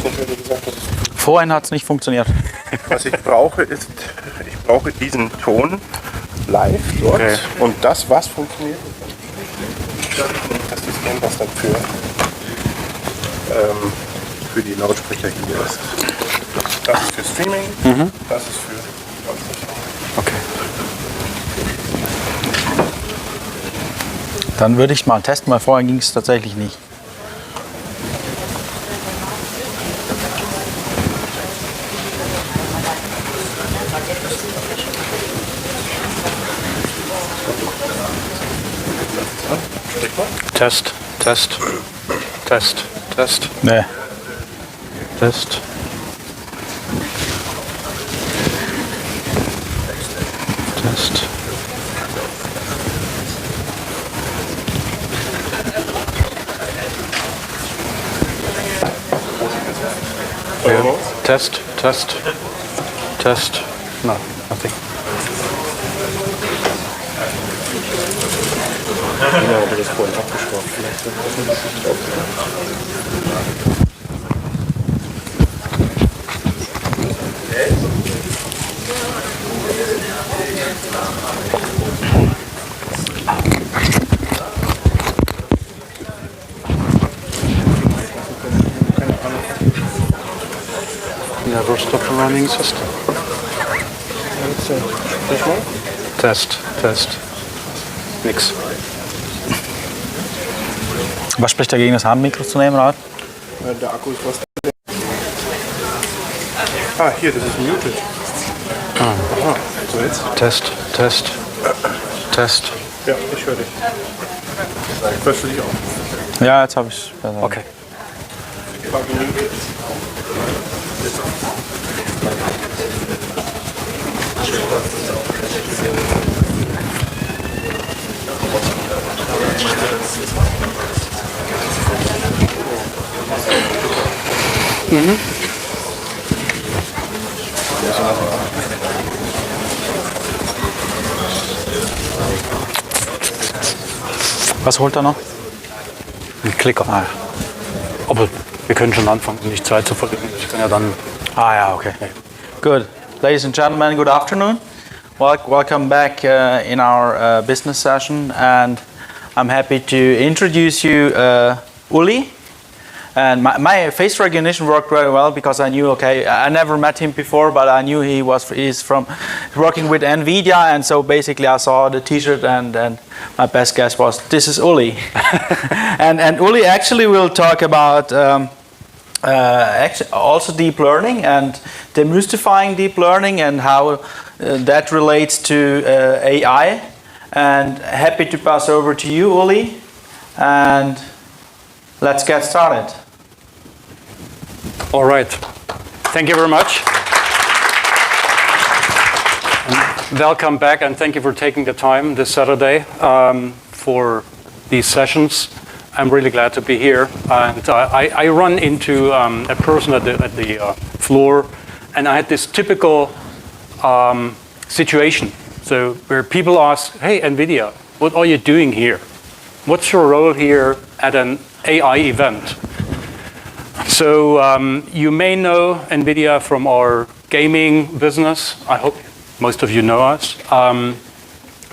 weiß nicht, wie gesagt, das ist. Vorhin hat es nicht funktioniert. Was ich brauche, ist, ich brauche diesen Ton live dort. Okay. Und das, was funktioniert, das System, was dann für die Lautsprecher hier ist. Das ist für Streaming, das ist für... Okay. Dann würde ich mal testen, weil vorher ging es tatsächlich nicht. Test, Test, Test, Test. Nee. Test. Test. Yeah. Test, test, test. No, nothing. Ja, aber das ist vorhin abgeschraubt. Vielleicht wird das ein bisschen drauf. Never stop the running system. Test, test. Nix. Was spricht dagegen, das Handmikro zu nehmen, Rat? Der Akku ist was. Ah, hier, das ist muted. Aha, so jetzt. Test, Test, Test. Ja, ich höre dich. Hörst du dich auch? Ja, jetzt habe ich. Okay. Was holt er noch? Ein Klicker. Ah. Aber wir können schon anfangen, um nicht Zeit zu verlieren. Ich kann ja dann. Ah, ja, okay. Good. Ladies and gentlemen, good afternoon. Welcome back in our business session, and I'm happy to introduce you Uli. And my face recognition worked very well because I knew, okay, I never met him before, but I knew he's working with NVIDIA, and so basically I saw the T-shirt, and my best guess was, this is Uli. and Uli actually will talk about also deep learning and demystifying deep learning and how that relates to AI. And happy to pass over to you, Uli, and let's get started. All right. Thank you very much. And welcome back, and thank you for taking the time this Saturday for these sessions. I'm really glad to be here. And I run into a person at the floor, and I had this typical situation. So where people ask, hey, NVIDIA, what are you doing here? What's your role here at an AI event? So you may know NVIDIA from our gaming business. I hope most of you know us.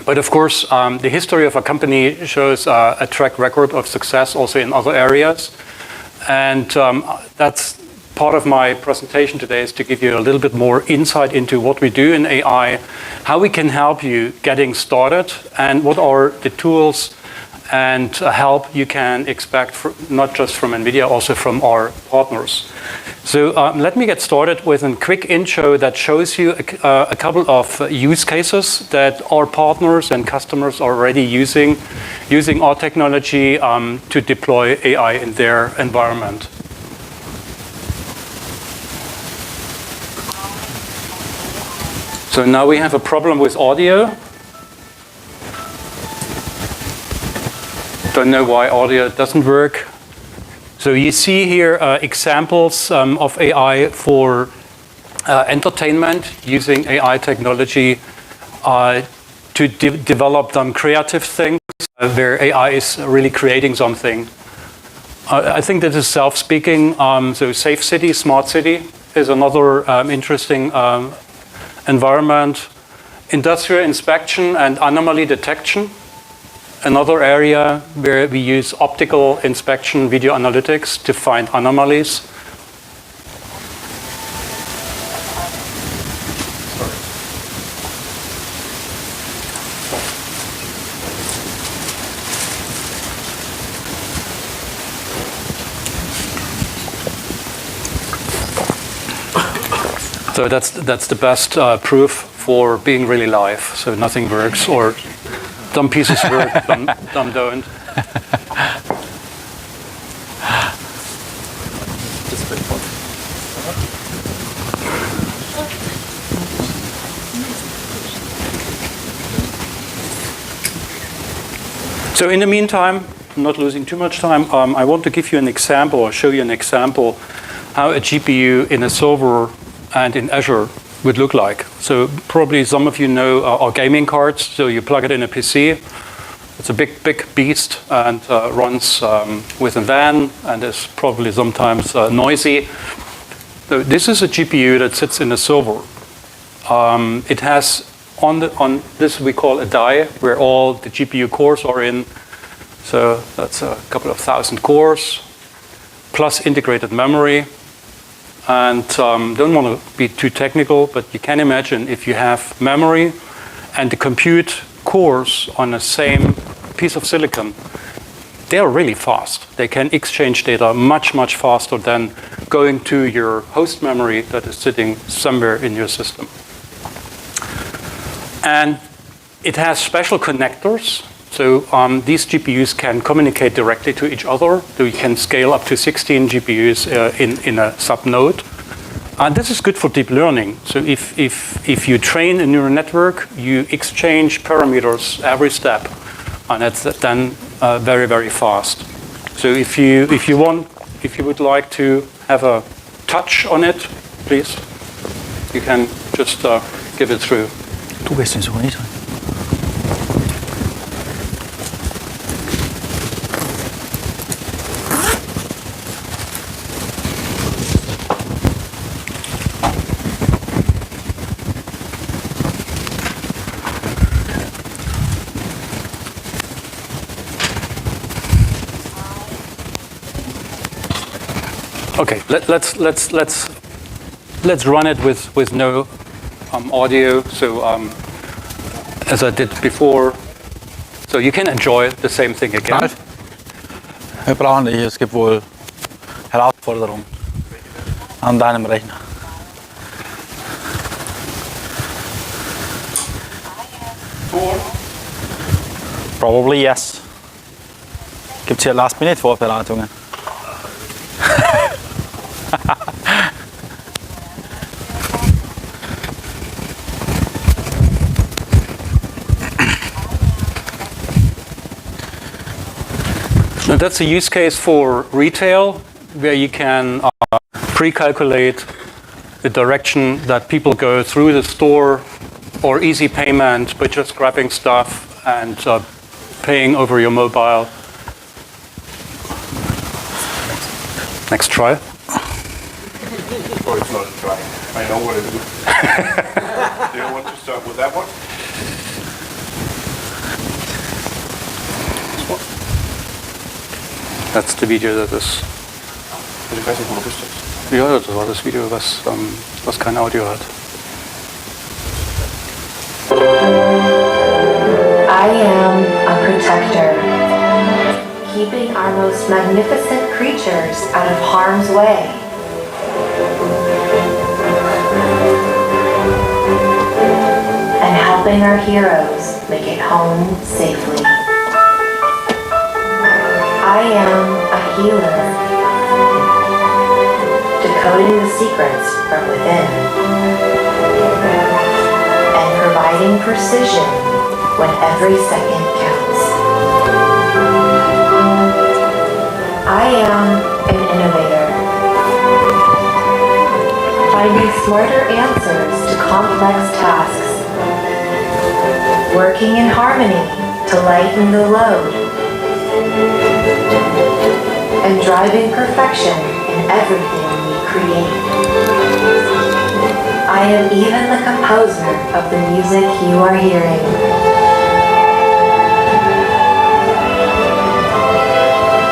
But of course, the history of a company shows a track record of success also in other areas. And that's part of my presentation today, is to give you a little bit more insight into what we do in AI, how we can help you getting started, and what are the tools and help you can expect not just from NVIDIA, also from our partners. So let me get started with a quick intro that shows you a couple of use cases that our partners and customers are already using our technology to deploy AI in their environment. So now we have a problem with audio. Don't know why audio doesn't work. So you see here examples of AI for entertainment, using AI technology to develop creative things where AI is really creating something. I think this is self-speaking. So safe city, smart city is another interesting environment. Industrial inspection and anomaly detection, another area where we use optical inspection, video analytics to find anomalies. So that's the best proof for being really live. So nothing works, or some pieces work, some don't. So in the meantime, I'm not losing too much time. I want to give you an example, or show you an example, how a GPU in a server and in Azure would look like. So probably some of you know our gaming cards. So you plug it in a PC. It's a big beast and runs with a van and is probably sometimes noisy. So this is a GPU that sits in a server. It has on this we call a die where all the GPU cores are in. So that's a couple of thousand cores plus integrated memory. And don't want to be too technical, but you can imagine if you have memory and the compute cores on the same piece of silicon, they are really fast. They can exchange data much faster than going to your host memory that is sitting somewhere in your system. And it has special connectors. So these GPUs can communicate directly to each other. So you can scale up to 16 GPUs in a subnode. And this is good for deep learning. So if you train a neural network, you exchange parameters every step, and that's then very fast. So if you would like to have a touch on it, please, you can just give it through. Okay, let's run it with no audio. So as I did before, so you can enjoy the same thing again. Jag planerar att jag ska få hela för det rum. Andan med räkna. Probably yes. Gibt hier last minute Vorbereitungen. Now that's a use case for retail, where you can pre-calculate the direction that people go through the store, or easy payment by just grabbing stuff and paying over your mobile. Next try. Or it's not a try. I know what it is. Do you want to start with that one? That's the video that is. Ich weiß nicht, wo du bist jetzt. Ja, das war das Video, was kein Audio hat. I am a protector, keeping our most magnificent creatures out of harm's way. And helping our heroes make it home safely. I am a healer, decoding the secrets from within and providing precision when every second counts. I am an innovator, finding smarter answers to complex tasks, working in harmony to lighten the load, and driving perfection in everything we create. I am even the composer of the music you are hearing.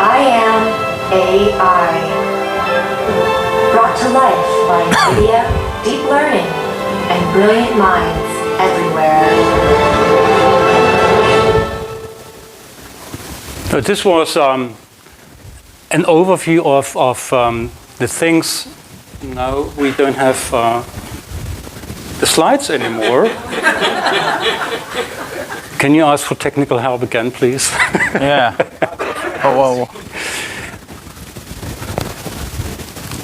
I am AI, brought to life by NVIDIA, deep learning, and brilliant minds everywhere. So this was an overview of the things. Now we don't have the slides anymore. Can you ask for technical help again, please? Yeah. Oh, whoa.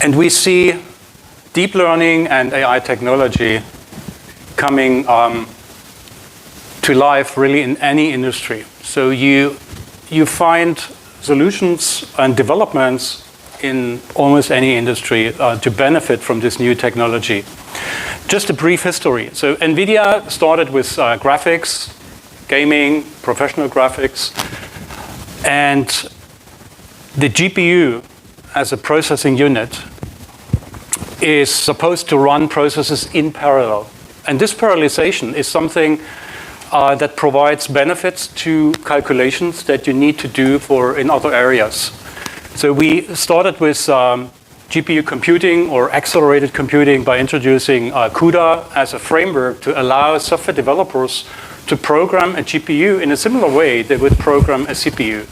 And we see deep learning and AI technology coming to life really in any industry. So you find solutions and developments in almost any industry to benefit from this new technology. Just a brief history. So NVIDIA started with graphics, gaming, professional graphics, and the GPU as a processing unit is supposed to run processes in parallel. And this parallelization is something that provides benefits to calculations that you need to do in other areas. So we started with GPU computing or accelerated computing by introducing CUDA as a framework to allow software developers to program a GPU in a similar way they would program a CPU.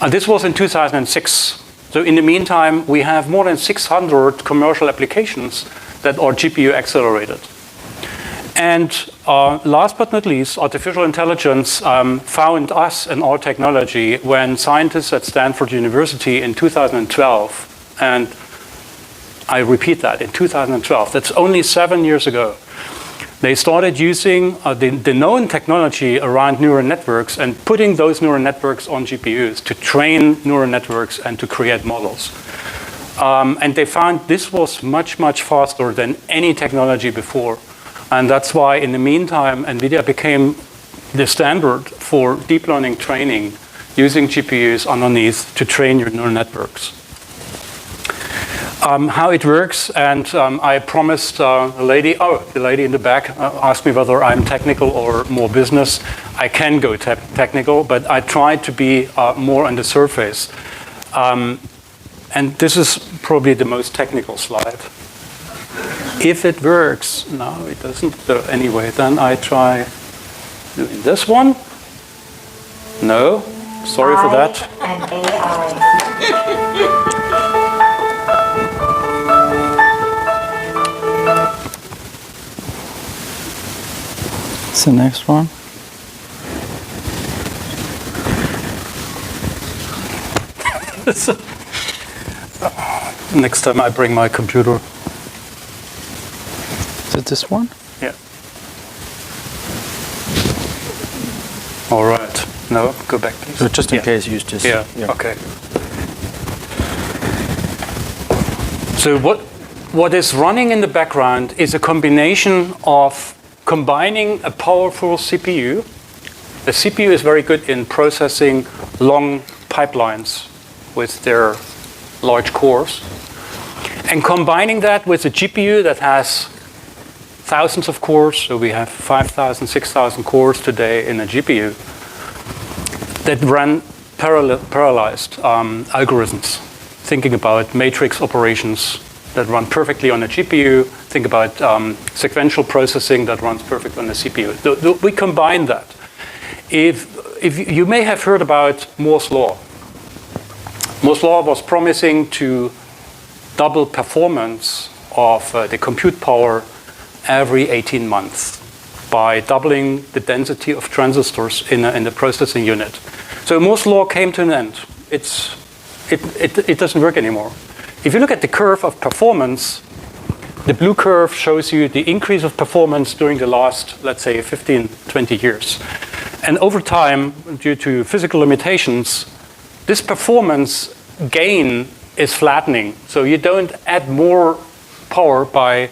This was in 2006. So in the meantime, we have more than 600 commercial applications that are GPU accelerated. And last but not least, artificial intelligence found us and our technology when scientists at Stanford University in 2012, and I repeat that, in 2012, that's only 7 years ago, they started using the known technology around neural networks and putting those neural networks on GPUs to train neural networks and to create models. And they found this was much, much faster than any technology before. And that's why, in the meantime, NVIDIA became the standard for deep learning training using GPUs underneath to train your neural networks. How it works, and I promised the lady in the back asked me whether I'm technical or more business. I can go technical, but I try to be more on the surface. And this is probably the most technical slide. If it works, no, it doesn't. Anyway, then I try doing this one. No, sorry for that. And AI. What's the next one? Next time I bring my computer. Is it this one? Yeah. All right. No, go back, please. So just in case, use this. Yeah. Okay. So what is running in the background is a combination of combining a powerful CPU. The CPU is very good in processing long pipelines with their large cores, and combining that with a GPU that has thousands of cores. So we have 5,000, 6,000 cores today in a GPU that run parallelized algorithms, thinking about matrix operations that run perfectly on a GPU. Think about sequential processing that runs perfect on a CPU. We combine that. If you may have heard about Moore's law. Moore's law was promising to double performance of the compute power every 18 months by doubling the density of transistors in the processing unit. So Moore's law came to an end. It doesn't work anymore. If you look at the curve of performance, the blue curve shows you the increase of performance during the last, let's say, 15, 20 years. And over time, due to physical limitations, this performance gain is flattening. So you don't add more power by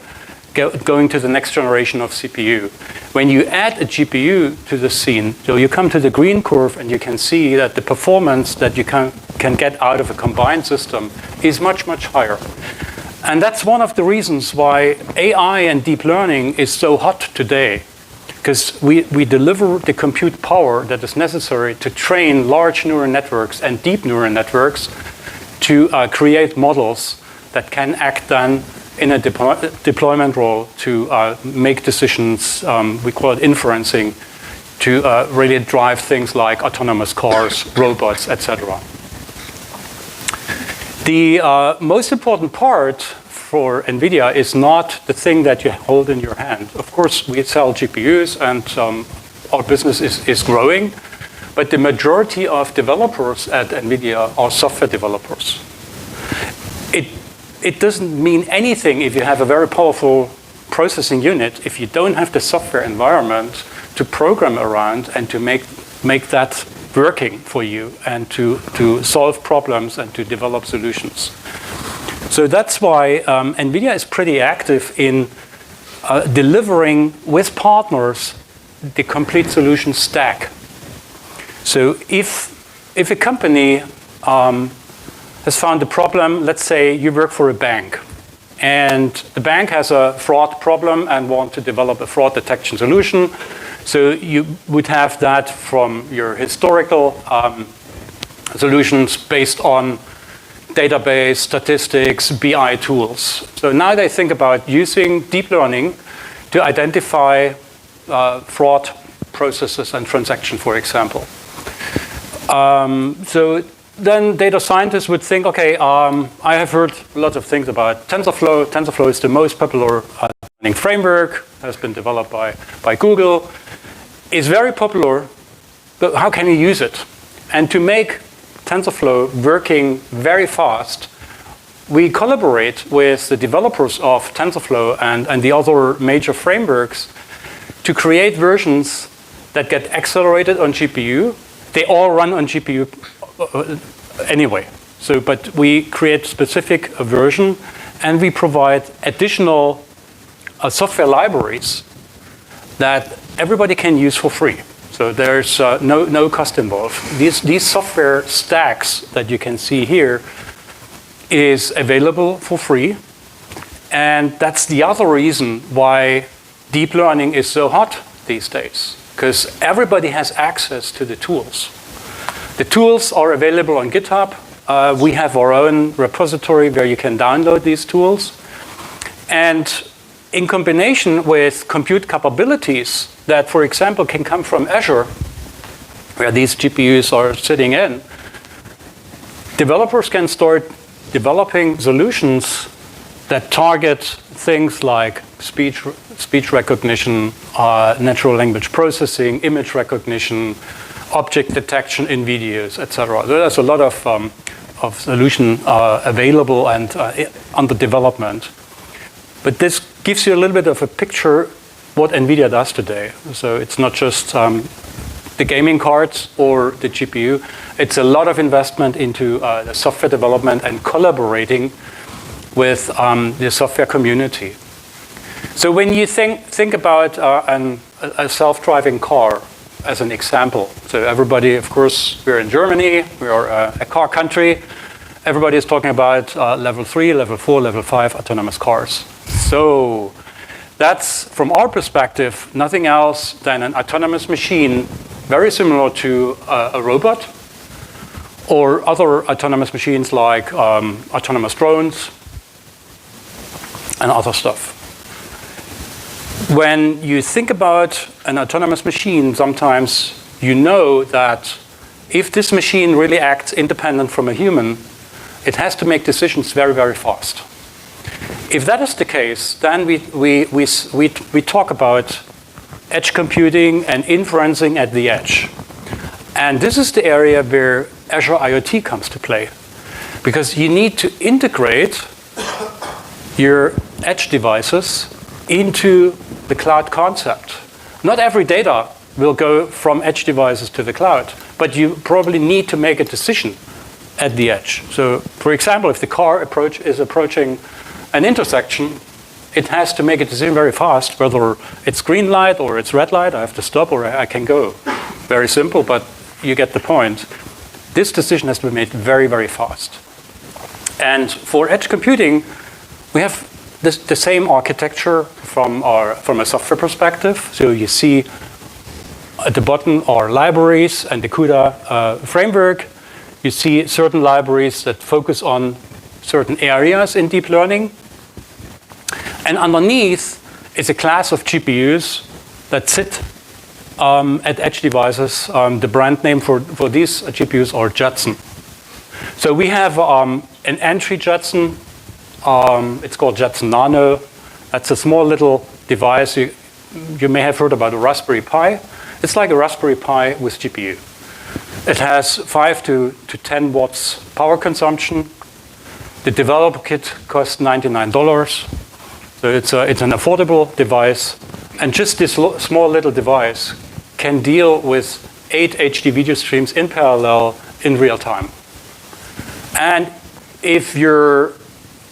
going to the next generation of CPU. When you add a GPU to the scene, so you come to the green curve and you can see that the performance that you can can get out of a combined system is much, much higher. And that's one of the reasons why AI and deep learning is so hot today. Because we deliver the compute power that is necessary to train large neural networks and deep neural networks to create models that can act then in a deployment role to make decisions, we call it inferencing, to really drive things like autonomous cars, robots, etc. The most important part for NVIDIA is not the thing that you hold in your hand. Of course, we sell GPUs and our business is growing, but the majority of developers at NVIDIA are software developers. It doesn't mean anything if you have a very powerful processing unit if you don't have the software environment to program around and to make that working for you and to solve problems and to develop solutions. So that's why NVIDIA is pretty active in delivering with partners the complete solution stack. So if a company has found a problem, let's say you work for a bank, and the bank has a fraud problem and want to develop a fraud detection solution, so you would have that from your historical solutions based on database, statistics, BI tools. So now they think about using deep learning to identify fraud processes and transactions, for example. So then data scientists would think, okay, I have heard lots of things about TensorFlow. TensorFlow is the most popular learning framework, has been developed by Google. It's very popular, but how can you use it? And to make TensorFlow working very fast, we collaborate with the developers of TensorFlow and the other major frameworks to create versions that get accelerated on GPU. They all run on GPU anyway. So, but we create specific version and we provide additional software libraries that everybody can use for free. So there's no cost involved. These software stacks that you can see here is available for free. And that's the other reason why deep learning is so hot these days, because everybody has access to the tools. The tools are available on GitHub. We have our own repository where you can download these tools. And in combination with compute capabilities that, for example, can come from Azure, where these GPUs are sitting in, developers can start developing solutions that target things like speech recognition, natural language processing, image recognition, object detection in videos, etc. There's a lot of solution available and under development. But this gives you a little bit of a picture what NVIDIA does today. So it's not just the gaming cards or the GPU. It's a lot of investment into the software development and collaborating with the software community. So when you think about a self-driving car as an example, so everybody, of course, we're in Germany, we are a car country. Everybody is talking about level 3, level 4, level 5 autonomous cars. So that's, from our perspective, nothing else than an autonomous machine, very similar to a robot or other autonomous machines like autonomous drones and other stuff. When you think about an autonomous machine, sometimes you know that if this machine really acts independent from a human, it has to make decisions very, very fast. If that is the case, then we talk about edge computing and inferencing at the edge. And this is the area where Azure IoT comes to play, because you need to integrate your edge devices into the cloud concept. Not every data will go from edge devices to the cloud, but you probably need to make a decision at the edge. So, for example, if the car is approaching an intersection, it has to make a decision very fast, whether it's green light or it's red light, I have to stop or I can go. Very simple, but you get the point. this decision has to be made very, very fast. And for edge computing, we have the same architecture from a software perspective. So you see at the bottom are libraries and the CUDA framework. You see certain libraries that focus on certain areas in deep learning. And underneath is a class of GPUs that sit at edge devices. The brand name for these GPUs are Jetson. So we have an entry Jetson. It's called Jetson Nano. That's a small little device. You may have heard about a Raspberry Pi. It's like a Raspberry Pi with GPU. It has 5 to 10 watts power consumption. The developer kit costs $99. So it's an affordable device. And just this small little device can deal with 8 HD video streams in parallel in real time. And if your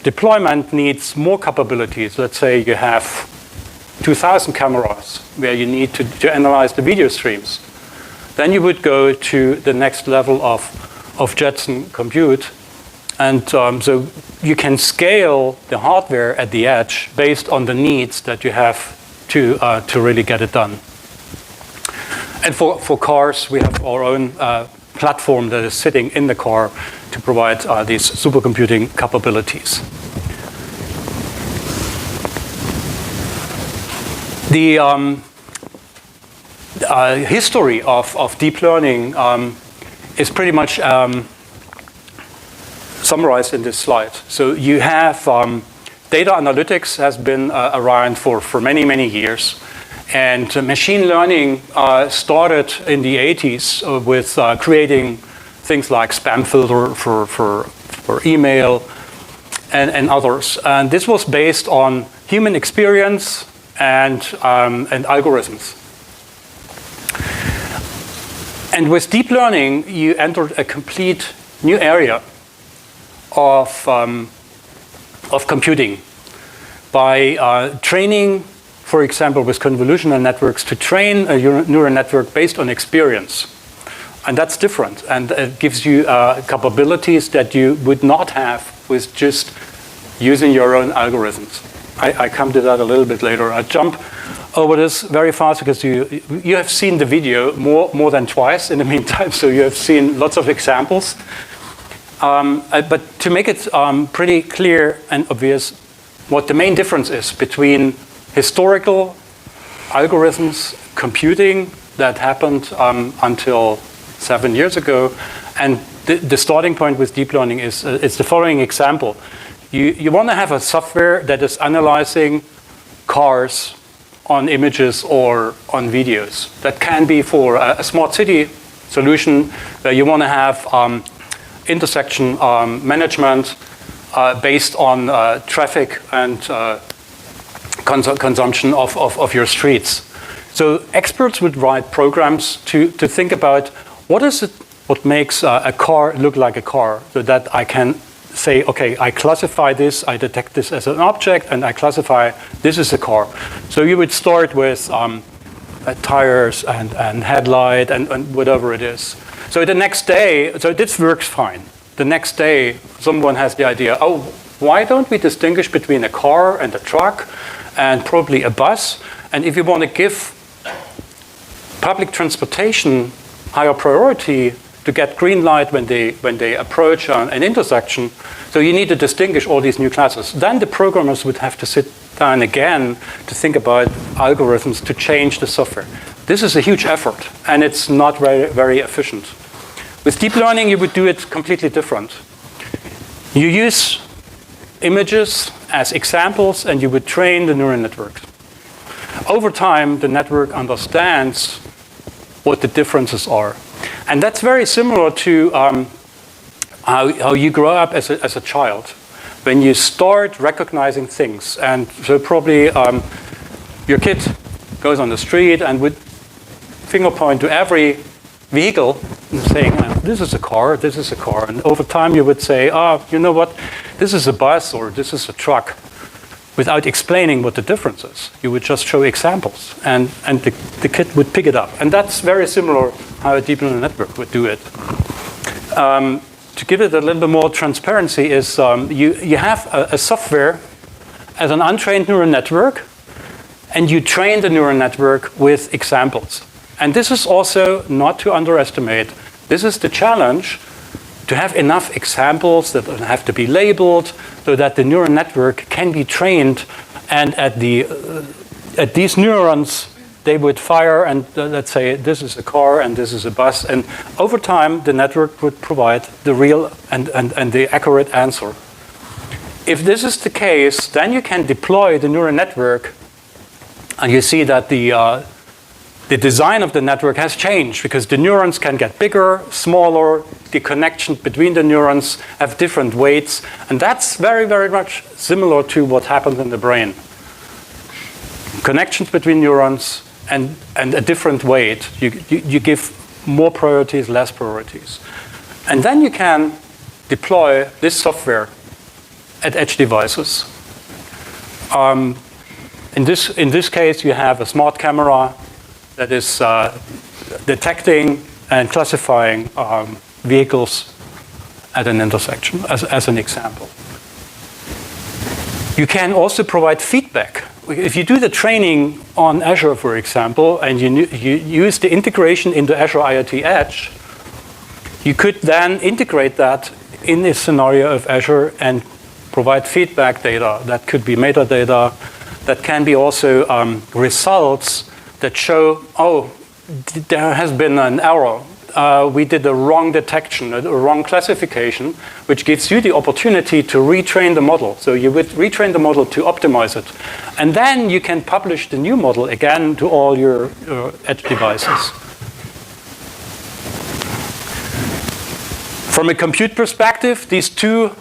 deployment needs more capabilities, let's say you have 2,000 cameras where you need to analyze the video streams, then you would go to the next level of Jetson compute. And so you can scale the hardware at the edge based on the needs that you have to really get it done. And for cars, we have our own platform that is sitting in the car to provide these supercomputing capabilities. The history of deep learning is pretty much summarized in this slide. So you have data analytics has been around for many, many years. And machine learning started in the 80s with creating things like spam filter for email and others. And this was based on human experience and algorithms. And with deep learning, you entered a complete new area of computing by training, for example, with convolutional networks, to train a neural network based on experience. And that's different. And it gives you capabilities that you would not have with just using your own algorithms. I come to that a little bit later. I jump over this very fast because you have seen the video more than twice in the meantime, so you have seen lots of examples. But to make it pretty clear and obvious what the main difference is between historical algorithms computing that happened until 7 years ago, and the starting point with deep learning is the following example. You want to have a software that is analyzing cars on images or on videos. That can be for a smart city solution where you want to have intersection management based on traffic and consumption of your streets. So experts would write programs to think about what makes a car look like a car, so that I can say, okay, I classify this, I detect this as an object, and I classify this as a car. So you would start with tires and headlight and whatever it is. So the next day, so this works fine. The next day, someone has the idea, oh, why don't we distinguish between a car and a truck and probably a bus? And if you want to give public transportation higher priority to get green light when they approach an intersection, so you need to distinguish all these new classes. Then the programmers would have to sit down again to think about algorithms to change the software. This is a huge effort, and it's not very, very efficient. With deep learning, you would do it completely different. You use images as examples, and you would train the neural network. Over time, the network understands what the differences are. And that's very similar to how you grow up as a child. When you start recognizing things, and so probably your kid goes on the street and would finger point to every vehicle saying, this is a car, this is a car. And over time you would say, you know what, this is a bus or this is a truck, without explaining what the difference is. You would just show examples, and the kid would pick it up. And that's very similar how a deep neural network would do it. to give it a little bit more transparency, is you have a software as an untrained neural network, and you train the neural network with examples. And this is also not to underestimate. This is the challenge, to have enough examples that have to be labeled so that the neural network can be trained, and at these neurons, they would fire, and let's say this is a car and this is a bus, and over time the network would provide the real and the accurate answer. If this is the case, then you can deploy the neural network, and you see that the design of the network has changed, because the neurons can get bigger, smaller, the connections between the neurons have different weights, and that's very, very much similar to what happens in the brain. Connections between neurons and a different weight. You give more priorities, less priorities. And then you can deploy this software at edge devices. In this case, you have a smart camera that is detecting and classifying vehicles at an intersection, as an example. You can also provide feedback. If you do the training on Azure, for example, and you use the integration into Azure IoT Edge, you could then integrate that in this scenario of Azure and provide feedback data. That could be metadata. That can be also results that show, oh, there has been an error. We did a wrong detection, a wrong classification, which gives you the opportunity to retrain the model. So you would retrain the model to optimize it. And then you can publish the new model again to all your edge devices. From a compute perspective, these two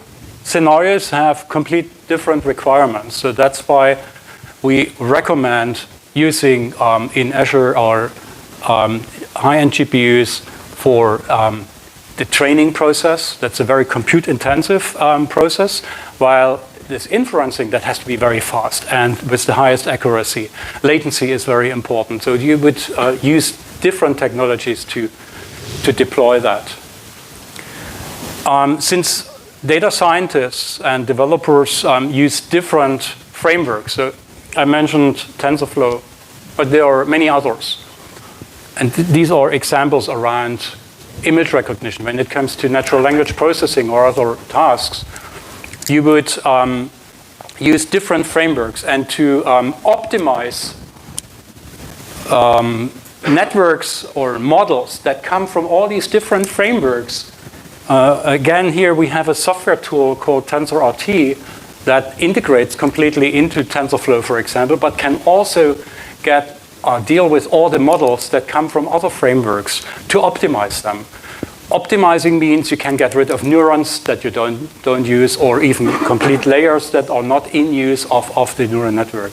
scenarios have complete different requirements. So that's why we recommend using in Azure our high-end GPUs for the training process. That's a very compute-intensive process, while this inferencing, that has to be very fast and with the highest accuracy. Latency is very important. So you would use different technologies to deploy that. Since data scientists and developers use different frameworks, so I mentioned TensorFlow, but there are many others. And these are examples around image recognition. When it comes to natural language processing or other tasks, you would use different frameworks, and to optimize networks or models that come from all these different frameworks. Again, here we have a software tool called TensorRT that integrates completely into TensorFlow, for example, but can also deal with all the models that come from other frameworks to optimize them. Optimizing means you can get rid of neurons that you don't use, or even complete layers that are not in use of the neural network.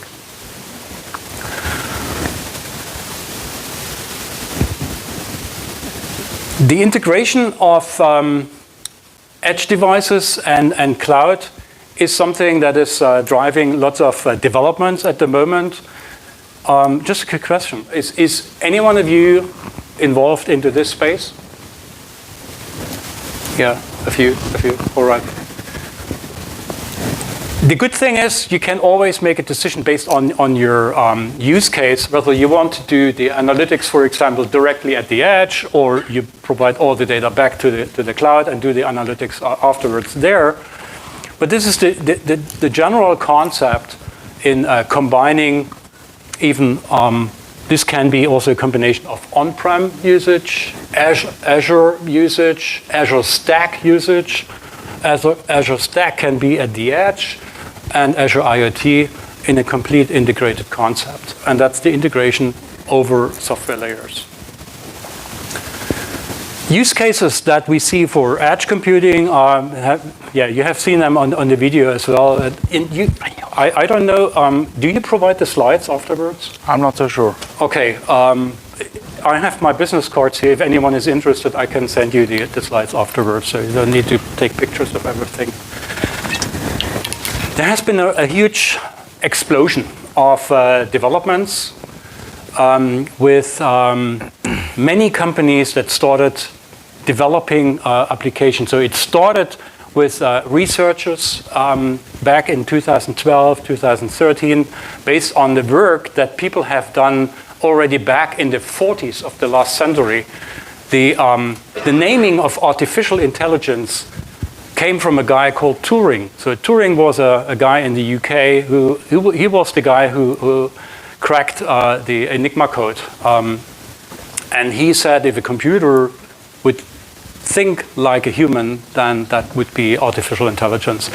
The integration of edge devices and cloud is something that is driving lots of developments at the moment. Just a quick question. Is any one of you involved into this space? Yeah, a few. All right. The good thing is you can always make a decision based on your use case, whether you want to do the analytics, for example, directly at the edge, or you provide all the data back to the cloud and do the analytics afterwards there. But this is the general concept in combining even, this can be also a combination of on-prem usage, Azure usage, Azure Stack usage. Azure Stack can be at the edge, and Azure IoT in a complete integrated concept. And that's the integration over software layers. Use cases that we see for edge computing, you have seen them on the video as well. I don't know, do you provide the slides afterwards? I'm not so sure. Okay, I have my business cards here. If anyone is interested, I can send you the slides afterwards, so you don't need to take pictures of everything. There has been a huge explosion of developments with many companies that started developing applications. So it started with researchers back in 2012, 2013, based on the work that people have done already back in the 40s of the last century. The naming of artificial intelligence came from a guy called Turing. So Turing was a guy in the UK he was the guy who cracked the Enigma code. And he said if a computer would think like a human, then that would be artificial intelligence.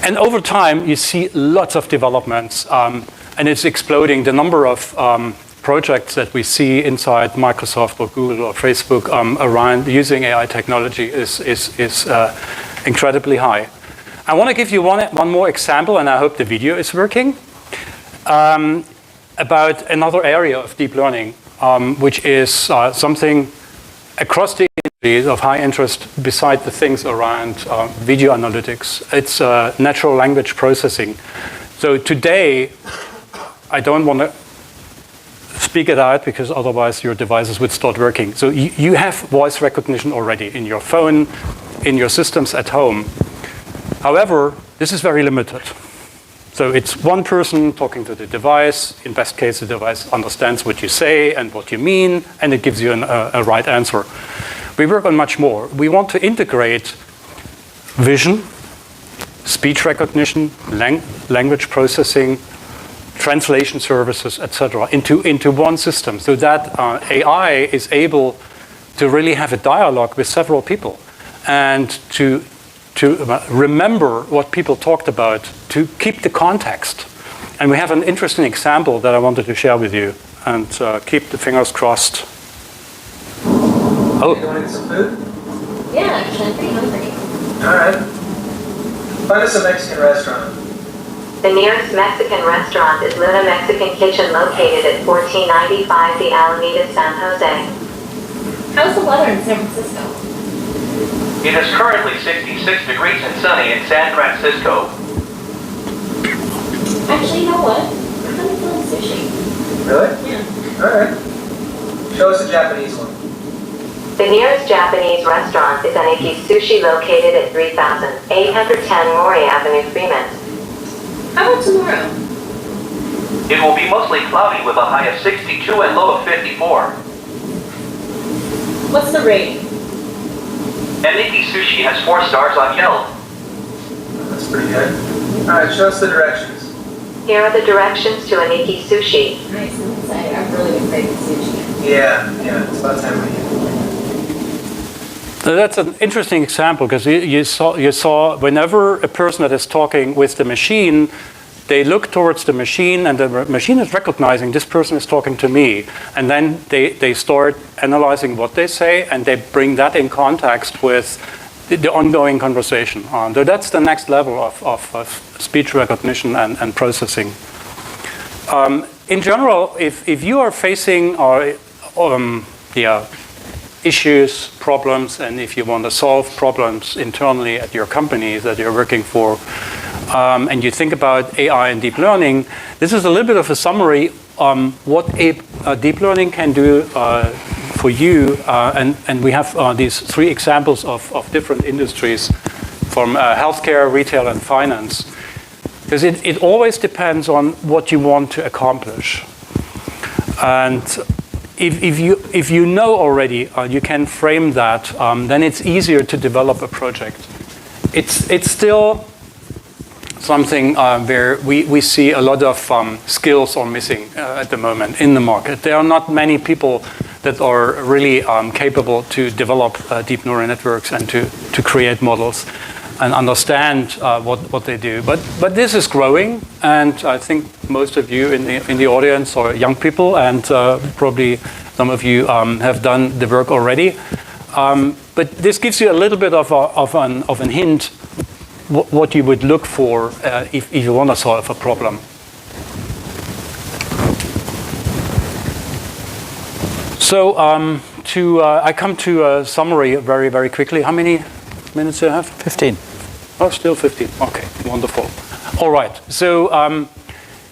And over time, you see lots of developments, and it's exploding. The number of projects that we see inside Microsoft or Google or Facebook around using AI technology is incredibly high. I want to give you one more example, and I hope the video is working, about another area of deep learning, which is something across the industry of high interest beside the things around video analytics. It's natural language processing. So today, I don't want to speak it out because otherwise your devices would start working. So you have voice recognition already in your phone, in your systems at home. However, this is very limited. So it's one person talking to the device. In best case, the device understands what you say and what you mean, and it gives you a right answer. We work on much more. We want to integrate vision, speech recognition, language processing, translation services, etc., into one system, so that AI is able to really have a dialogue with several people and to remember what people talked about, to keep the context. And we have an interesting example that I wanted to share with you, and keep the fingers crossed. Oh. You want to get some food? Yeah, actually, I'm pretty hungry. All right. Find us a Mexican restaurant. The nearest Mexican restaurant is Luna Mexican Kitchen, located at 1495 the Alameda, San Jose. How's the weather in San Francisco? It is currently 66 degrees and sunny in San Francisco. Actually, you know what? I'm gonna feeling sushi. Really? Yeah. All right. Show us a Japanese one. The nearest Japanese restaurant is Aniki Sushi, located at 3810 Mori Avenue, Fremont. How about tomorrow? It will be mostly cloudy with a high of 62 and low of 54. What's the rating? Aniki Sushi has 4 stars on Yelp. That's pretty good. All right, show us the directions. Here are the directions to Aniki Sushi. Nice, I'm excited. I'm really excited to sushi. Yeah, it's about time we get. That's an interesting example, because you saw whenever a person that is talking with the machine, they look towards the machine, and the machine is recognizing this person is talking to me. And then they start analyzing what they say, and they bring that in context with the ongoing conversation. So that's the next level of speech recognition and processing. In general, if you are facing issues, problems, and if you want to solve problems internally at your company that you're working for, and you think about AI and deep learning, this is a little bit of a summary on what deep learning can do for you. And we have these 3 examples of different industries, from healthcare, retail, and finance. Because it always depends on what you want to accomplish. And if you know already, you can frame that, then it's easier to develop a project. It's still something where we see a lot of skills are missing at the moment in the market. There are not many people that are really capable to develop deep neural networks and to create models and understand what they do. But this is growing, and I think most of you in the audience are young people, and probably some of you have done the work already. But this gives you a little bit of an hint what you would look for if you want to solve a problem. So I come to a summary very, very quickly. How many minutes do you have? 15. Oh, still 15. Okay, wonderful. All right. So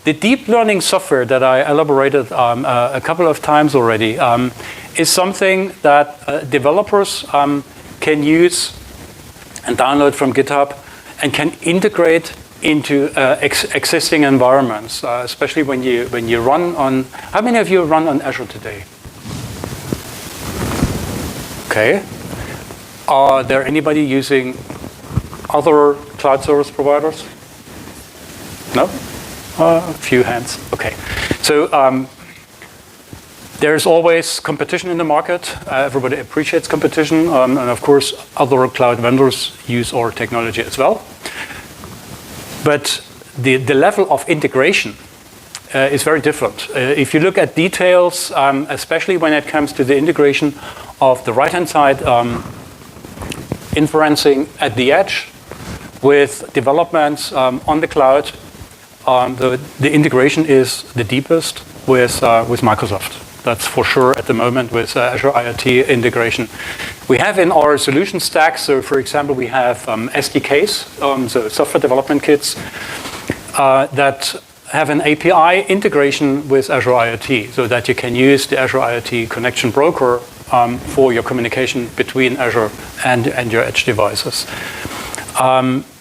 The deep learning software that I elaborated a couple of times already is something that developers can use and download from GitHub and can integrate into existing environments, especially when you run on. How many of you run on Azure today? Okay. Are there anybody using other cloud service providers? No? A few hands. Okay. So there's always competition in the market. Everybody appreciates competition. And of course, other cloud vendors use our technology as well. But the level of integration is very different. If you look at details, especially when it comes to the integration of the right-hand side inferencing at the edge with developments on the cloud, the integration is the deepest with Microsoft. That's for sure at the moment with Azure IoT integration. We have in our solution stack, so for example, we have SDKs, so software development kits, that have an API integration with Azure IoT, so that you can use the Azure IoT connection broker for your communication between Azure and your edge devices.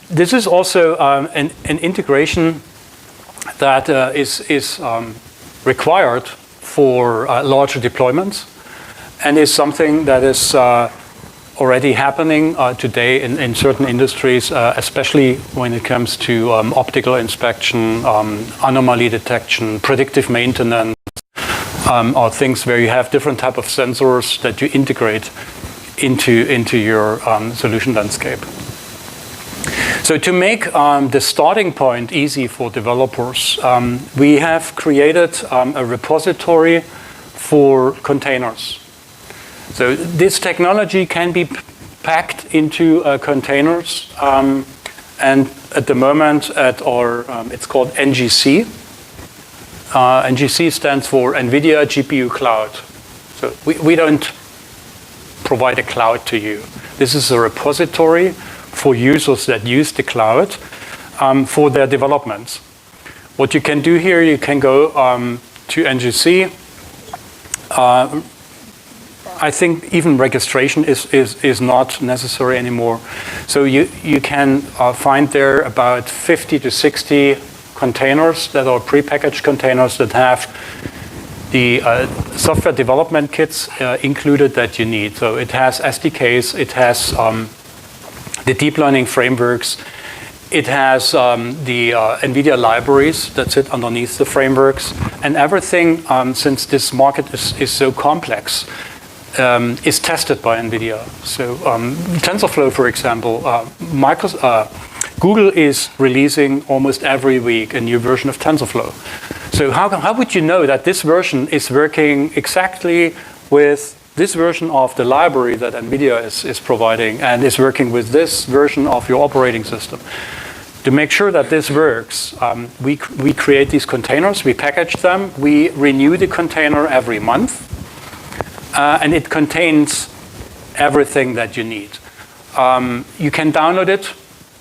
This is also an integration that is required for larger deployments and is something that is already happening today in certain industries, especially when it comes to optical inspection, anomaly detection, predictive maintenance, or things where you have different type of sensors that you integrate into your solution landscape. So to make the starting point easy for developers, we have created a repository for containers. So this technology can be packed into containers, and at the moment at our, it's called NGC. NGC stands for NVIDIA GPU Cloud. So we don't provide a cloud to you. This is a repository for users that use the cloud for their developments. What you can do here, you can go to NGC. I think even registration is not necessary anymore. So you can find there about 50 to 60 containers that are prepackaged containers that have the software development kits included that you need. So it has SDKs, it has the deep learning frameworks, it has the NVIDIA libraries that sit underneath the frameworks, and everything, since this market is so complex, is tested by NVIDIA. So TensorFlow, for example, Google is releasing almost every week a new version of TensorFlow. So how would you know that this version is working exactly with this version of the library that NVIDIA is providing and is working with this version of your operating system? To make sure that this works, we create these containers, we package them, we renew the container every month, and it contains everything that you need. You can download it,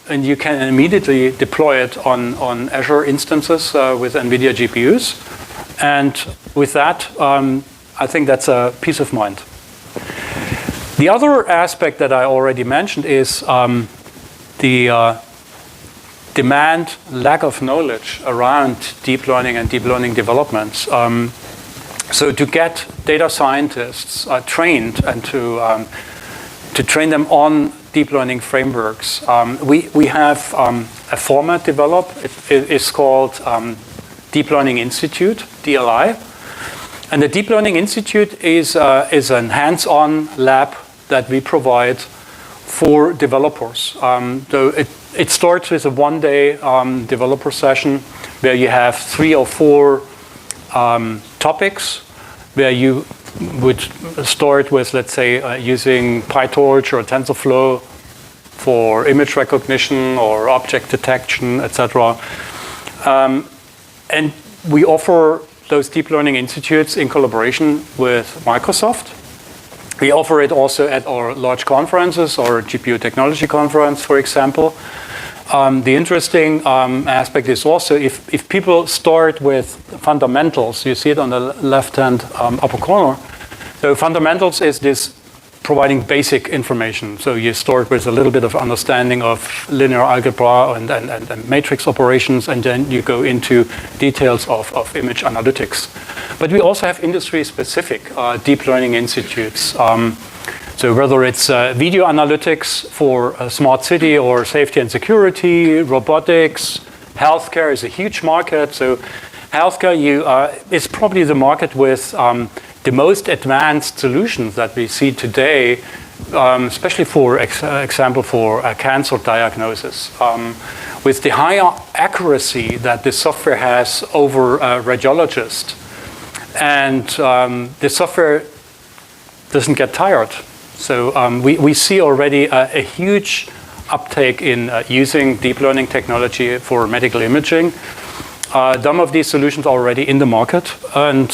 and you can immediately deploy it on Azure instances with NVIDIA GPUs. And with that, I think that's a peace of mind. The other aspect that I already mentioned is the demand, lack of knowledge around deep learning and deep learning developments. So to get data scientists trained and to train them on deep learning frameworks, we have a format developed. It is called Deep Learning Institute, DLI. And the Deep Learning Institute is an hands-on lab that we provide for developers. So it starts with a one-day developer session where you have 3 or 4 topics where you would start with, let's say, using PyTorch or TensorFlow for image recognition or object detection, etc. And we offer those deep learning institutes in collaboration with Microsoft. We offer it also at our large conferences, or GPU Technology Conference, for example. The interesting aspect is also if people start with fundamentals, you see it on the left-hand upper corner. So fundamentals is this providing basic information. So you start with a little bit of understanding of linear algebra and matrix operations, and then you go into details of image analytics. But we also have industry-specific deep learning institutes. So whether it's video analytics for a smart city or safety and security, robotics, healthcare is a huge market. So healthcare is probably the market with the most advanced solutions that we see today, especially for example for cancer diagnosis. With the higher accuracy that the software has over a radiologist, and the software doesn't get tired. So we see already a huge uptake in using deep learning technology for medical imaging. Some of these solutions are already in the market, and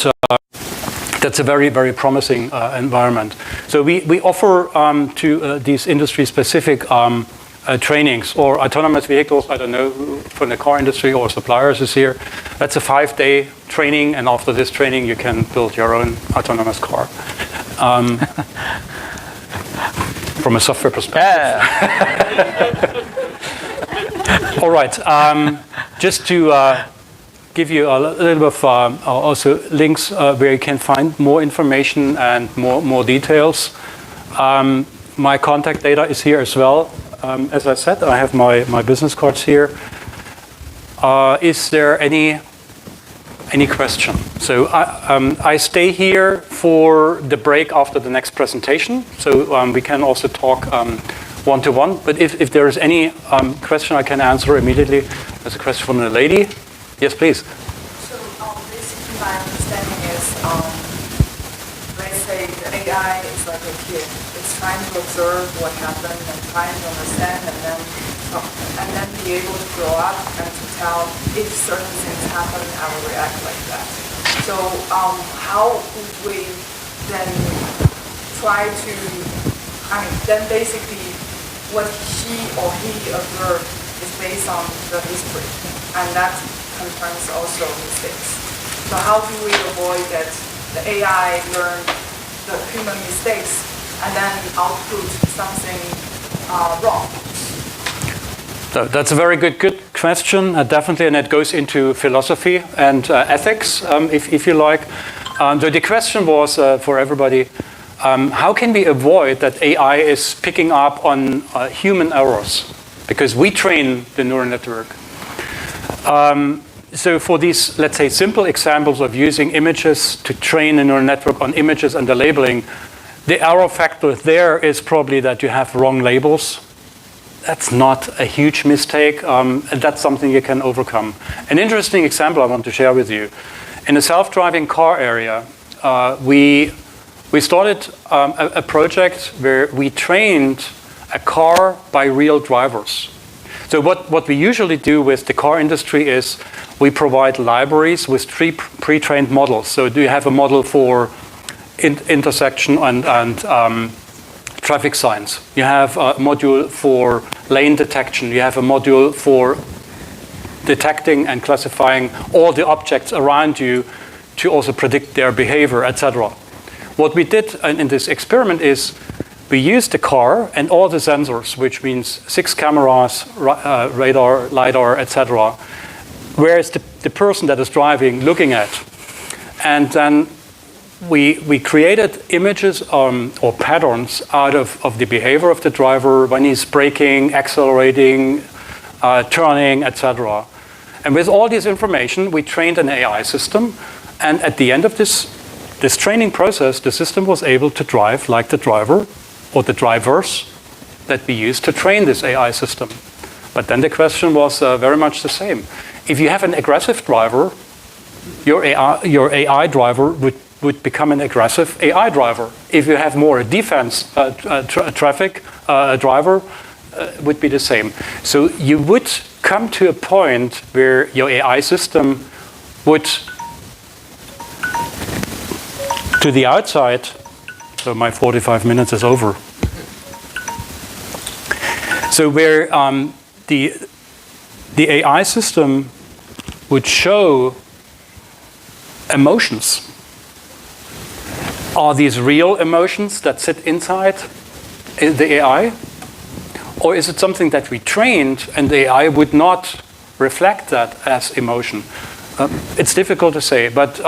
that's a very, very promising environment. So we offer to these industry-specific trainings or autonomous vehicles. I don't know who from the car industry or suppliers is here. That's a 5-day training, and after this training, you can build your own autonomous car. From a software perspective. All right. Just to give you a little bit of also links where you can find more information and more details. My contact data is here as well. As I said, I have my business cards here. Is there any question? So I stay here for the break after the next presentation. So we can also talk one-to-one. But if there is any question I can answer immediately. There's a question from the lady. Yes, please. So basically my understanding is, let's say the AI is like a kid. It's trying to observe what happened and trying to understand and then be able to grow up and to tell if certain things happen, I will react like that. So how would we then try to, then basically what she or he observed is based on the history, and that confirms also mistakes. So how do we avoid that the AI learn the human mistakes and then output something wrong? So that's a very good question, definitely, and it goes into philosophy and ethics, if you like. So the question was for everybody, how can we avoid that AI is picking up on human errors? Because we train the neural network. So for these, let's say, simple examples of using images to train a neural network on images and the labeling, the error factor there is probably that you have wrong labels. That's not a huge mistake, and that's something you can overcome. An interesting example I want to share with you. In the self-driving car area, we started a project where we trained a car by real drivers. So what we usually do with the car industry is we provide libraries with 3 pre-trained models. So do you have a model for intersection and traffic signs? You have a module for lane detection. You have a module for detecting and classifying all the objects around you to also predict their behavior, etc. What we did in this experiment is we used the car and all the sensors, which means 6 cameras, radar, LiDAR, etc. Where is the person that is driving looking at? And then we created images or patterns out of the behavior of the driver when he's braking, accelerating, turning, etc. And with all this information, we trained an AI system. And at the end of this training process, the system was able to drive like the driver or the drivers that we used to train this AI system. But then the question was very much the same. If you have an aggressive driver, your AI driver would become an aggressive AI driver. If you have more a defense traffic driver, would be the same. So you would come to a point where your AI system would, to the outside, so my 45 minutes is over. So where the AI system would show emotions. Are these real emotions that sit inside the AI? Or is it something that we trained and the AI would not reflect that as emotion? It's difficult to say, but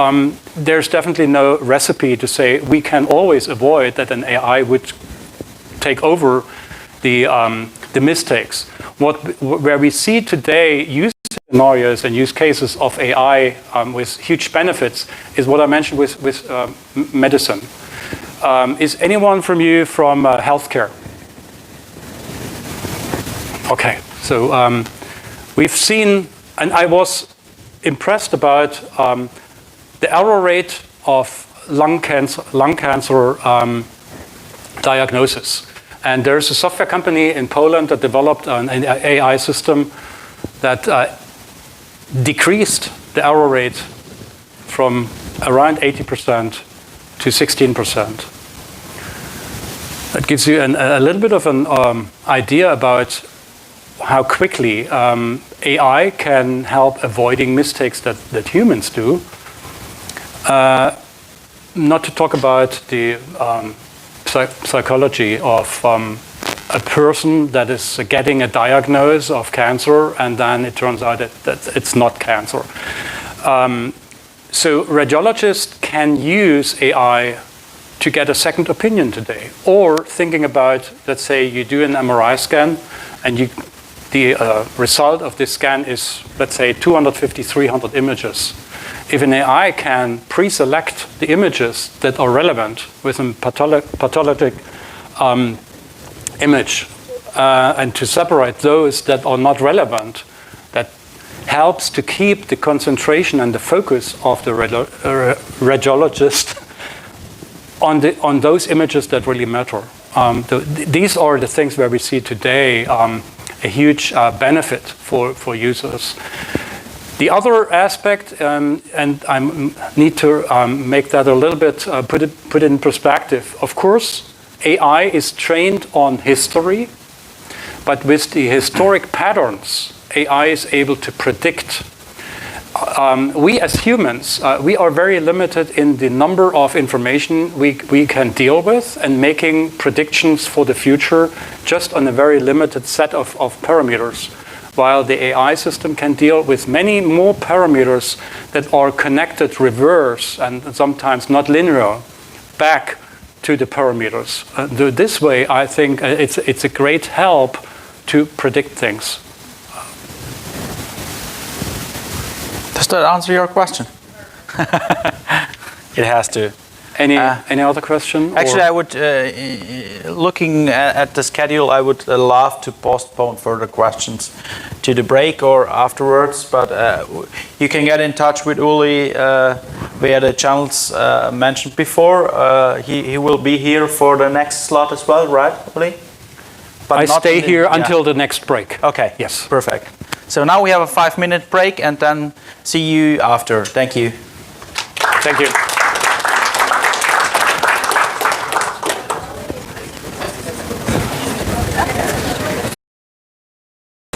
there's definitely no recipe to say we can always avoid that an AI would take over the mistakes. Where we see today use scenarios and use cases of AI with huge benefits is what I mentioned with medicine. Is anyone from you from healthcare? Okay, so we've seen, and I was impressed about the error rate of lung cancer diagnosis. And there's a software company in Poland that developed an AI system that decreased the error rate from around 80% to 16%. That gives you a little bit of an idea about how quickly AI can help avoiding mistakes that humans do. Not to talk about the psychology of a person that is getting a diagnosis of cancer and then it turns out that it's not cancer. So radiologists can use AI to get a second opinion today. Or thinking about, let's say you do an MRI scan and the result of this scan is, let's say, 250, 300 images. If an AI can pre-select the images that are relevant with a pathologic image and to separate those that are not relevant, that helps to keep the concentration and the focus of the radiologist on those images that really matter. These are the things where we see today a huge benefit for users. The other aspect, and I need to make that a little bit, put it in perspective. Of course, AI is trained on history, but with the historic patterns, AI is able to predict. We as humans, we are very limited in the number of information we can deal with and making predictions for the future just on a very limited set of parameters. While the AI system can deal with many more parameters that are connected reverse and sometimes not linear back to the parameters. This way, I think it's a great help to predict things. Does that answer your question? It has to. Any other question? Actually, I would, looking at the schedule, I would love to postpone further questions to the break or afterwards, but you can get in touch with Uli via the channels mentioned before. He will be here for the next slot as well, right, Uli? But I stay here until the next break. Okay. Yes. Perfect. So now we have a 5-minute break and then see you after. Thank you. Thank you.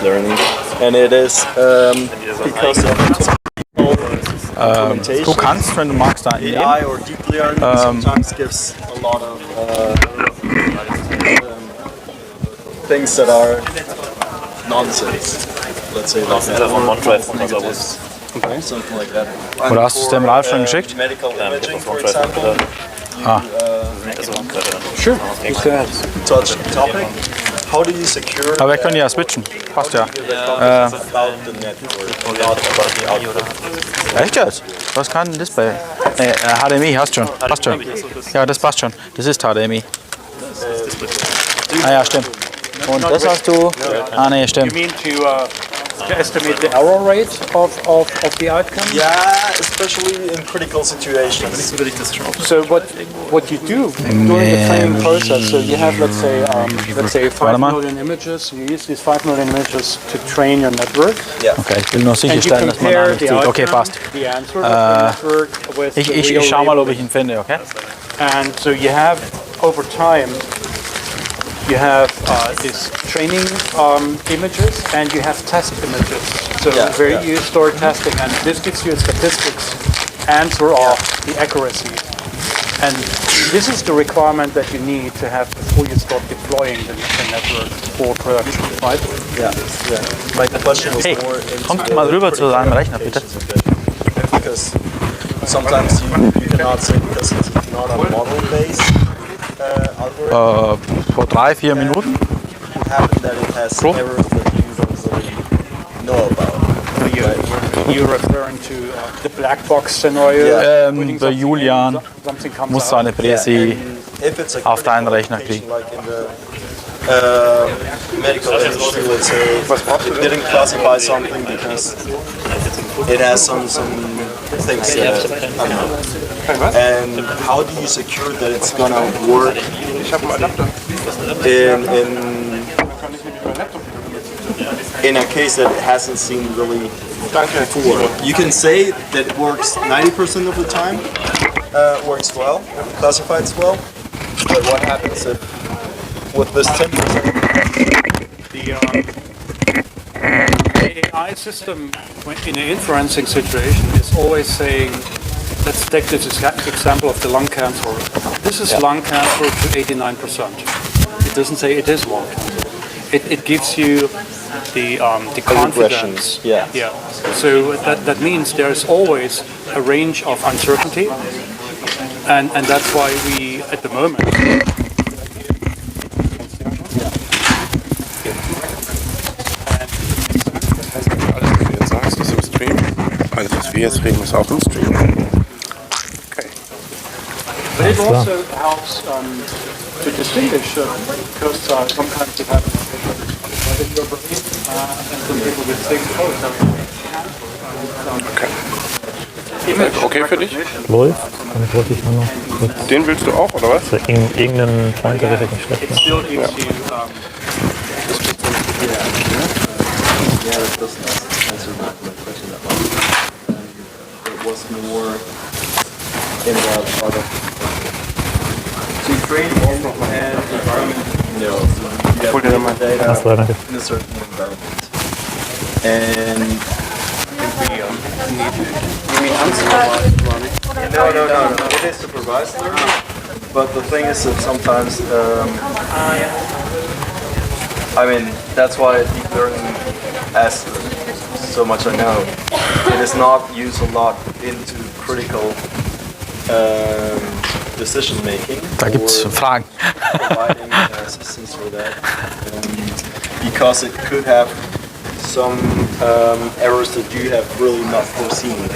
Learning, and it is because of implementation. Du kannst, wenn du magst, da AI or deep learning sometimes gives a lot of things that are nonsense. Let's say like Okay. Something like that. Oder hast du es dem Ralf schon geschickt? Medical imaging, for example. Sure. Touch the topic. How do you secure? Aber wir können ja switchen. Passt ja. About the network, not about the output. Echt jetzt? Du hast kein Display. Nee, HDMI hast schon. Passt schon. Ja, das passt schon. Das ist HDMI. Ah ja, stimmt. Und das hast du... Ah nee, stimmt. You mean to estimate the error rate of the outcome? Yeah, especially in critical situations. So what you do during the training process, so you have let's say 5 million images, you use these 5 million images to train your network. Yeah. Okay, ich will nur sicherstellen, dass man da nicht sieht. Okay, passt. The answer of the network with Ich schau mal, ob ich ihn finde, okay? And so you have over time you have these training images, and you have test images. So you store testing, and this gives you statistics answer of the accuracy. And this is the requirement that you need to have before you start deploying the network for production, right? Yeah. My question was more Kommst du mal rüber zu deinem Rechner, bitte? because sometimes you cannot say because it's not a model-based algorithm. Vor 3-4 Minuten. It happened that it has errors that you don't really know about. You're referring to the black box scenario. Der Julian muss seine Präsi auf deinen Rechner kriegen. Like in the medical industry, let's say, it didn't classify something because it has some things that I don't know. And how do you secure that it's gonna work in a case that it hasn't seen really before? You can say that it works 90% of the time, works well, classifies well, but what happens if with this 10%? The AI system in an inferencing situation is always saying, let's take this example of the lung cancer. This is lung cancer to 89%. It doesn't say it is lung cancer. It gives you the confidence. Yeah. So that means there's always a range of uncertainty, and that's why we at the moment. Also was wir jetzt reden, ist auch im Stream. Okay. But it also helps to distinguish because sometimes you have private your brain and some people will think, Okay. Okay für dich? Läuft, dann wollte ich nur noch kurz. Den willst du auch, oder was? Also irgendeinen Pointer wird nicht schlecht. it still gives you Yeah, that doesn't answer my question that much. It was more in the part of to train in an environment, you know, you have data in a certain environment. And no. It is supervised learning, but the thing is that sometimes, I mean, that's why deep learning, as so much I know, it is not used a lot into critical decision making. Da gibt's Fragen. Providing assistance for that, because it could have some errors that you have really not foreseen.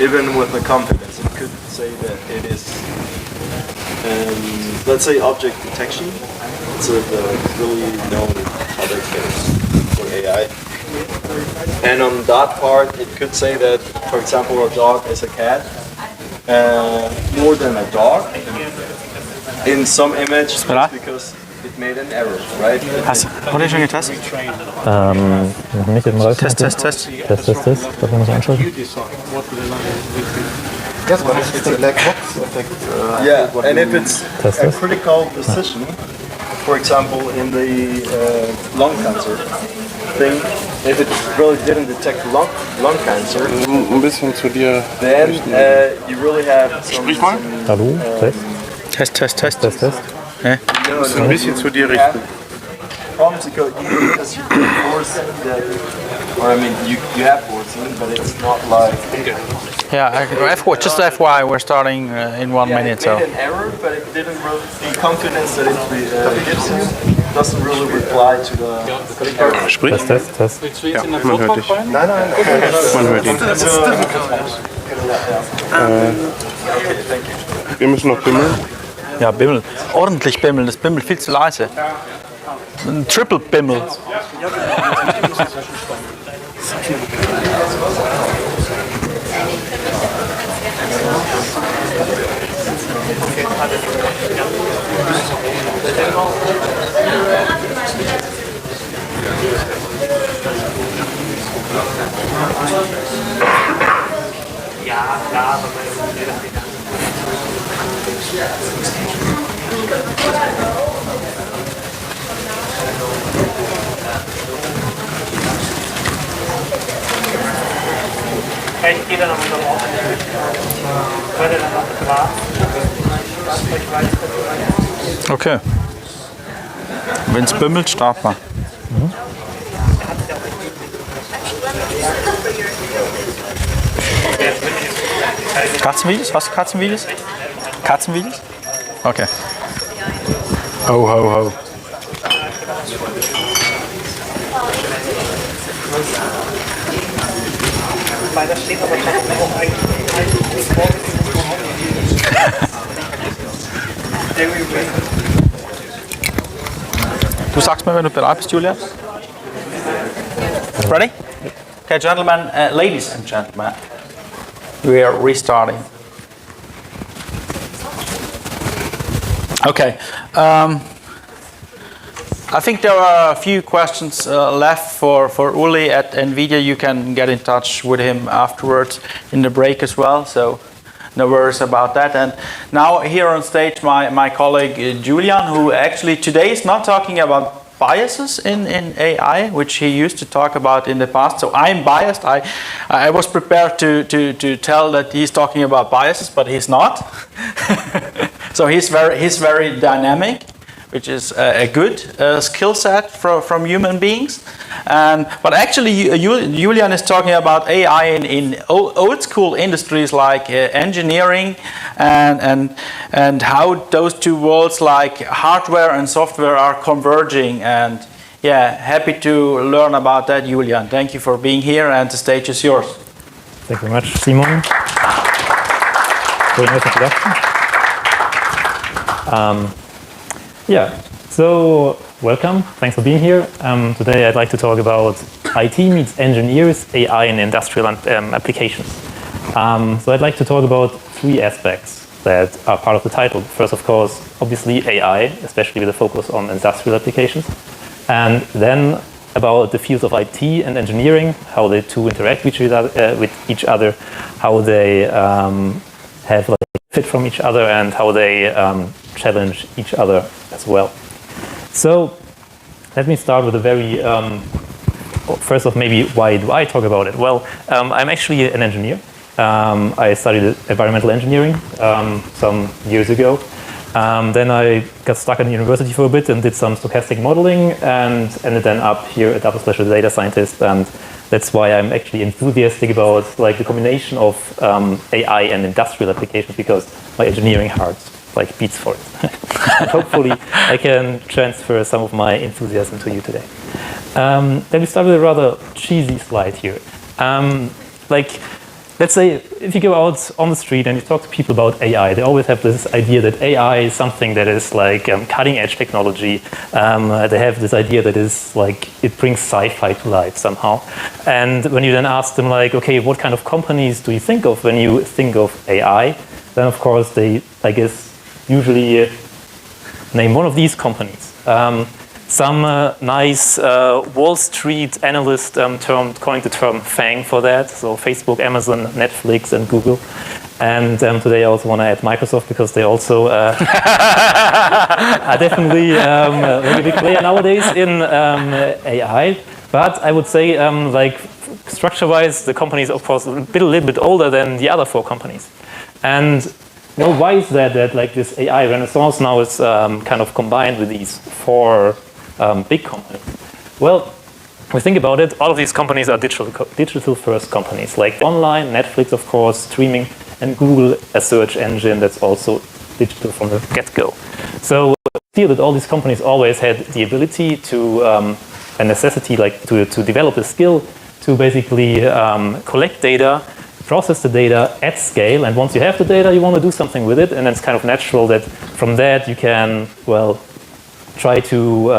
Even with the confidence, it could say that it is, let's say, object detection. It's a really known other case for AI. And on that part, it could say that, for example, a dog is a cat, more than a dog. In some image, because it made an error, right? Wurde schon getestet? Noch nicht im Rest. Test. Test. Darf man das einschalten? Yes, but it's a black box effect. Yeah, and if it's a critical decision, for example, in the lung cancer thing, if it really didn't detect lung cancer, Ein bisschen zu dir. then you really have some. Hallo? Test. Ja. So ein bisschen zu dir richten. Problems because you force that, or I mean, you have foreseen, but it's not like. Yeah, just FYI, we're starting in 1 minute. It made an error, but it didn't really. The confidence that it gives you doesn't really reply to the error. Sprich. Test. Ja, man hört dich. Nein. Man hört ihn. Wir müssen noch bimmeln. Ja, Bimmel. Ordentlich bimmeln. Das bimmelt viel zu leise. Ein Triple Bimmel. Vielleicht geht er noch unter Ort. Hört er dann noch mit Rat? Okay. Wenn es bimmelt, starten wir. Katzenvideos? Hast du Katzenvideos? Katzenvideos? Okay. Ho, ho, ho. Weil da steht aber auch eigentlich Du sagst mir, wenn du bereit bist, Julia. Ready? Okay, gentlemen, ladies and gentlemen, we are restarting. Okay. I think there are a few questions left for Uli at NVIDIA. You can get in touch with him afterwards in the break as well, so no worries about that. And now here on stage, my colleague Julian, who actually today is not talking about biases in AI, which he used to talk about in the past. So I'm biased. I was prepared to tell that he's talking about biases, but he's not. So he's very dynamic, which is a good skill set from human beings. But actually, Julian is talking about AI in old school industries like engineering and how those two worlds like hardware and software are converging. And yeah, happy to learn about that, Julian. Thank you for being here, and the stage is yours. Thank you very much, Simon. Very nice introduction. Yeah, so welcome. Thanks for being here. Today I'd like to talk about IT meets engineers, AI in industrial applications. So I'd like to talk about three aspects that are part of the title. First, of course, obviously AI, especially with a focus on industrial applications. And then about the fields of IT and engineering, how they two interact with each other, how they have like fit from each other, and how they challenge each other as well. So let me start with a very first off, maybe why do I talk about it? Well, I'm actually an engineer. I studied environmental engineering some years ago. Then I got stuck at the university for a bit and did some stochastic modeling and ended then up here at double-special data scientist. And that's why I'm actually enthusiastic about like the combination of AI and industrial applications, because my engineering heart like beats for it. And hopefully I can transfer some of my enthusiasm to you today. Let me start with a rather cheesy slide here. Let's say if you go out on the street and you talk to people about AI, they always have this idea that AI is something that is like cutting edge technology. They have this idea that is like it brings sci-fi to life somehow. And when you then ask them like, okay, what kind of companies do you think of when you think of AI? Then of course they, I guess, usually name one of these companies. Some nice Wall Street analyst coined the term FANG for that. So Facebook, Amazon, Netflix, and Google. And today I also want to add Microsoft, because they also are definitely a big player nowadays in AI. But I would say, like structure-wise, the company is of course a little bit older than the other four companies. And well, why is that like this AI renaissance now is kind of combined with these four big companies? Well, we think about it, all of these companies are digital first companies, like online, Netflix, of course, streaming, and Google, a search engine that's also digital from the get-go. So I feel that all these companies always had the ability to, a necessity, like to develop a skill to basically collect data, process the data at scale, and once you have the data, you want to do something with it, and it's kind of natural that from that you can, well, try to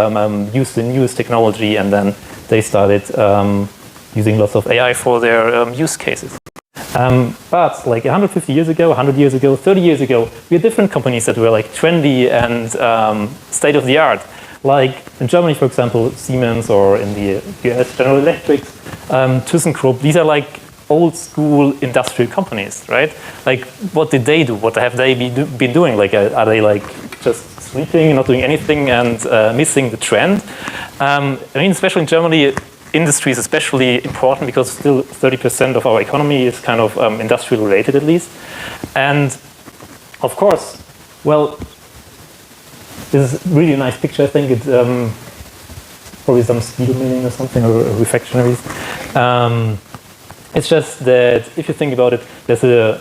use the newest technology, and then they started using lots of AI for their use cases. But like 150 years ago, 100 years ago, 30 years ago, we had different companies that were like trendy and state of the art. Like in Germany, for example, Siemens, or in the US, General Electric, ThyssenKrupp. These are like old school industrial companies, right? Like what did they do? What have they been doing? Like are they like just sleeping, not doing anything, and missing the trend? I mean, especially in Germany, industry is especially important because still 30% of our economy is kind of industrial related at least. And of course, well, this is really a nice picture. I think it's probably some steel milling or something, or refractories. It's just that if you think about it, there's a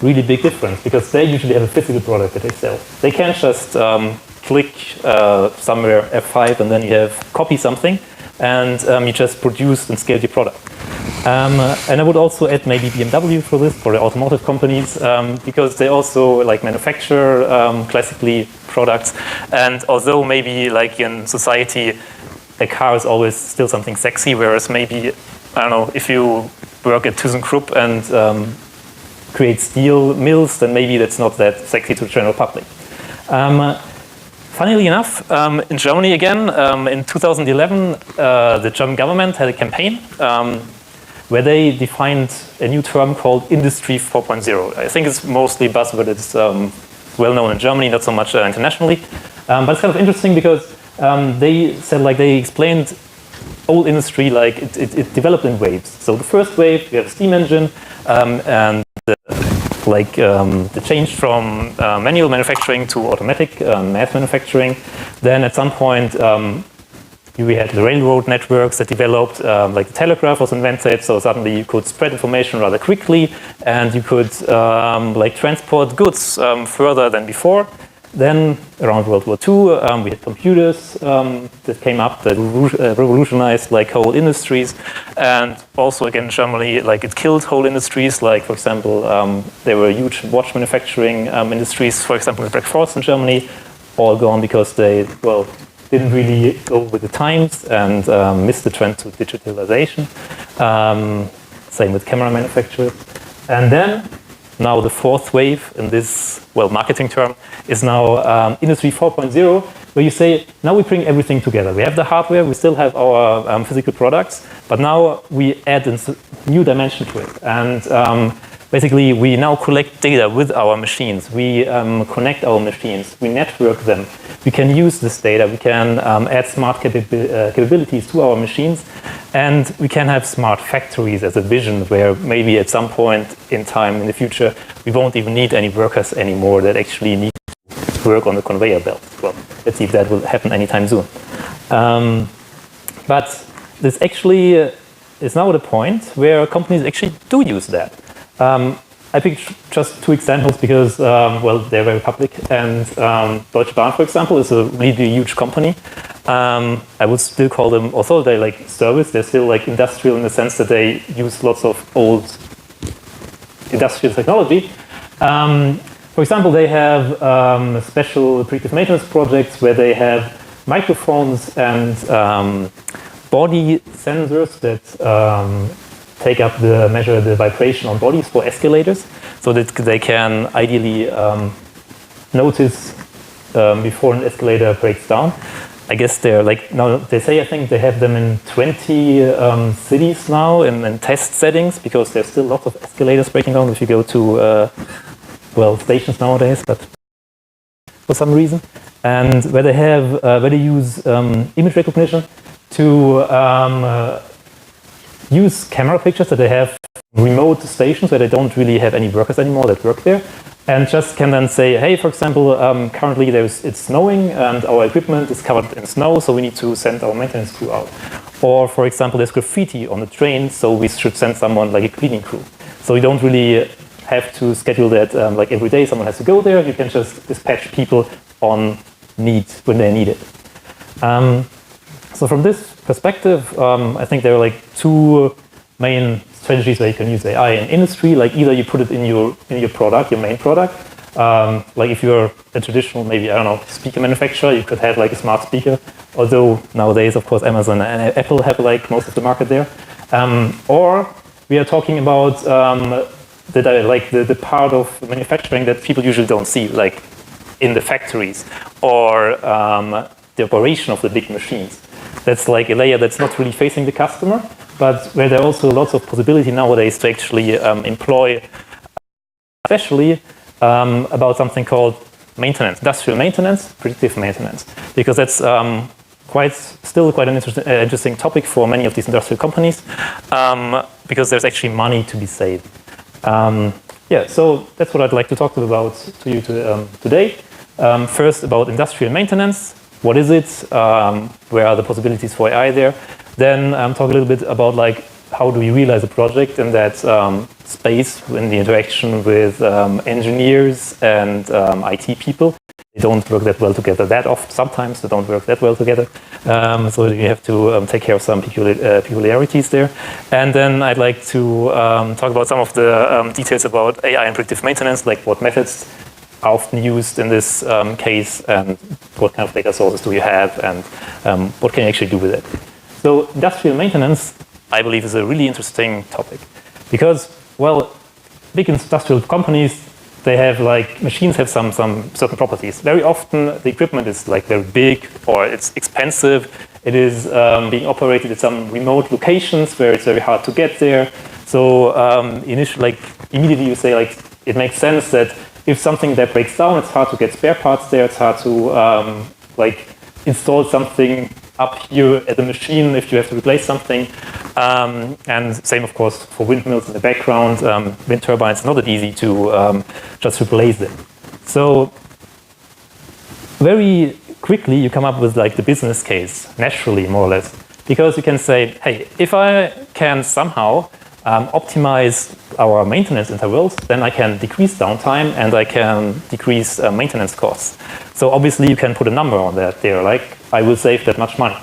really big difference because they usually have a physical product that they sell. They can't just click somewhere F5 and then you have copy something and you just produce and scale your product. And I would also add maybe BMW for this, for the automotive companies, because they also like manufacture classically products. And although maybe like in society, a car is always still something sexy, whereas maybe, I don't know, if you work at ThyssenKrupp and create steel mills, then maybe that's not that sexy to the general public. Funnily enough, in Germany again, in 2011, the German government had a campaign where they defined a new term called Industry 4.0. I think it's mostly buzzword. It's well known in Germany, not so much internationally. But it's kind of interesting because they said, like, they explained old industry, like it developed in waves. So the first wave, you have a steam engine, and the change from manual manufacturing to automatic mass manufacturing. Then at some point, we had the railroad networks that developed, like the telegraph was invented, so suddenly you could spread information rather quickly, and you could like transport goods further than before. Then around World War II, we had computers that came up that revolutionized like whole industries, and also again Germany, like it killed whole industries. Like for example, there were huge watch manufacturing industries, for example, in Breckfors in Germany, all gone because they didn't really go with the times and missed the trend to digitalization. Same with camera manufacturers, and then. Now the fourth wave in this, marketing term is now Industry 4.0, where you say, now we bring everything together. We have the hardware, we still have our physical products, but now we add a new dimension to it. And basically, we now collect data with our machines. We connect our machines, we network them. We can use this data, we can add smart capabilities to our machines, and we can have smart factories as a vision where maybe at some point in time in the future, we won't even need any workers anymore that actually need to work on the conveyor belt. Well, let's see if that will happen anytime soon. But this actually is now at a point where companies actually do use that. I picked just two examples because, they're very public. And Deutsche Bahn, for example, is a really huge company. I would still call them, although they like service, they're still like industrial in the sense that they use lots of old industrial technology. For example, they have special predictive maintenance projects where they have microphones and body sensors that measure the vibration on bodies for escalators, so that they can ideally notice before an escalator breaks down. I guess they're like, now they say, I think they have them in 20 cities now in test settings, because there's still lots of escalators breaking down if you go to, stations nowadays, but for some reason. And where they use image recognition to use camera pictures that they have remote stations where they don't really have any workers anymore that work there, and just can then say, hey, for example, currently it's snowing and our equipment is covered in snow, so we need to send our maintenance crew out. Or, for example, there's graffiti on the train, so we should send someone like a cleaning crew. So you don't really have to schedule that like every day someone has to go there. You can just dispatch people on need when they need it. So from this perspective, I think there are like two main strategies where you can use AI in industry. Like either you put it in your product, your main product. Like if you're a traditional, maybe, I don't know, speaker manufacturer, you could have like a smart speaker. Although nowadays, of course, Amazon and Apple have like most of the market there. Or we are talking about the part of manufacturing that people usually don't see, like in the factories or the operation of the big machines. That's like a layer that's not really facing the customer, but where there are also lots of possibility nowadays to actually employ, especially about something called maintenance, industrial maintenance, predictive maintenance, because that's still quite an interesting topic for many of these industrial companies, because there's actually money to be saved. Yeah, so that's what I'd like to talk about to you today. First, about industrial maintenance. What is it? Where are the possibilities for AI there? Then talk a little bit about like how do we realize a project in that space in the interaction with engineers and IT people. They don't work that well together that often. Sometimes they don't work that well together. So you have to take care of some peculiarities there. And then I'd like to talk about some of the details about AI and predictive maintenance, like what methods are often used in this case, and what kind of data sources do you have, and what can you actually do with it. So industrial maintenance, I believe, is a really interesting topic because, well, big industrial companies, they have like machines have some certain properties. Very often the equipment is like very big or it's expensive. It is being operated at some remote locations where it's very hard to get there. So immediately you say like it makes sense that if something that breaks down, it's hard to get spare parts there. It's hard to install something up here at the machine if you have to replace something. And same, of course, for windmills in the background. Wind turbines, not that easy to just replace them. So very quickly, you come up with like the business case, naturally, more or less. Because you can say, hey, if I can somehow optimize our maintenance intervals, then I can decrease downtime and I can decrease maintenance costs. So obviously you can put a number on that there, like I will save that much money.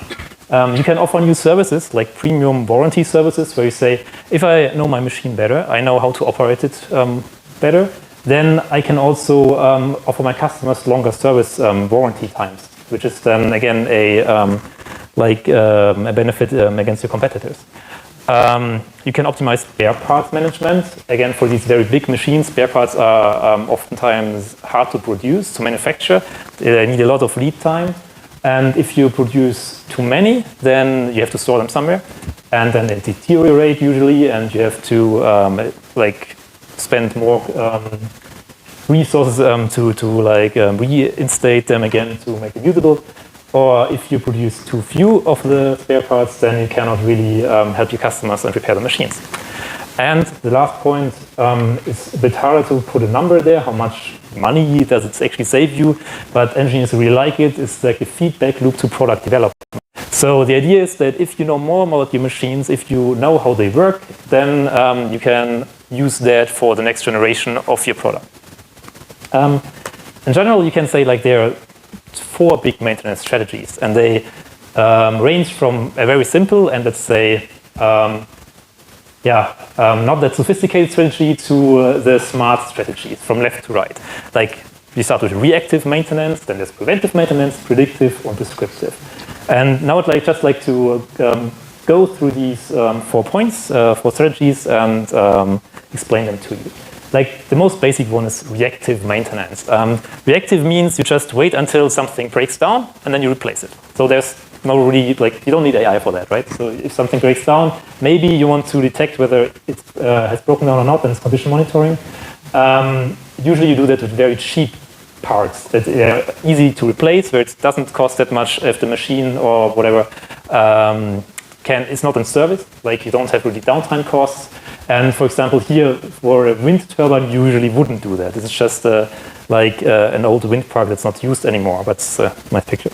You can offer new services like premium warranty services where you say, if I know my machine better, I know how to operate it better, then I can also offer my customers longer service warranty times, which is then again a benefit against your competitors. You can optimize spare parts management. Again, for these very big machines, spare parts are oftentimes hard to produce, to manufacture. They need a lot of lead time. And if you produce too many, then you have to store them somewhere. And then they deteriorate usually, and you have to spend more resources to reinstate them again to make it usable. Or if you produce too few of the spare parts, then you cannot really help your customers and repair the machines. And the last point is a bit harder to put a number there. How much money does it actually save you? But engineers really like it. It's like a feedback loop to product development. So the idea is that if you know more about your machines, if you know how they work, then you can use that for the next generation of your product. In general, you can say like there are 4 big maintenance strategies, and they range from a very simple and let's say not that sophisticated strategy to the smart strategies from left to right. Like we start with reactive maintenance, then there's preventive maintenance, predictive, and prescriptive. And now I'd just like to go through these 4 points, 4 strategies, and explain them to you. Like the most basic one is reactive maintenance. Reactive means you just wait until something breaks down and then you replace it. So there's no really, you don't need AI for that, right? So if something breaks down, maybe you want to detect whether it has broken down or not, then it's condition monitoring. Usually you do that with very cheap parts that are easy to replace, where it doesn't cost that much if the machine or whatever is not in service, like you don't have really downtime costs. And for example, here for a wind turbine, you usually wouldn't do that. This is just an old wind park that's not used anymore. That's my picture.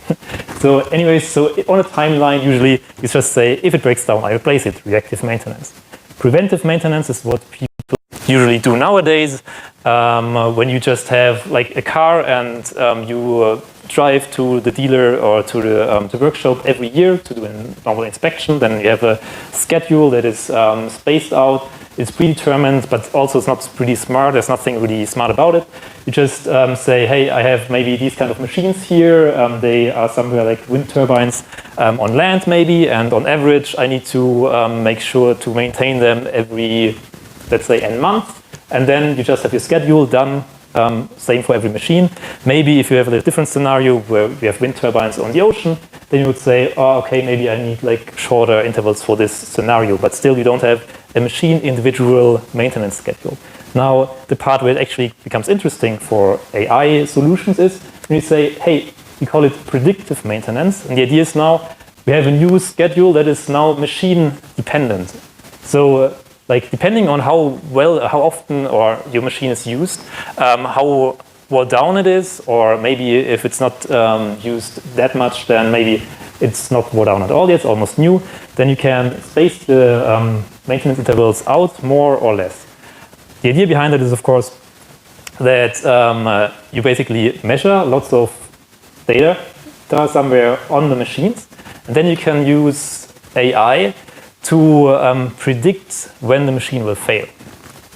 So anyways, so on a timeline, usually you just say, if it breaks down, I replace it, reactive maintenance. Preventive maintenance is what people usually do nowadays. When you just have like a car and you drive to the dealer or to the workshop every year to do a normal inspection, then you have a schedule that is spaced out. It's predetermined, but also it's not pretty smart. There's nothing really smart about it. You just say, hey, I have maybe these kind of machines here. They are somewhere like wind turbines on land maybe, and on average I need to make sure to maintain them every, let's say, n months. And then you just have your schedule done. Same for every machine. Maybe if you have a different scenario where we have wind turbines on the ocean, then you would say, oh, okay, maybe I need like shorter intervals for this scenario, but still you don't have a machine individual maintenance schedule. Now, the part where it actually becomes interesting for AI solutions is when you say, hey, we call it predictive maintenance. And the idea is now we have a new schedule that is now machine dependent. So like depending on how often or your machine is used, how well down it is, or maybe if it's not used that much, then maybe it's not wore down at all yet, it's almost new, then you can space the maintenance intervals out more or less. The idea behind it is, of course, that you basically measure lots of data somewhere on the machines, and then you can use AI to predict when the machine will fail.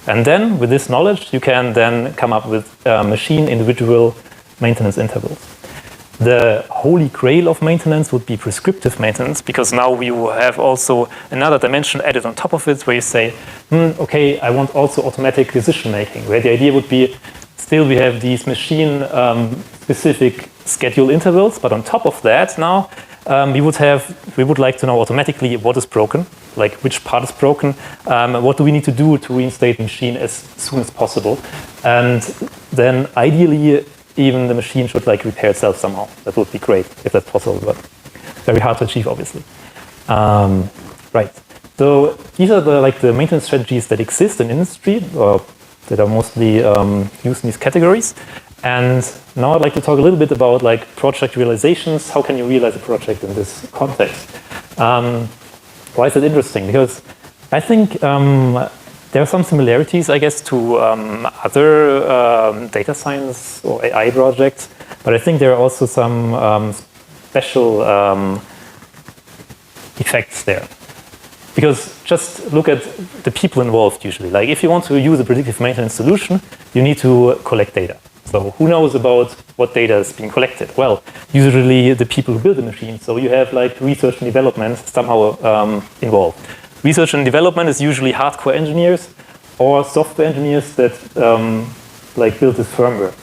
And then, with this knowledge, you can then come up with machine individual maintenance intervals. The holy grail of maintenance would be prescriptive maintenance, because now we will have also another dimension added on top of it, where you say, okay, I want also automatic decision making, where the idea would be still we have these machine specific schedule intervals, but on top of that now we would like to know automatically what is broken, like which part is broken, what do we need to do to reinstate the machine as soon as possible, and then ideally even the machine should like repair itself somehow. That would be great if that's possible, but very hard to achieve, obviously. Right. So these are the maintenance strategies that exist in industry, or that are mostly used in these categories. And now I'd like to talk a little bit about like project realizations. How can you realize a project in this context? Why is it interesting? Because I think there are some similarities, I guess, to other data science or AI projects, but I think there are also some special effects there. Because just look at the people involved usually. Like if you want to use a predictive maintenance solution, you need to collect data. So who knows about what data is being collected? Well, usually the people who build the machine. So you have like research and development somehow involved. Research and development is usually hardcore engineers or software engineers that like build this firmware.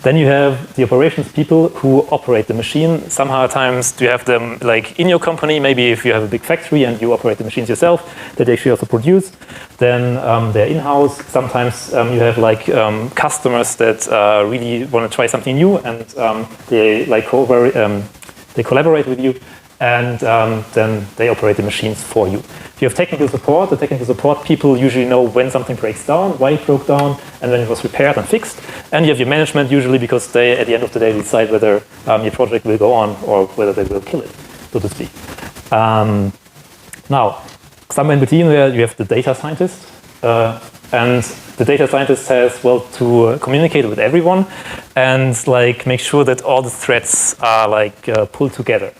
Then you have the operations people who operate the machine. Sometimes you have them like in your company, maybe if you have a big factory and you operate the machines yourself, that they actually also produce. Then they're in-house. Sometimes you have like customers that really want to try something new, and they like they collaborate with you, and then they operate the machines for you. If you have technical support, the technical support people usually know when something breaks down, why it broke down, and when it was repaired and fixed. And you have your management usually, because they, at the end of the day, decide whether your project will go on or whether they will kill it, so to speak. Now, somewhere in between there, you have the data scientist. And the data scientist has, well, to communicate with everyone and like make sure that all the threads are like pulled together.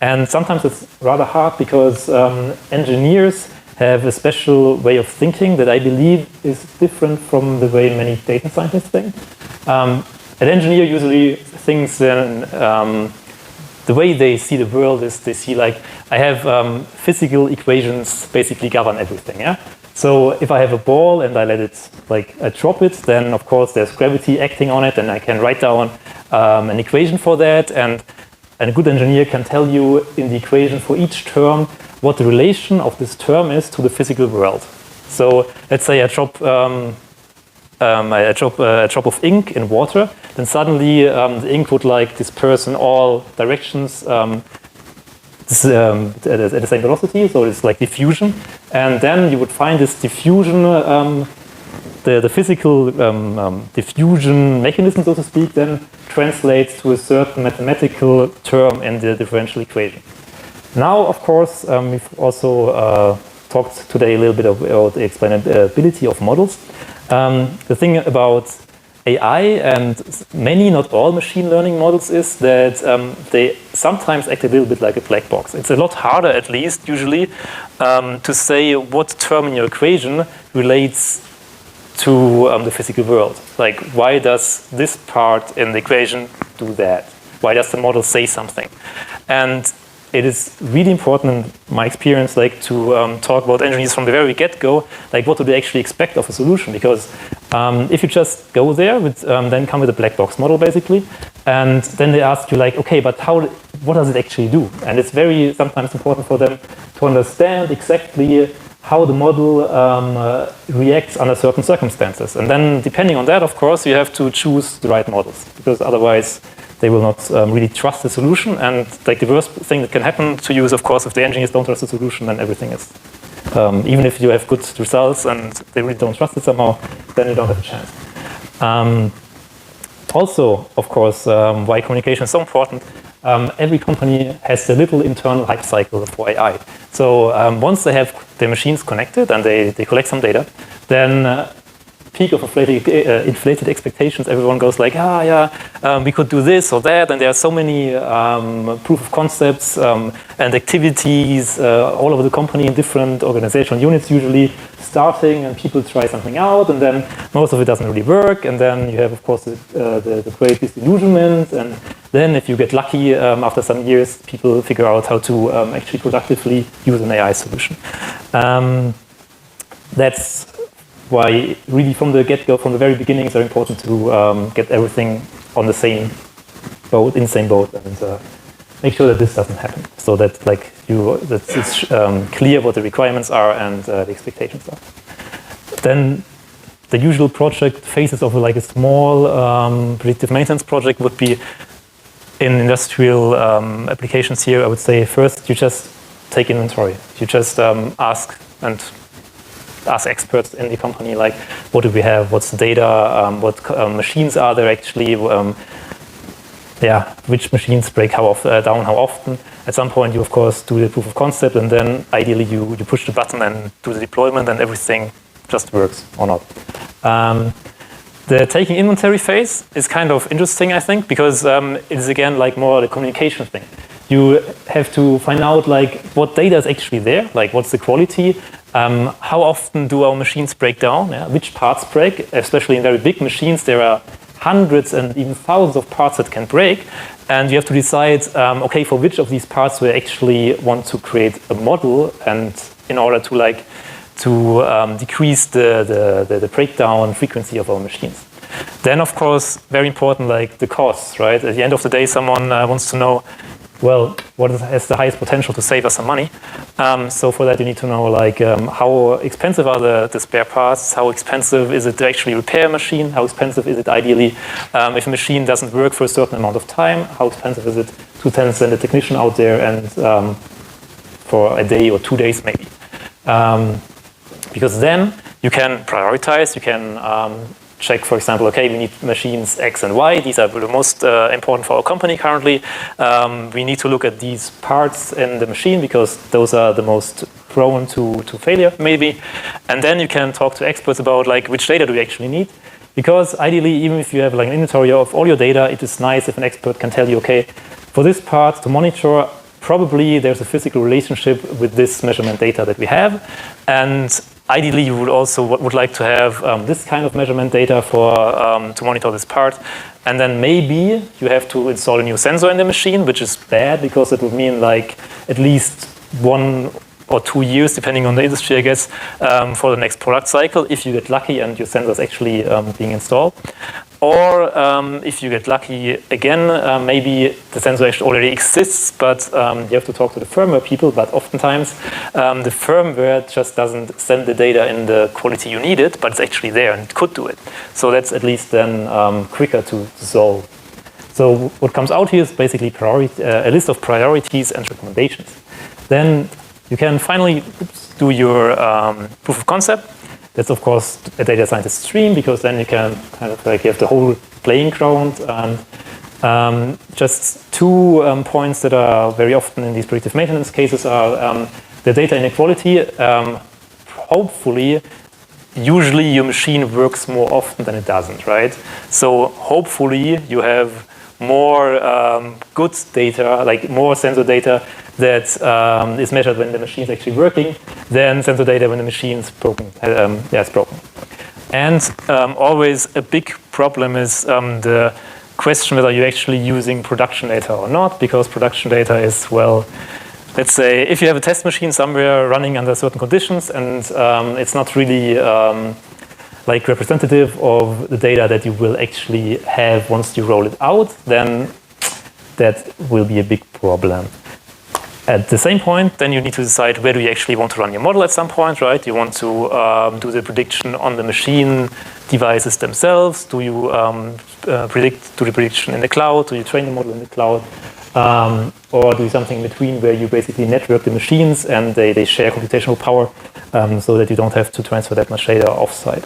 And sometimes it's rather hard because engineers have a special way of thinking that I believe is different from the way many data scientists think. An engineer usually thinks in the way they see the world is they see like I have physical equations basically govern everything. Yeah. So if I have a ball and I let it I drop it, then of course there's gravity acting on it, and I can write down an equation for that. And a good engineer can tell you in the equation for each term what the relation of this term is to the physical world. So let's say I drop a drop of ink in water, then suddenly the ink would disperse in all directions at the same velocity, so it's like diffusion. And then you would find this diffusion, the physical diffusion mechanism, so to speak, then translates to a certain mathematical term in the differential equation. Now, of course, we've also talked today a little bit about the explainability of models. The thing about AI and many, not all, machine learning models is that they sometimes act a little bit like a black box. It's a lot harder, at least, usually, to say what term in your equation relates to the physical world. Like, why does this part in the equation do that? Why does the model say something? And it is really important, in my experience, to talk about engineers from the very get-go, what do they actually expect of a solution? Because if you just go there, then come with a black box model, basically, and then they ask you, okay, but what does it actually do? And it's very sometimes important for them to understand exactly how the model reacts under certain circumstances. And then, depending on that, of course, you have to choose the right models, because otherwise they will not really trust the solution. And like the worst thing that can happen to you is, of course, if the engineers don't trust the solution, then everything is, even if you have good results and they really don't trust it somehow, then you don't have a chance. Also, of course, why communication is so important, every company has a little internal hype cycle for AI. So once they have their machines connected and they collect some data, then peak of inflated expectations, everyone goes like, we could do this or that, and there are so many proof of concepts and activities all over the company in different organizational units usually starting, and people try something out, and then most of it doesn't really work, and then you have, of course, the great disillusionment, and then if you get lucky, after some years, people figure out how to actually productively use an AI solution. That's why really from the get-go, from the very beginning, it's very important to get everything on the same boat, in the same boat, and make sure that this doesn't happen, so that it's clear what the requirements are and the expectations are. Then the usual project phases of like a small predictive maintenance project would be in industrial applications here. I would say first you just take inventory. You just ask experts in the company, like, what do we have, what's the data, what machines are there actually, which machines break down how often. At some point you of course do the proof of concept, and then ideally you push the button and do the deployment, and everything just works or not. The taking inventory phase is kind of interesting, I think, because it is again like more the communication thing. You have to find out like what data is actually there, like what's the quality, how often do our machines break down, which parts break, especially in very big machines there are hundreds and even thousands of parts that can break, and you have to decide, okay, for which of these parts we actually want to create a model, and in order to decrease the breakdown frequency of our machines. Then, of course, very important, like the costs, right? At the end of the day, someone wants to know, well, what has the highest potential to save us some money? So for that, you need to know, like, how expensive are the spare parts? How expensive is it to actually repair a machine? How expensive is it ideally if a machine doesn't work for a certain amount of time? How expensive is it to send a technician out there and for a day or 2 days maybe? Because then you can prioritize, you can check, for example, okay, we need machines X and Y. These are the most important for our company currently. We need to look at these parts in the machine because those are the most prone to failure, maybe. And then you can talk to experts about like which data do we actually need. Because ideally, even if you have like an inventory of all your data, it is nice if an expert can tell you, okay, for this part to monitor, probably there's a physical relationship with this measurement data that we have. And ideally, you would like to have this kind of measurement data for to monitor this part. And then maybe you have to install a new sensor in the machine, which is bad because it would mean like at least 1 or 2 years, depending on the industry, I guess, for the next product cycle, if you get lucky and your sensor is actually being installed. Or if you get lucky again, maybe the sensor actually already exists, but you have to talk to the firmware people. But oftentimes, the firmware just doesn't send the data in the quality you need it, but it's actually there and it could do it. So that's at least then quicker to solve. So what comes out here is basically a list of priorities and recommendations. Then you can finally do your proof of concept. That's, of course, a data scientist stream, because then you can kind of like you have the whole playing ground. And just 2 points that are very often in these predictive maintenance cases are the data inequality. Hopefully, usually your machine works more often than it doesn't, right? So hopefully you have more good data, like more sensor data that is measured when the machine is actually working than sensor data when the machine is broken. It's broken. And always a big problem is the question whether you're actually using production data or not, because production data is, well, let's say if you have a test machine somewhere running under certain conditions and it's not really like representative of the data that you will actually have once you roll it out, then that will be a big problem. At the same point, then you need to decide where do you actually want to run your model at some point, right? You want to do the prediction on the machine devices themselves. Do you do the prediction in the cloud? Do you train the model in the cloud? Or do something in between where you basically network the machines and they share computational power so that you don't have to transfer that much data offsite.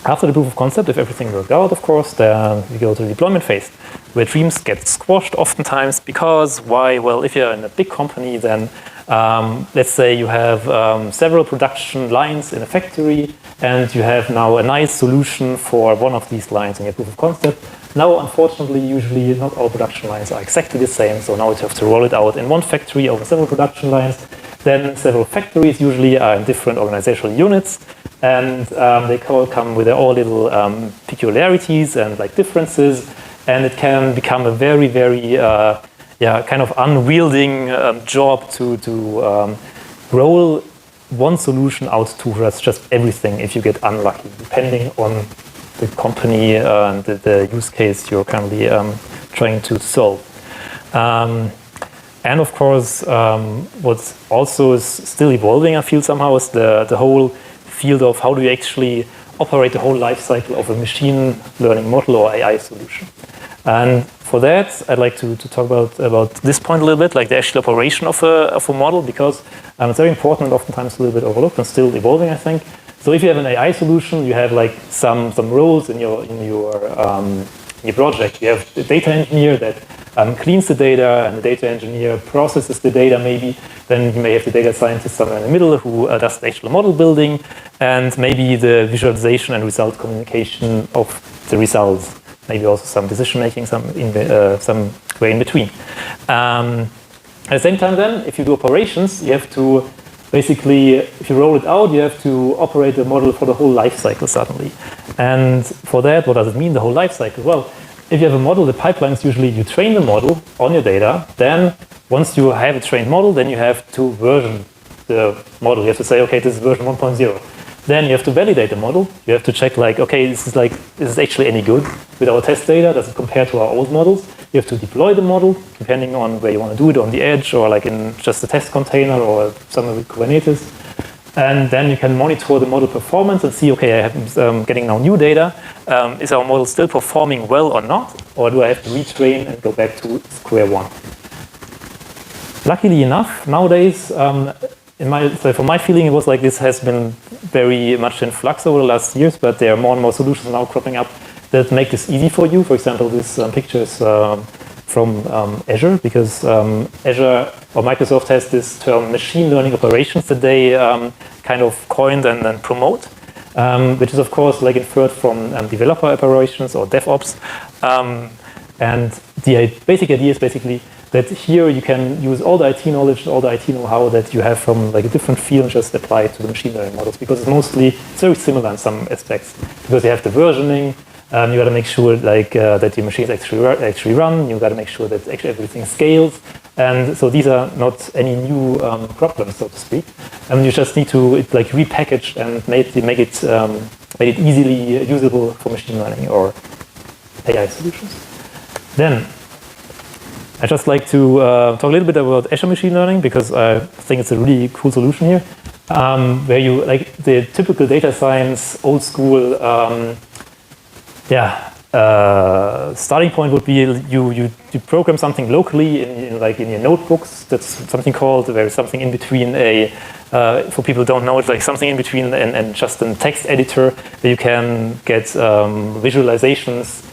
After the proof of concept, if everything worked out, of course, then we go to the deployment phase, where dreams get squashed oftentimes because why? Well, if you're in a big company, then let's say you have several production lines in a factory, and you have now a nice solution for one of these lines in your proof of concept. Now, unfortunately, usually not all production lines are exactly the same, so now you have to roll it out in one factory over several production lines. Then several factories usually are in different organizational units, and they all come with their own little peculiarities and like differences, and it can become a very, very kind of unwielding job to roll one solution out to just everything if you get unlucky, depending on the company and the use case you're currently trying to solve. And of course, what also is still evolving, I feel somehow, is the whole field of how do you actually operate the whole life cycle of a machine learning model or AI solution. And for that, I'd like to talk about this point a little bit, like the actual operation of a model, because it's very important and oftentimes a little bit overlooked and still evolving, I think. So if you have an AI solution, you have like some roles in your project. You have the data engineer that cleans the data, and the data engineer processes the data maybe. Then you may have the data scientist somewhere in the middle who does the actual model building, and maybe the visualization and result communication of the results. Maybe also some decision making, some way in between. At the same time then, if you do operations, you have to basically, if you roll it out, you have to operate the model for the whole life cycle suddenly. And for that, what does it mean, the whole life cycle? Well, if you have a model, the pipeline is usually you train the model on your data. Then once you have a trained model, then you have to version the model. You have to say, okay, this is version 1.0. Then you have to validate the model. You have to check like, okay, this is actually any good with our test data? Does it compare to our old models? You have to deploy the model, depending on where you want to do it, on the edge or like in just a test container or somewhere with Kubernetes. And then you can monitor the model performance and see, okay, I have getting now new data. Is our model still performing well or not? Or do I have to retrain and go back to square one? Luckily enough, nowadays, for my feeling, it was like this has been very much in flux over the last years, but there are more and more solutions now cropping up that make this easy for you. For example, this picture is from Azure, because Azure or Microsoft has this term machine learning operations that they kind of coined and then promote, which is of course like inferred from developer operations or DevOps. And the basic idea is basically that here you can use all the IT knowledge, all the IT know-how that you have from like a different field and just apply it to the machine learning models, because it's very similar in some aspects, because you have the versioning. You got to make sure like that your machines actually run. You got to make sure that actually everything scales, and so these are not any new problems, so to speak. And you just need to like repackage and make it easily usable for machine learning or AI solutions. Then I just like to talk a little bit about Azure machine learning, because I think it's a really cool solution here, where you like the typical data science, old school. Starting point would be you program something locally in your notebooks. That's something called, there is something in between for people who don't know, it's like something in between and just a text editor where you can get visualizations.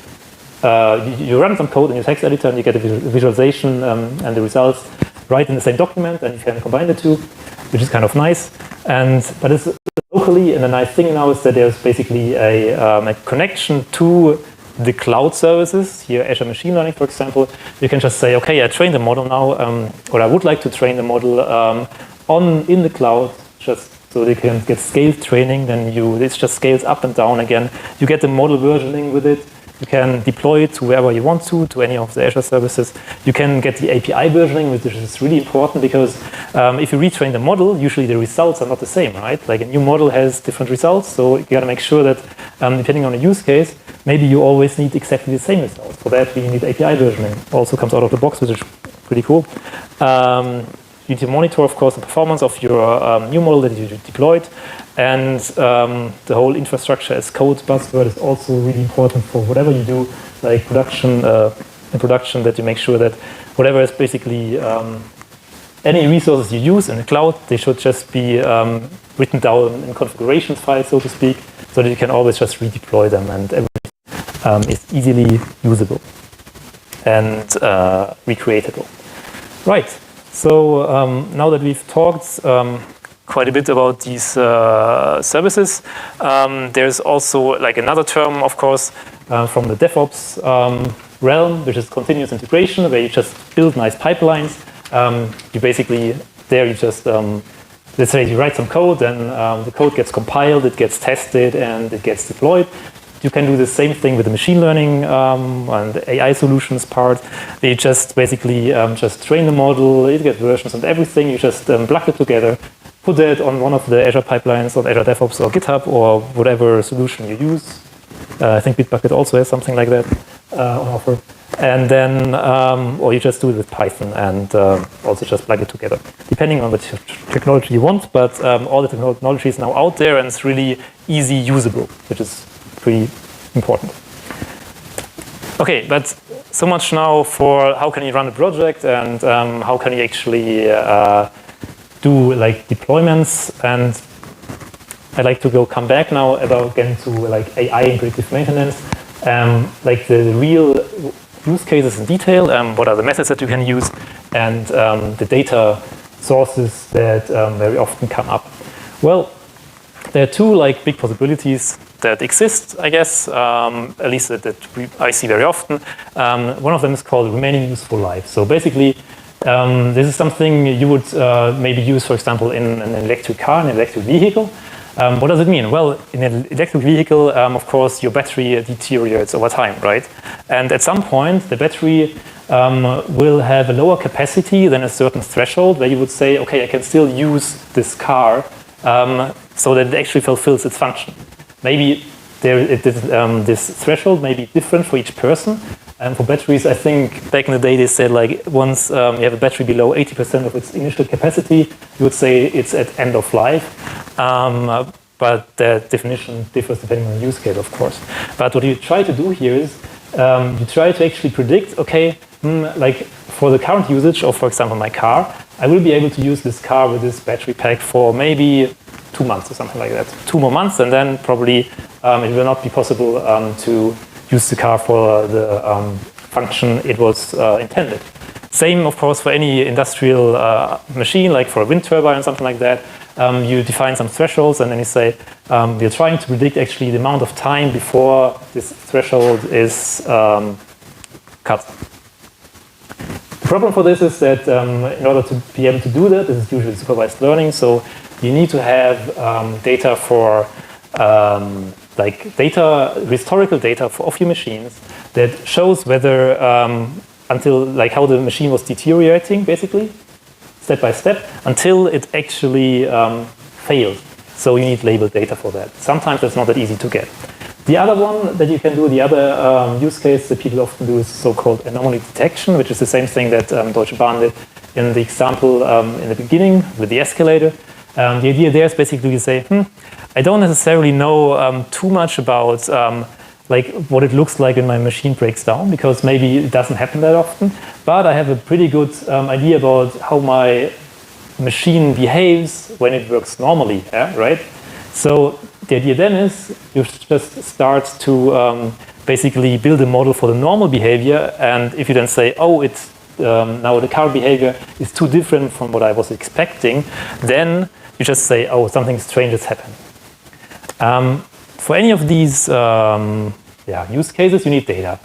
You run some code in your text editor and you get a visualization and the results right in the same document, and you can combine the two, which is kind of nice. But it's locally, and the nice thing now is that there's basically a connection to the cloud services. Here, Azure Machine Learning, for example, you can just say, okay, I trained the model now, or I would like to train the model in the cloud, just so they can get scaled training. Then it just scales up and down again. You get the model versioning with it. You can deploy it to wherever you want to any of the Azure services. You can get the API versioning, which is really important, because if you retrain the model, usually the results are not the same, right? Like a new model has different results, so you got to make sure that depending on the use case, maybe you always need exactly the same results. For that, we need API versioning. Also comes out of the box, which is pretty cool. You need to monitor, of course, the performance of your new model that you deployed. And the whole infrastructure as code buzzword is also really important for whatever you do, like production, in production, that you make sure that whatever is basically any resources you use in the cloud, they should just be written down in configuration files, so to speak, so that you can always just redeploy them and everything is easily usable and recreatable. Right. So now that we've talked quite a bit about these services, there's also like another term, of course, from the DevOps realm, which is continuous integration, where you just build nice pipelines. You basically, there you just, let's say you write some code and the code gets compiled, it gets tested, and it gets deployed. You can do the same thing with the machine learning and the AI solutions part. You just basically just train the model, you get versions and everything. You just plug it together, put it on one of the Azure pipelines or Azure DevOps or GitHub or whatever solution you use. I think Bitbucket also has something like that on offer. And then, or you just do it with Python and also just plug it together, depending on the technology you want. But all the technology is now out there and it's really easy usable, which is pretty important. Okay, but so much now for how can you run a project and how can you actually do like deployments. And I'd like to come back now about getting to like AI and predictive maintenance, like the real use cases in detail, what are the methods that you can use, and the data sources that very often come up. Well, there are two like big possibilities that exist, I guess, at least that I see very often. One of them is called remaining useful life. So basically, this is something you would maybe use, for example, in an electric car, an electric vehicle. What does it mean? Well, in an electric vehicle, of course, your battery deteriorates over time, right? And at some point, the battery will have a lower capacity than a certain threshold where you would say, okay, I can still use this car so that it actually fulfills its function. Maybe this threshold may be different for each person. And for batteries, I think back in the day they said like once you have a battery below 80% of its initial capacity, you would say it's at end of life. But the definition differs depending on the use case, of course. But what you try to do here is you try to actually predict, okay, like for the current usage of, for example, my car, I will be able to use this car with this battery pack for maybe 2 months or something like that. 2 more months, and then probably it will not be possible to use the car for the function it was intended. Same, of course, for any industrial machine, like for a wind turbine or something like that. You define some thresholds, and then you say, we're trying to predict actually the amount of time before this threshold is cut. The problem for this is that in order to be able to do that, this is usually supervised learning, so you need to have data for historical data of your machines that shows whether until like how the machine was deteriorating, basically, step by step, until it actually failed. So you need labeled data for that. Sometimes that's not that easy to get. The other one that you can do, the other use case that people often do is so-called anomaly detection, which is the same thing that Deutsche Bahn did in the example in the beginning with the escalator. The idea there is basically you say, I don't necessarily know too much about like what it looks like when my machine breaks down, because maybe it doesn't happen that often, but I have a pretty good idea about how my machine behaves when it works normally, right? So the idea then is you just start to basically build a model for the normal behavior, and if you then say, oh, it's now the current behavior is too different from what I was expecting, then you just say, oh, something strange has happened. For any of these use cases, you need data.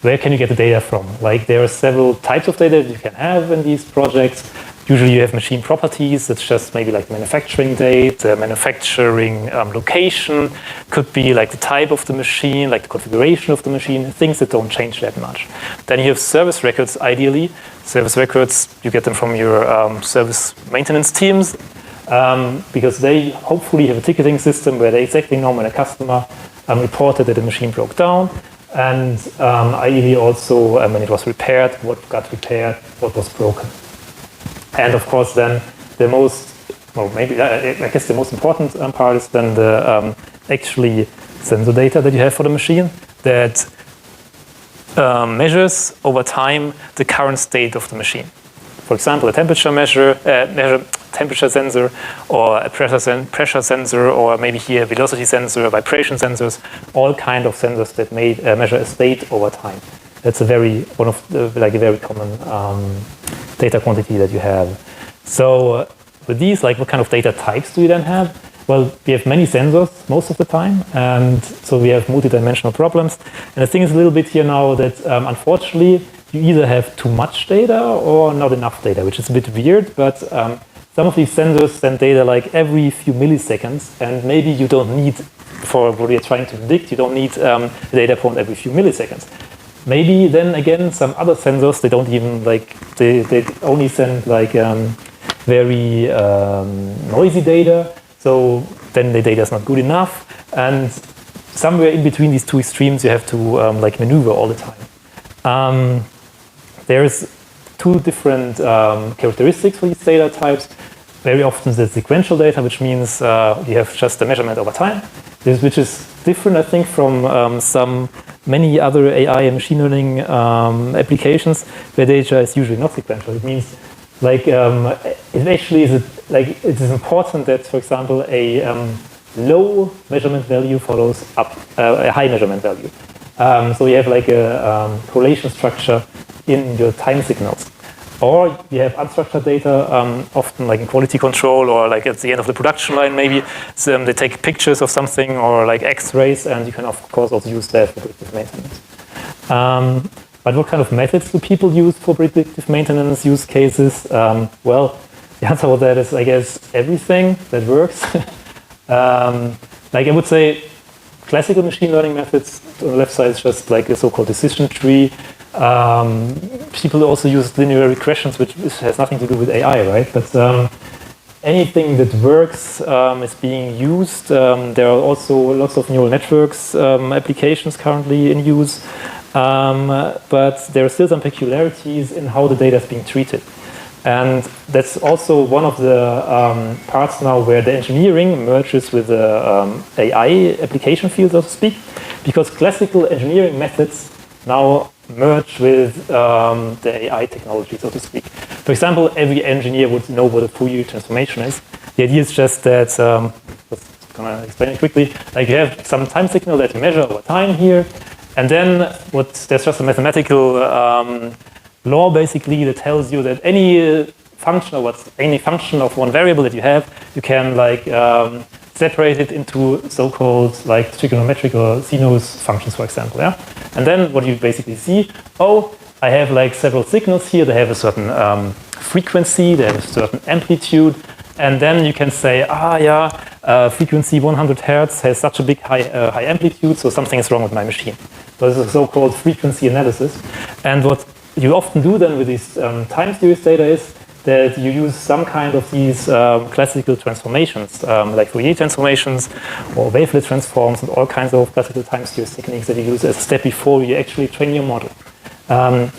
Where can you get the data from? Like there are several types of data that you can have in these projects. Usually you have machine properties. That's just maybe like the manufacturing date, the manufacturing location. Could be like the type of the machine, like the configuration of the machine, things that don't change that much. Then you have service records, ideally. Service records, you get them from your service maintenance teams. Because they hopefully have a ticketing system where they exactly know when a customer reported that the machine broke down. and ideally also when it was repaired, what got repaired, what was broken. And of course then the most, well maybe, I guess the most important part is then the actually sensor data that you have for the machine that measures over time the current state of the machine. For example, a temperature temperature sensor, or a pressure sensor, or maybe here a velocity sensor, vibration sensors, all kind of sensors that measure a state over time. That's a very common data quantity that you have. So with these, like what kind of data types do you then have? Well, we have many sensors most of the time, and so we have multidimensional problems. And the thing is a little bit here now that unfortunately you either have too much data or not enough data, which is a bit weird, but some of these sensors send data like every few milliseconds, and maybe you don't need, for what we are trying to predict, you don't need a data point every few milliseconds. Maybe then again, some other sensors, they don't even they only send like very noisy data, so then the data is not good enough, and somewhere in between these two extremes you have to maneuver all the time. There's two different characteristics for these data types. Very often the sequential data, which means you have just a measurement over time, which is different, I think, from many other AI and machine learning applications where data is usually not sequential. It means it actually is it is important that, for example, a low measurement value follows up a high measurement value. So you have like a correlation structure in your time signals. Or you have unstructured data, often like in quality control or like at the end of the production line maybe. So, they take pictures of something or like X-rays, and you can of course also use that for predictive maintenance. But what kind of methods do people use for predictive maintenance use cases? Well, the answer to that is, I guess, everything that works. I would say classical machine learning methods on the left side is just like a so-called decision tree. People also use linear regressions, which has nothing to do with AI, right? But anything that works is being used. There are also lots of neural networks applications currently in use, but there are still some peculiarities in how the data is being treated. And that's also one of the parts now where the engineering merges with the AI application field, so to speak, because classical engineering methods now merge with the AI technology, so to speak. For example, every engineer would know what a Fourier transformation is. The idea is just that, I'm going to explain it quickly, like you have some time signal that you measure over time here, and then there's just a mathematical law basically that tells you that any function of one variable that you have, you can separate it into so-called trigonometric or sinus functions, for example. Yeah, and then what you basically see, I have several signals here. They have a certain frequency, they have a certain amplitude, and then you can say, frequency 100 hertz has such a big high amplitude, so something is wrong with my machine. So this is a so-called frequency analysis, and what you often do then with these time series data is that you use some kind of these classical transformations, like Fourier transformations or wavelet transforms and all kinds of classical time series techniques that you use as a step before you actually train your model.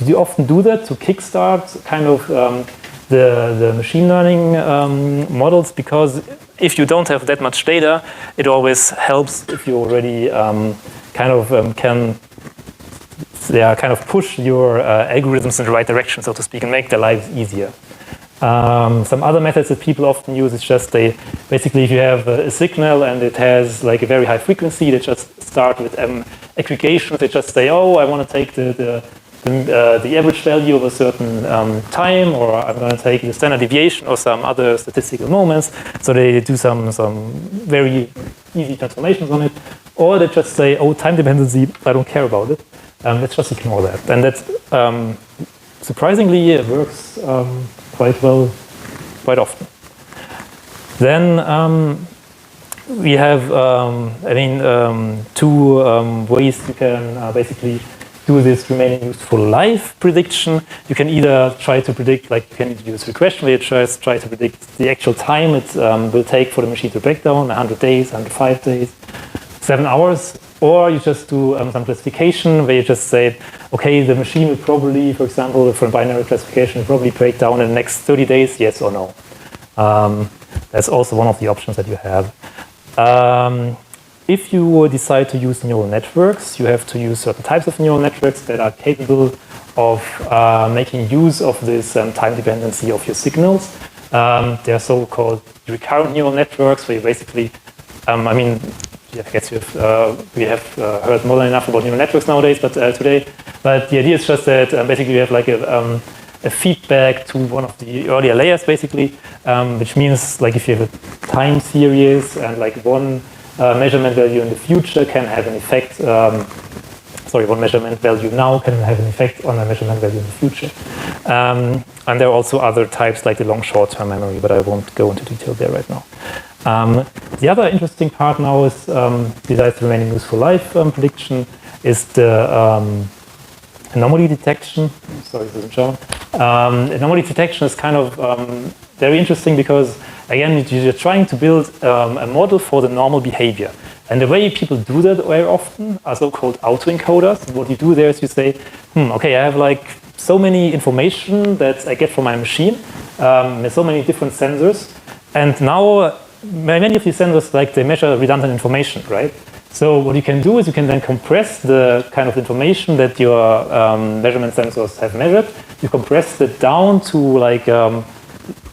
You often do that to kickstart kind of the machine learning models, because if you don't have that much data, it always helps if you already can push your algorithms in the right direction, so to speak, and make their lives easier. Some other methods that people often use is just basically if you have a signal and it has a very high frequency, they just start with aggregation. They just say, I want to take the average value of a certain time, or I'm going to take the standard deviation or some other statistical moments. So they do some very easy transformations on it, or they just say, time dependency, I don't care about it. Let's just ignore that. And that surprisingly it works quite well, quite often. Then we have, two ways you can basically do this remaining useful life prediction. You can either try to predict, you can use regression, where you just try to predict the actual time it will take for the machine to break down, 100 days, 105 days, 7 hours, Or you just do some classification where you just say, okay, the machine will probably, for example, from binary classification, will probably break down in the next 30 days, yes or no. That's also one of the options that you have. If you decide to use neural networks, you have to use certain types of neural networks that are capable of making use of this time dependency of your signals. They are so-called recurrent neural networks, where you basically, I guess we have heard more than enough about neural networks nowadays, but today. But the idea is just that basically you have like a feedback to one of the earlier layers, basically, which means like if you have a time series and like one measurement value in the future can have an effect. One measurement value now can have an effect on a measurement value in the future. And there are also other types like the long short-term memory, but I won't go into detail there right now. The other interesting part now is, besides the remaining useful life prediction, is the anomaly detection. Sorry, this is in German. Anomaly detection is kind of very interesting because, again, you're trying to build a model for the normal behavior. And the way people do that very often are so-called autoencoders. What you do there is you say, okay, I have like so many information that I get from my machine, with so many different sensors. And now many of these sensors, like they measure redundant information, right? So what you can do is you can then compress the kind of information that your measurement sensors have measured. You compress it down to like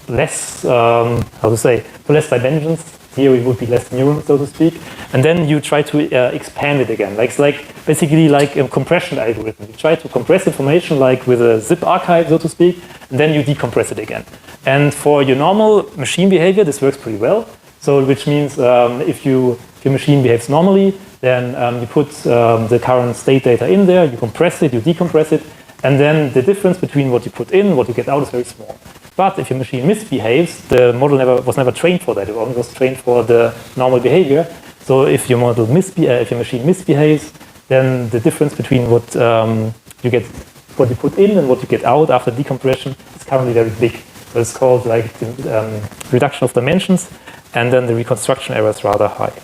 less, less dimensions. Here it would be less neurons, so to speak. And then you try to expand it again. It's like basically like a compression algorithm. You try to compress information like with a zip archive, so to speak, and then you decompress it again. And for your normal machine behavior, this works pretty well. So which means if your machine behaves normally, then you put the current state data in there, you compress it, you decompress it, and then the difference between what you put in and what you get out is very small. But if your machine misbehaves, the model was never trained for that. It only was trained for the normal behavior. So if your if your machine misbehaves, then the difference between what you put in and what you get out after decompression is currently very big. So it's called like the reduction of dimensions, and then the reconstruction error is rather high.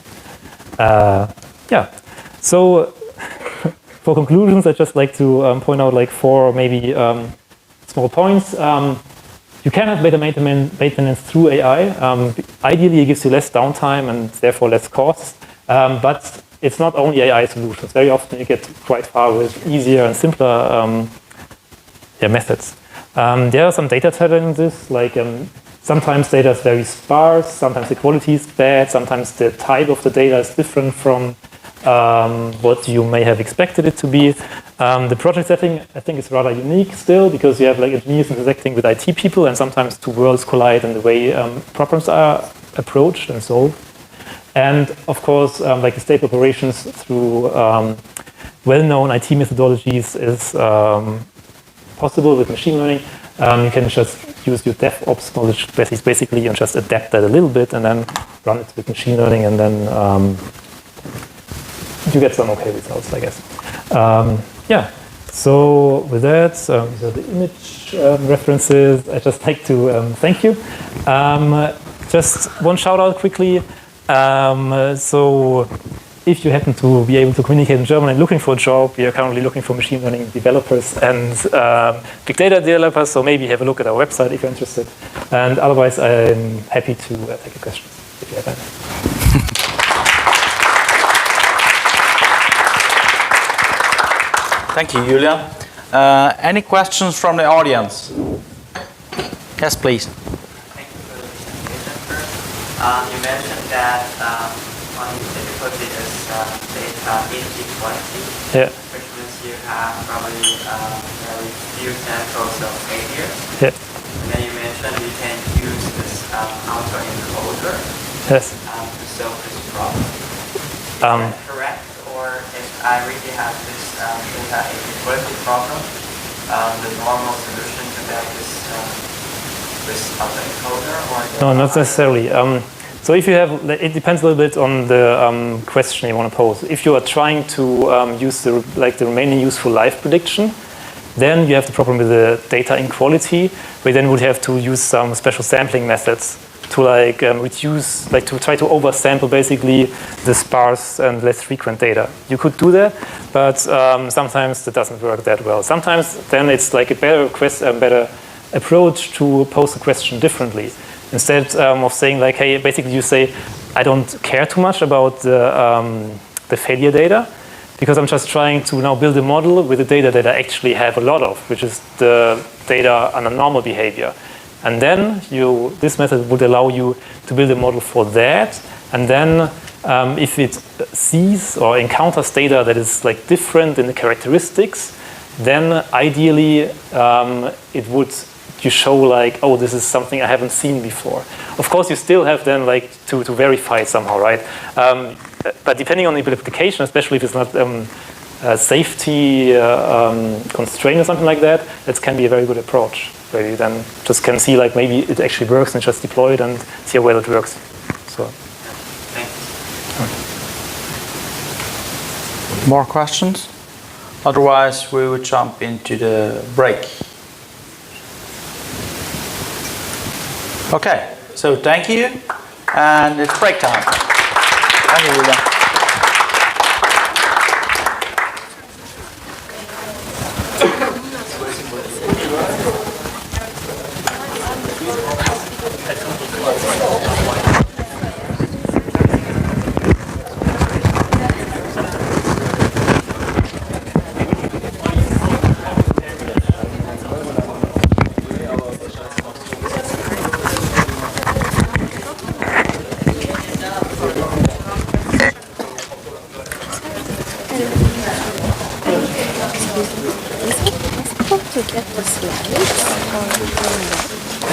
So for conclusions, I'd just like to point out like 4 maybe small points. You can have better maintenance through AI. Ideally, it gives you less downtime and therefore less costs. But it's not only AI solutions. Very often you get quite far with easier and simpler methods. There are some data challenges, like sometimes data is very sparse, sometimes the quality is bad, sometimes the type of the data is different from what you may have expected it to be. The project setting, I think, is rather unique still because you have like engineers intersecting with IT people, and sometimes two worlds collide in the way problems are approached and solved. And of course, like the state operations through well-known IT methodologies is possible with machine learning. You can just use your DevOps knowledge basically and just adapt that a little bit and then run it with machine learning, and then you get some okay results, I guess. So with that, these are the image references. I'd just like to thank you. Just one shout out quickly. So if you happen to be able to communicate in German and looking for a job, we are currently looking for machine learning developers and big data developers, so maybe have a look at our website if you're interested. And otherwise, I'm happy to take a question if you have any. Thank you, Julian. Any questions from the audience? Yes, please. Thank you for the presentation. You mentioned that one difficulty is data inequality, which means you have probably very few samples of failures. And then you mentioned you can use this autoencoder to solve this problem. Is that correct? Or if I really have this data inequality problem, the normal solution to that is this autoencoder? Or no, not necessarily. So if you have, it depends a little bit on the question you want to pose. If you are trying to use the remaining useful life prediction, then you have the problem with the data inequality, where then would have to use some special sampling methods to like reduce, like to try to oversample basically the sparse and less frequent data. You could do that, but sometimes it doesn't work that well. Sometimes then it's like a better approach to pose the question differently. Instead of saying like, hey, basically you say, I don't care too much about the failure data, because I'm just trying to now build a model with the data that I actually have a lot of, which is the data on a normal behavior. And then this method would allow you to build a model for that. And then if it sees or encounters data that is like different in the characteristics, then ideally it would you show like, oh, this is something I haven't seen before. Of course, you still have then like to verify it somehow, right? But depending on the application, especially if it's not a safety constraint or something like that, that can be a very good approach. Where you then just can see like maybe it actually works and just deploy it and see how well it works. So. More questions? Otherwise, we would jump into the break. Okay, so thank you, and it's break time. Thank you, Julia.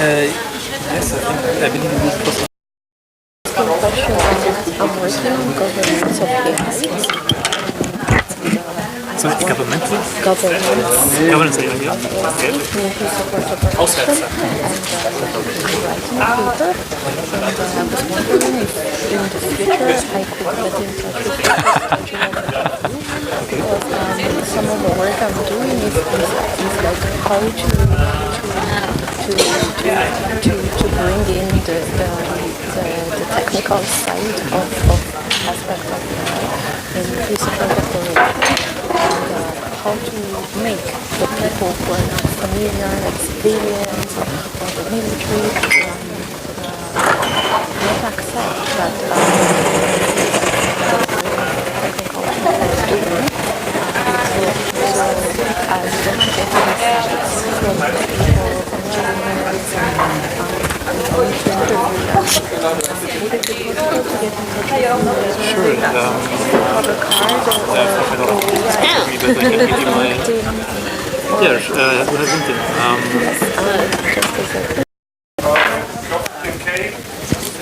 Yes, I believe it is possible. I'm working on governance of AI. So governmental? Governance AI, yeah. community support operation, and writing a paper. And I was wondering if in the future I could get in touch with you because some of the work I'm doing is like how to bring in the technical side of aspect of the community support operation. How to make the people who are not familiar, like civilians or the military, not accept that technical people are doing. So as them getting insights from the people, engineers, and going to interview them. Would it be possible to get in touch with you? Sure. Have a card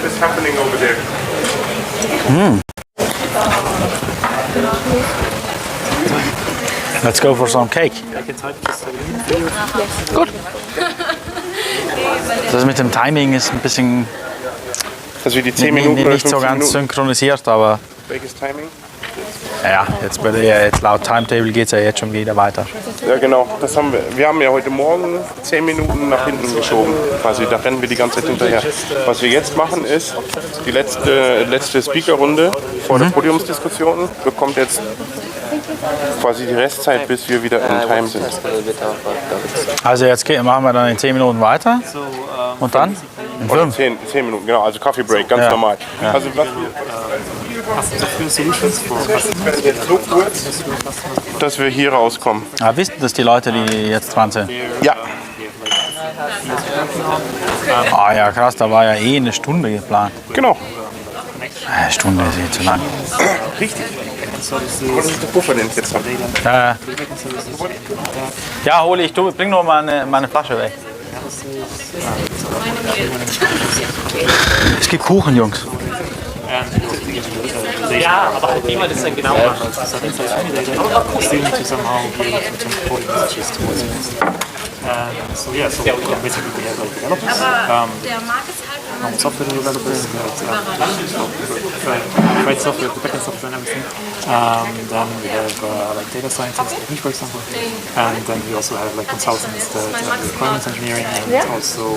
What's happening over there? Let's go for some cake. Gut. Das mit dem Timing ist ein bisschen Also die 10 Minuten nicht so ganz synchronisiert, aber welches Timing? ja, jetzt laut Timetable geht es ja jetzt schon wieder weiter. Ja genau, das haben wir haben ja heute Morgen 10 Minuten nach hinten geschoben, quasi, da rennen wir die ganze Zeit hinterher. Was wir jetzt machen ist, die letzte Speakerrunde vor der Podiumsdiskussion bekommt jetzt quasi die Restzeit, bis wir wieder in Time sind. Also jetzt machen wir dann in 10 Minuten weiter und dann? In 5? 10 Minuten, genau, also Coffee Break, ganz normal. Ja. Also was jetzt so kurz, dass wir hier rauskommen. Aber wissen das die Leute, die jetzt dran sind? Ja. Ah ja, krass, da war ja eh eine Stunde geplant. Genau. Eine Stunde ist eh zu lang. Richtig. Was ist der Puffer denn jetzt? Ja, hole ich, bring nur meine Flasche weg. Es gibt Kuchen, Jungs. Ja, aber halt wie man das dann genau macht. So yeah, so basically we have like developers, software developers, write software, the backend software and everything. Then we have like data scientists, like me for example, and then we also have like consultants that do requirements engineering and also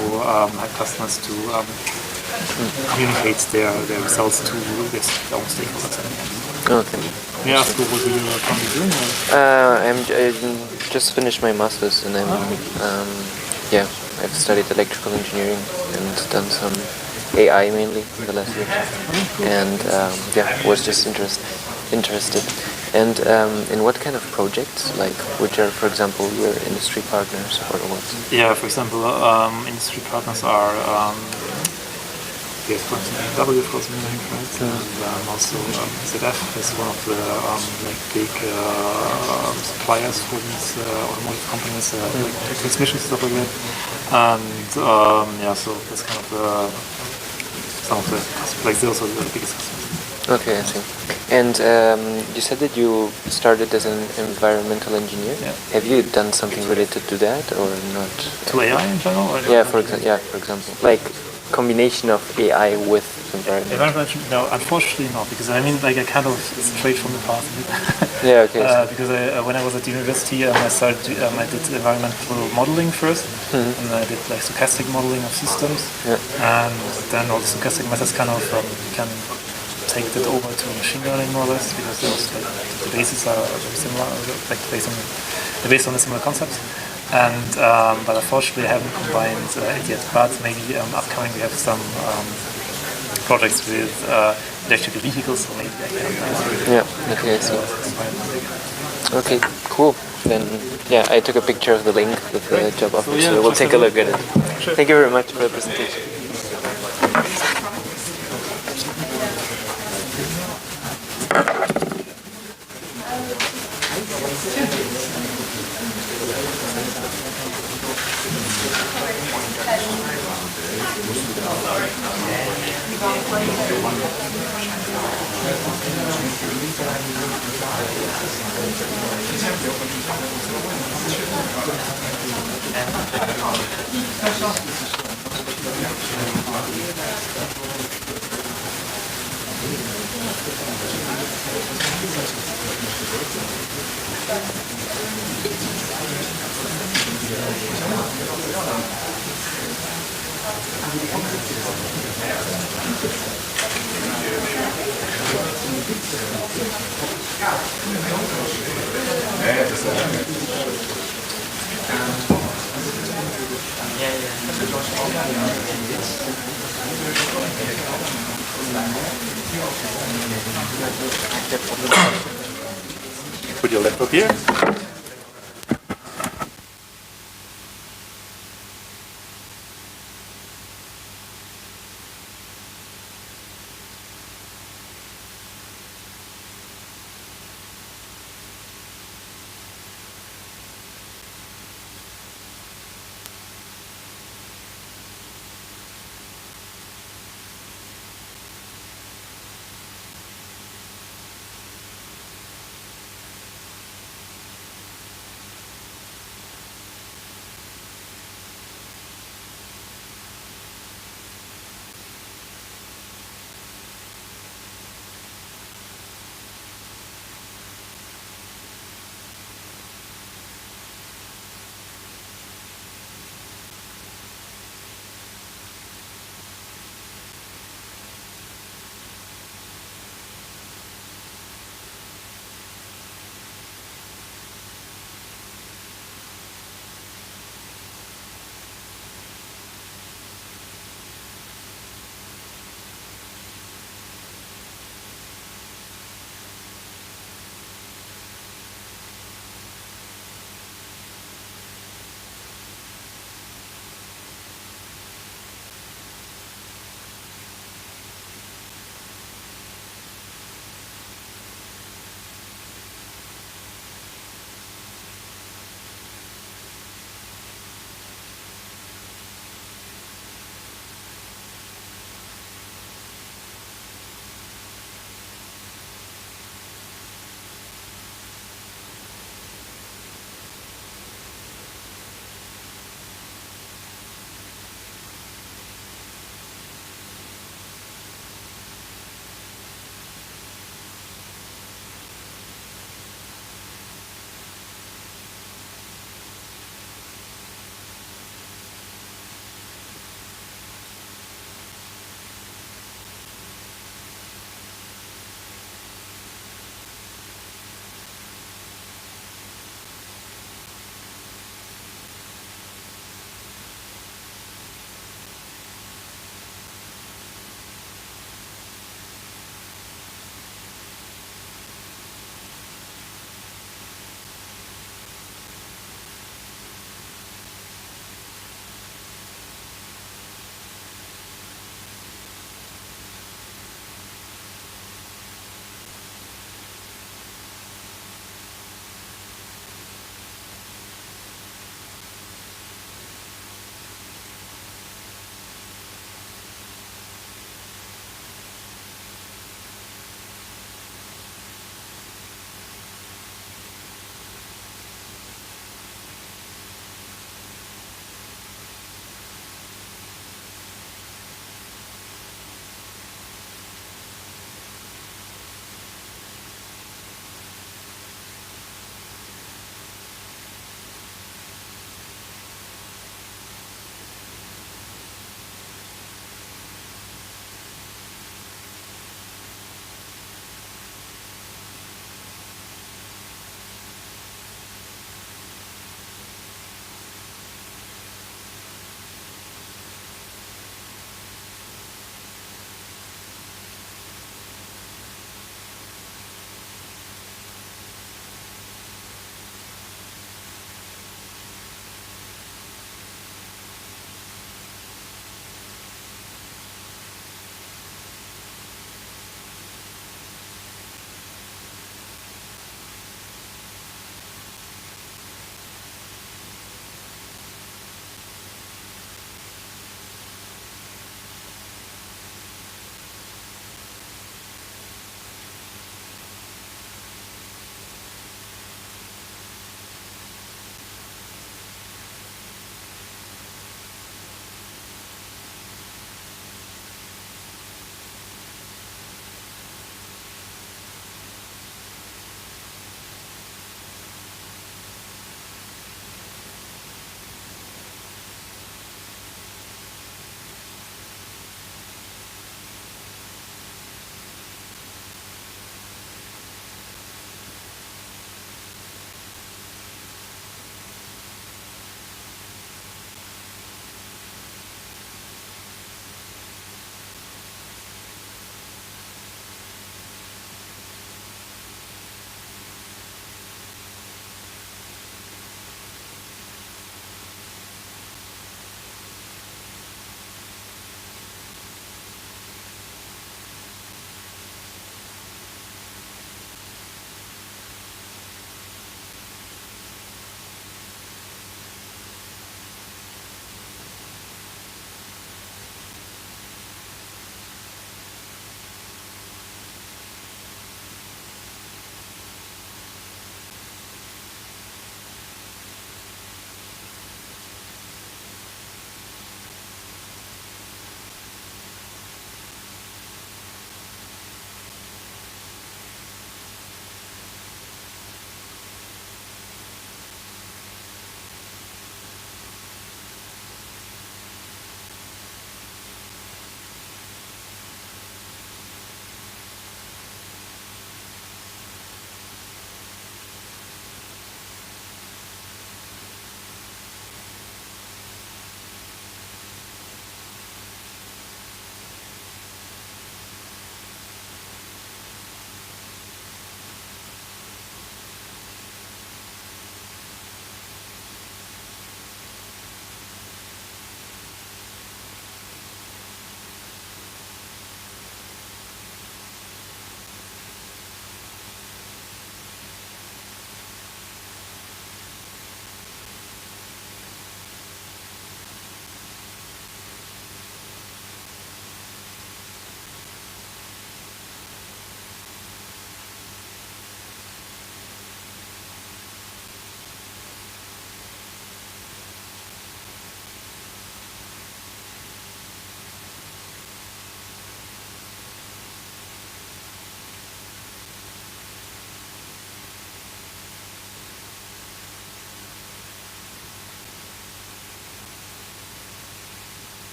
have customers to communicate their results to their own stakeholders. Okay. May I ask what you are currently doing? I just finished my master's and I've studied electrical engineering and done some AI mainly in the last year. And was just interested. And in what kind of projects, like which are, for example, your industry partners or what? Yeah, for example, industry partners are yes, for example, W, of course, right? And also ZF is one of the big suppliers for these automotive companies, like transmissions and stuff like that. And so that's kind of some of the like those are the biggest customers. Okay, I see. And you said that you started as an environmental engineer. Yeah. Have you done something related to that or not? To AI in general? Or for example, like combination of AI with environment. No, unfortunately not, because I mean, like I kind of straight from the past. Yeah, okay. Because when I was at university, I started. I did environmental modeling first, and I did like stochastic modeling of systems, and then all the stochastic methods kind of can take that over to machine learning more or less, because those the bases are similar, like they're based on the similar concepts. And but unfortunately, I haven't combined it yet. But maybe upcoming we have some projects with electrical vehicles, so maybe I can. Yeah. Okay. I see. Okay. Cool. Then I took a picture of the link with the job offer, so we'll take a look at it. Sure. Thank you very much for the presentation. Put your laptop here.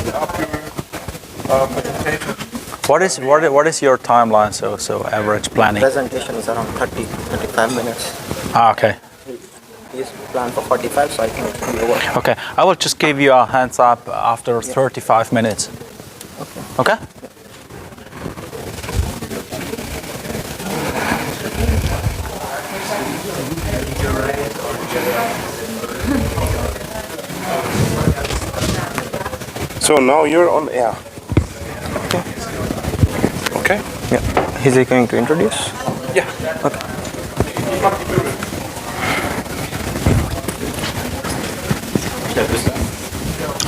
up your presentation. What is your timeline? So average planning. Presentation is around 35 minutes. Okay. He's planned for 45, so I think it will be over. Okay, I will just give you a hands up after 35 minutes. Okay? So now you're on air. Okay? Yeah. Is he going to introduce? Yeah. Okay.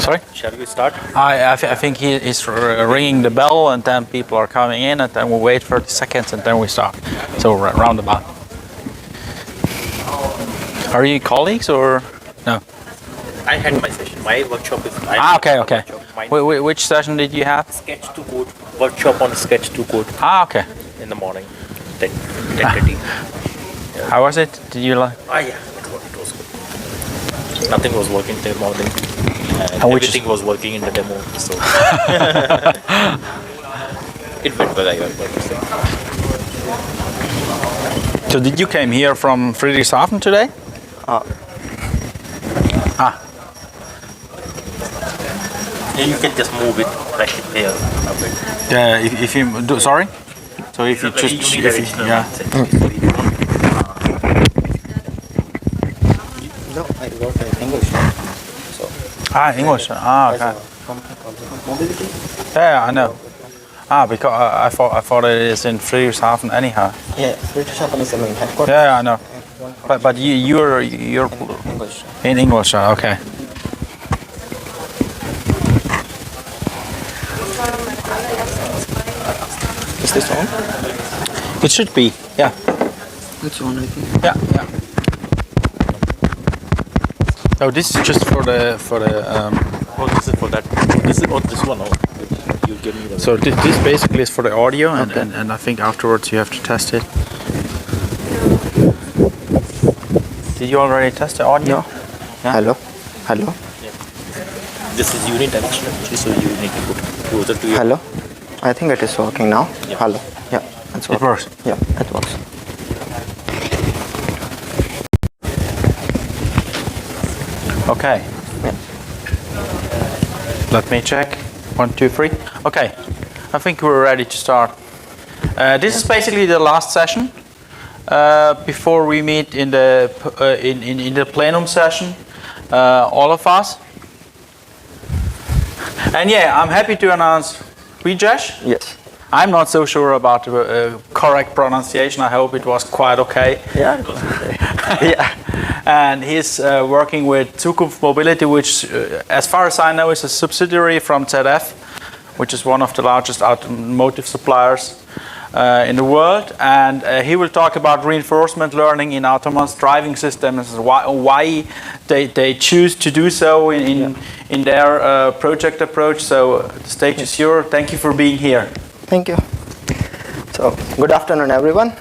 Sorry? Shall we start? I think he's ringing the bell, and then people are coming in, and then we wait 30 seconds, and then we start. So roundabout. Are you colleagues or no? I had my session. My workshop is. Okay. Which session did you have? Sketch to code. Workshop on sketch to code. Okay. In the morning, 10:30. How was it? Did you like? Yeah, it was good. Nothing was working till morning. And everything was working in the demo, so it went well. I got what to say. So did you came here from Friedrichshafen today? You can just move it right here a bit. If you do, sorry. So if you just yeah. No, I work in English. So. English. Okay. Yeah, I know. Because I thought it is in Friedrichshafen anyhow. Yeah, Friedrichshafen is the main headquarters. Yeah, I know. But you're English. In English. Okay. Is this on? It should be. Yeah. It's on, I think. Yeah. Oh, this is just for the. Oh, this is for that. This one. You give me the. So this basically is for the audio, and I think afterwards you have to test it. Did you already test the audio? No. Yeah. Hello. Yeah. This is unidirectional, so you need to put closer to your. Hello. I think it is working now. Yeah. Hello. Yeah, it's working. It works. Yeah, it works. Okay. Yeah. Let me check. 1, 2, 3. Okay. I think we're ready to start. This is basically the last session before we meet in the in the plenum session, all of us. And yeah, I'm happy to announce Rajesh. Yes. I'm not so sure about the correct pronunciation. I hope it was quite okay. Yeah, it was okay. Yeah. And he's working with Zukunft Mobility, which, as far as I know, is a subsidiary from ZF, which is one of the largest automotive suppliers in the world. And he will talk about reinforcement learning in autonomous driving systems, why they choose to do so in their project approach. So the stage is yours. Thank you for being here. Thank you. So, good afternoon, everyone.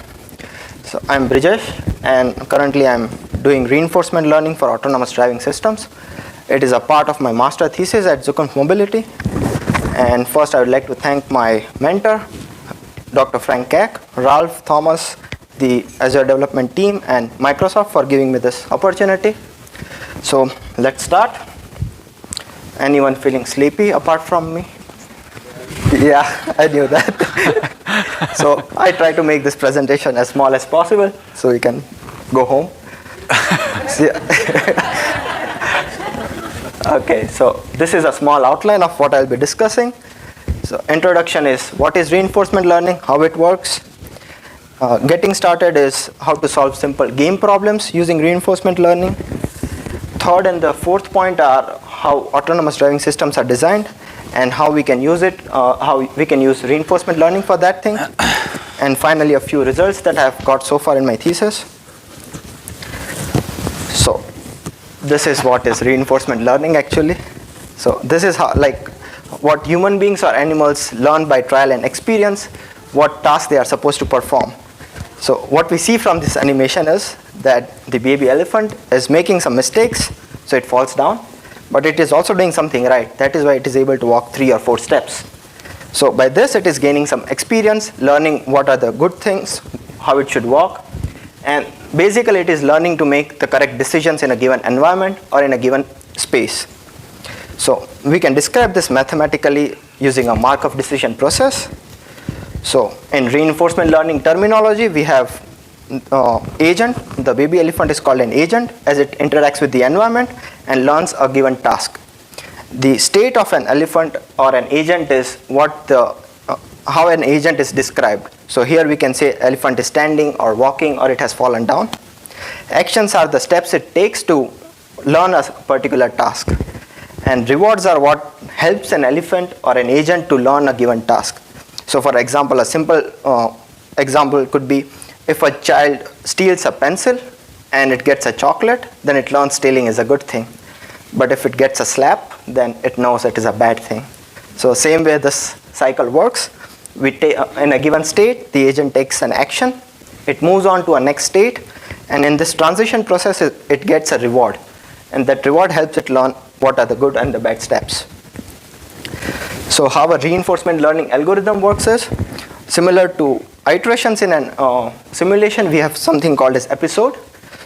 So, I'm Brijesh, and currently I'm doing reinforcement learning for autonomous driving systems. It is a part of my master thesis at Zukunft Mobility. And first, I would like to thank my mentor, Dr. Frank Keck, Ralph Thomas, the Azure development team, and Microsoft for giving me this opportunity. So, let's start. Anyone feeling sleepy apart from me? Yeah, I knew that. So I try to make this presentation as small as possible so we can go home. Okay, so this is a small outline of what I'll be discussing. So introduction is what is reinforcement learning, how it works. Getting started is how to solve simple game problems using reinforcement learning. Third and the fourth point are how autonomous driving systems are designed and how we can use it, how we can use reinforcement learning for that thing. And finally, a few results that I've got so far in my thesis. So this is what is reinforcement learning actually. So this is how, like, what human beings or animals learn by trial and experience, what tasks they are supposed to perform. So what we see from this animation is that the baby elephant is making some mistakes, so it falls down. but it is also doing something right. That is why it is able to walk 3 or 4 steps. So by this, it is gaining some experience, learning what are the good things, how it should walk, and basically it is learning to make the correct decisions in a given environment or in a given space. So we can describe this mathematically using a Markov decision process. So in reinforcement learning terminology, we have agent. The baby elephant is called an agent as it interacts with the environment and learns a given task. The state of an elephant or an agent is how an agent is described. So here we can say elephant is standing or walking or it has fallen down. Actions are the steps it takes to learn a particular task. And rewards are what helps an elephant or an agent to learn a given task. So for example, a simple example could be if a child steals a pencil and it gets a chocolate, then it learns stealing is a good thing. But if it gets a slap, then it knows it is a bad thing. So same way this cycle works. In a given state, the agent takes an action, it moves on to a next state, and in this transition process, it gets a reward. And that reward helps it learn what are the good and the bad steps. So how a reinforcement learning algorithm works is, similar to iterations in an simulation, we have something called as episode.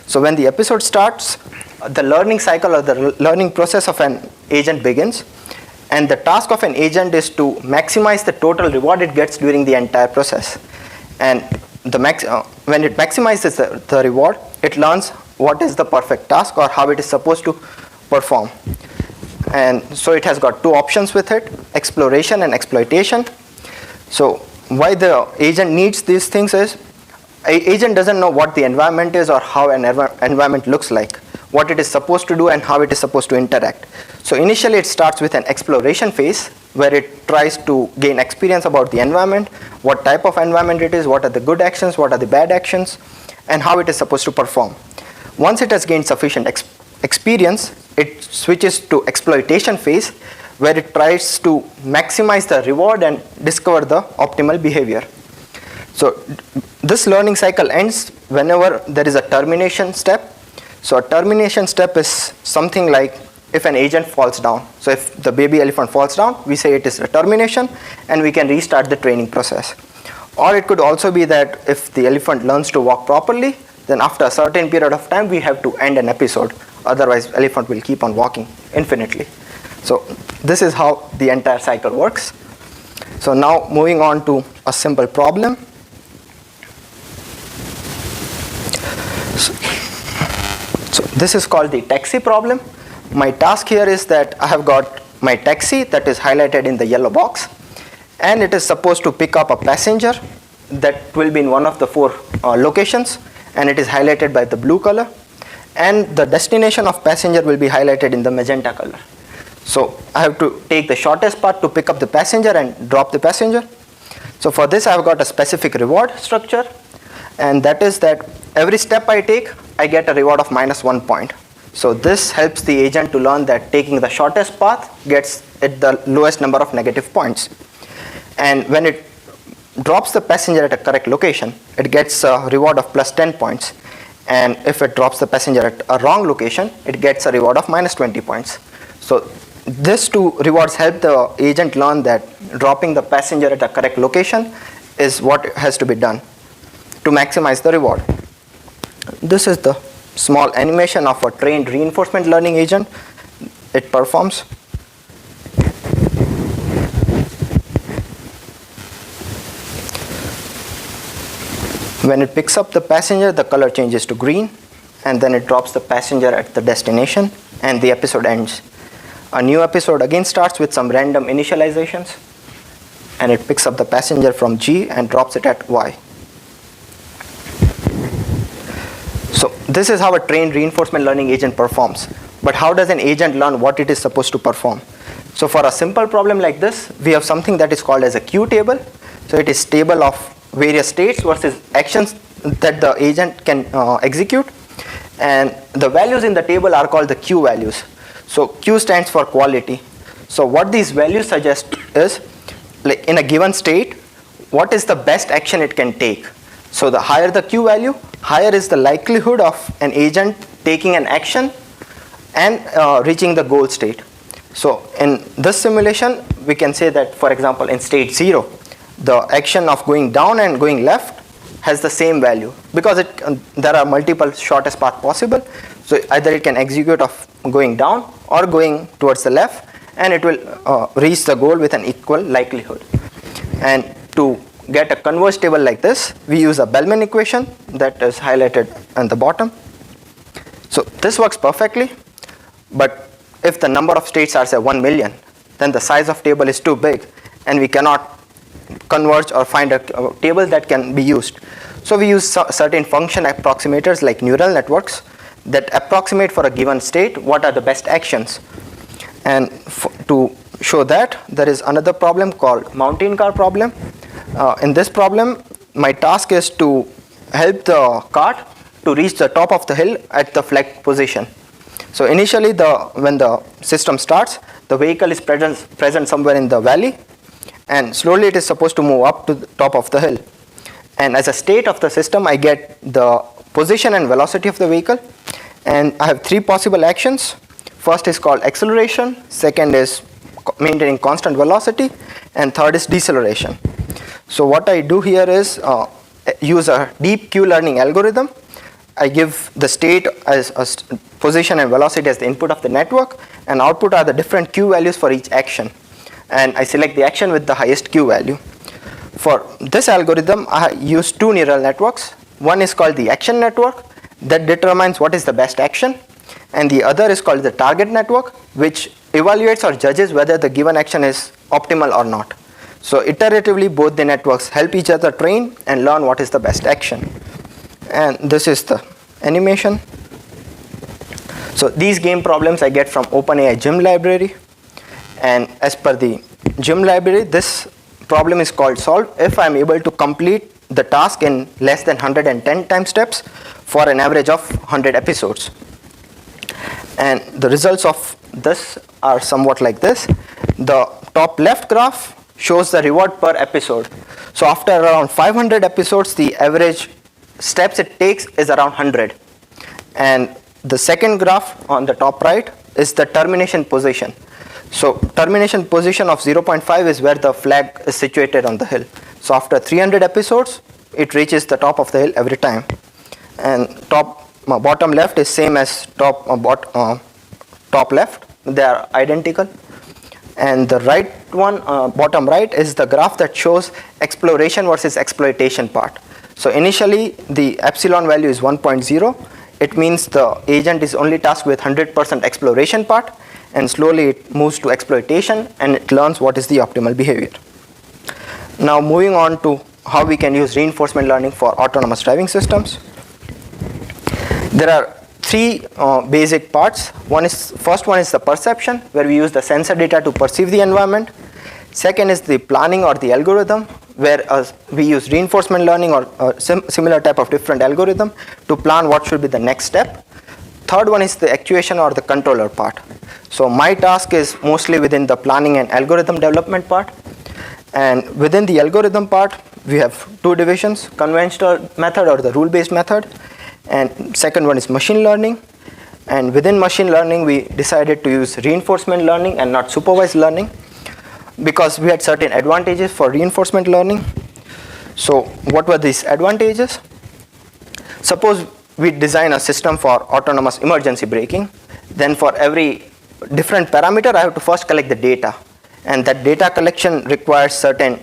So when the episode starts, the learning cycle or the learning process of an agent begins. And the task of an agent is to maximize the total reward it gets during the entire process. And when it maximizes the reward, it learns what is the perfect task or how it is supposed to perform. And so it has got 2 options with it, exploration and exploitation. So why the agent needs these things is, an agent doesn't know what the environment is or how an environment looks like, what it is supposed to do and how it is supposed to interact. So initially it starts with an exploration phase where it tries to gain experience about the environment, what type of environment it is, what are the good actions, what are the bad actions, and how it is supposed to perform. Once it has gained sufficient experience, it switches to exploitation phase where it tries to maximize the reward and discover the optimal behavior. So this learning cycle ends whenever there is a termination step. So a termination step is something like if an agent falls down. So if the baby elephant falls down, we say it is a termination and we can restart the training process. Or it could also be that if the elephant learns to walk properly, then after a certain period of time we have to end an episode. Otherwise elephant will keep on walking infinitely. So this is how the entire cycle works. So now moving on to a simple problem. So this is called the taxi problem. My task here is that I have got my taxi that is highlighted in the yellow box, and it is supposed to pick up a passenger that will be in one of the 4 locations, and it is highlighted by the blue color, and the destination of passenger will be highlighted in the magenta color. So I have to take the shortest path to pick up the passenger and drop the passenger. So for this I have got a specific reward structure, and that is that every step I take, I get a reward of -1 point. So this helps the agent to learn that taking the shortest path gets it the lowest number of negative points. And when it drops the passenger at a correct location, it gets a reward of +10 points. And if it drops the passenger at a wrong location, it gets a reward of -20 points. So these 2 rewards help the agent learn that dropping the passenger at a correct location is what has to be done to maximize the reward. This is the small animation of a trained reinforcement learning agent. It performs. When it picks up the passenger, the color changes to green, and then it drops the passenger at the destination, and the episode ends. A new episode again starts with some random initializations, and it picks up the passenger from G and drops it at Y. So this is how a trained reinforcement learning agent performs. But how does an agent learn what it is supposed to perform? So for a simple problem like this, we have something that is called as a queue table. So it is table of various states versus actions that the agent can execute. And the values in the table are called the Q values. So Q stands for quality. So what these values suggest is, like in a given state, what is the best action it can take. So the higher the Q value, higher is the likelihood of an agent taking an action and reaching the goal state. So in this simulation, we can say that, for example, in state 0, the action of going down and going left has the same value because there are multiple shortest path possible. So either it can execute of going down or going towards the left, and it will reach the goal with an equal likelihood. And to get a converged table like this, we use a Bellman equation that is highlighted on the bottom. So this works perfectly, but if the number of states are say 1 million, then the size of table is too big and we cannot converge or find a table that can be used. So we use certain function approximators like neural networks that approximate for a given state what are the best actions. And to show that, there is another problem called mountain car problem. In this problem, my task is to help the cart to reach the top of the hill at the flag position. So initially, when the system starts, the vehicle is present somewhere in the valley, and slowly it is supposed to move up to the top of the hill. And as a state of the system, I get the position and velocity of the vehicle, and I have 3 possible actions. First is called acceleration, second is maintaining constant velocity, and third is deceleration. So what I do here is use a deep Q learning algorithm. I give the state as a position and velocity as the input of the network, and output are the different Q values for each action. And I select the action with the highest Q value. For this algorithm, I use 2 neural networks. One is called the action network that determines what is the best action, and the other is called the target network, which evaluates or judges whether the given action is optimal or not. So iteratively, both the networks help each other train and learn what is the best action. And this is the animation. So these game problems I get from OpenAI Gym library. And as per the Gym library, this problem is called solved if I'm able to complete the task in less than 110 time steps for an average of 100 episodes. And the results of this are somewhat like this. The top left graph shows the reward per episode. So after around 500 episodes, the average steps it takes is around 100. And the second graph on the top right is the termination position. So termination position of 0.5 is where the flag is situated on the hill. So after 300 episodes, it reaches the top of the hill every time. And bottom left is same as top left. They are identical. And the right one, bottom right, is the graph that shows exploration versus exploitation part. So initially, the epsilon value is 1.0. It means the agent is only tasked with 100% exploration part, and slowly it moves to exploitation and it learns what is the optimal behavior. Now moving on to how we can use reinforcement learning for autonomous driving systems. There are 3 basic parts. First one is the perception, where we use the sensor data to perceive the environment. Second is the planning or the algorithm, where we use reinforcement learning or similar type of different algorithm to plan what should be the next step. Third one is the actuation or the controller part. So my task is mostly within the planning and algorithm development part. And within the algorithm part, we have 2 divisions, conventional method or the rule-based method. And second one is machine learning. And within machine learning, we decided to use reinforcement learning and not supervised learning, because we had certain advantages for reinforcement learning. So what were these advantages? Suppose we design a system for autonomous emergency braking. Then for every different parameter, I have to first collect the data. And that data collection requires certain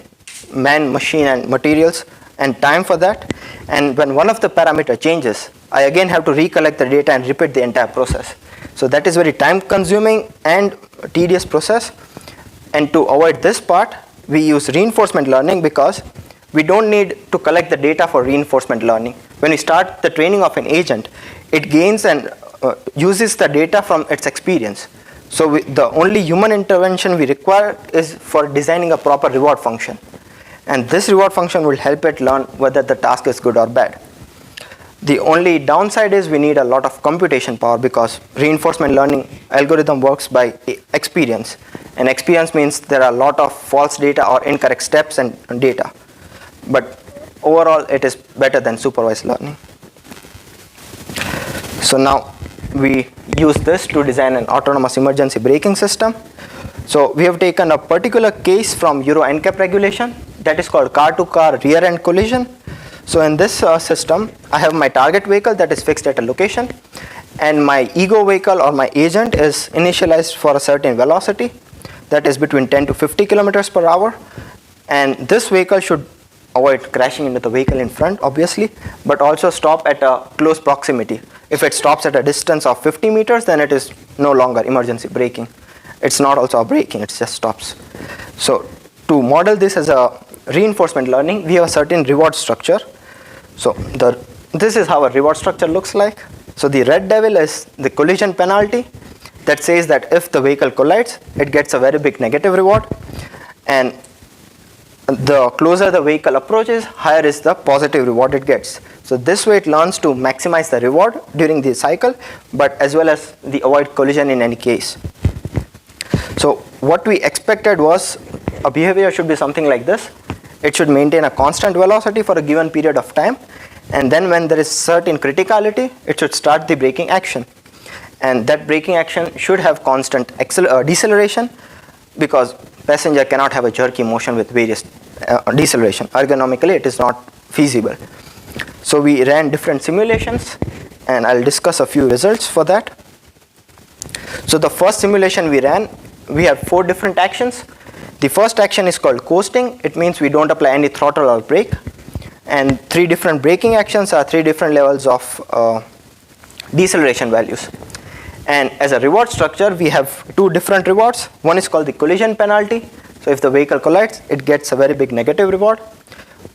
man, machine, and materials and time for that. And when one of the parameter changes, I again have to recollect the data and repeat the entire process. So that is very time consuming and tedious process. And to avoid this part, we use reinforcement learning because we don't need to collect the data for reinforcement learning. When we start the training of an agent, it gains and uses the data from its experience. So the only human intervention we require is for designing a proper reward function. And this reward function will help it learn whether the task is good or bad. The only downside is we need a lot of computation power, because reinforcement learning algorithm works by experience. And experience means there are a lot of false data or incorrect steps and data. But overall, it is better than supervised learning. So now we use this to design an autonomous emergency braking system. So we have taken a particular case from Euro NCAP regulation that is called car-to-car rear-end collision. So in this system, I have my target vehicle that is fixed at a location, and my ego vehicle or my agent is initialized for a certain velocity that is between 10 to 50 kilometers per hour. And this vehicle should avoid crashing into the vehicle in front, obviously, but also stop at a close proximity. If it stops at a distance of 50 meters, then it is no longer emergency braking. It's not also a braking, it just stops. So to model this as a reinforcement learning, we have a certain reward structure. So this is how a reward structure looks like. So the red devil is the collision penalty that says that if the vehicle collides, it gets a very big negative reward. And the closer the vehicle approaches, higher is the positive reward it gets. So this way it learns to maximize the reward during the cycle, but as well as the avoid collision in any case. So what we expected was a behavior should be something like this. It should maintain a constant velocity for a given period of time, and then when there is certain criticality, it should start the braking action. And that braking action should have constant deceleration, because passenger cannot have a jerky motion with various deceleration. Ergonomically, it is not feasible. So we ran different simulations, and I'll discuss a few results for that. So the first simulation we ran, we have 4 different actions. The first action is called coasting. It means we don't apply any throttle or brake. And 3 different braking actions are 3 different levels of deceleration values. And as a reward structure, we have 2 different rewards. One is called the collision penalty. So if the vehicle collides, it gets a very big negative reward.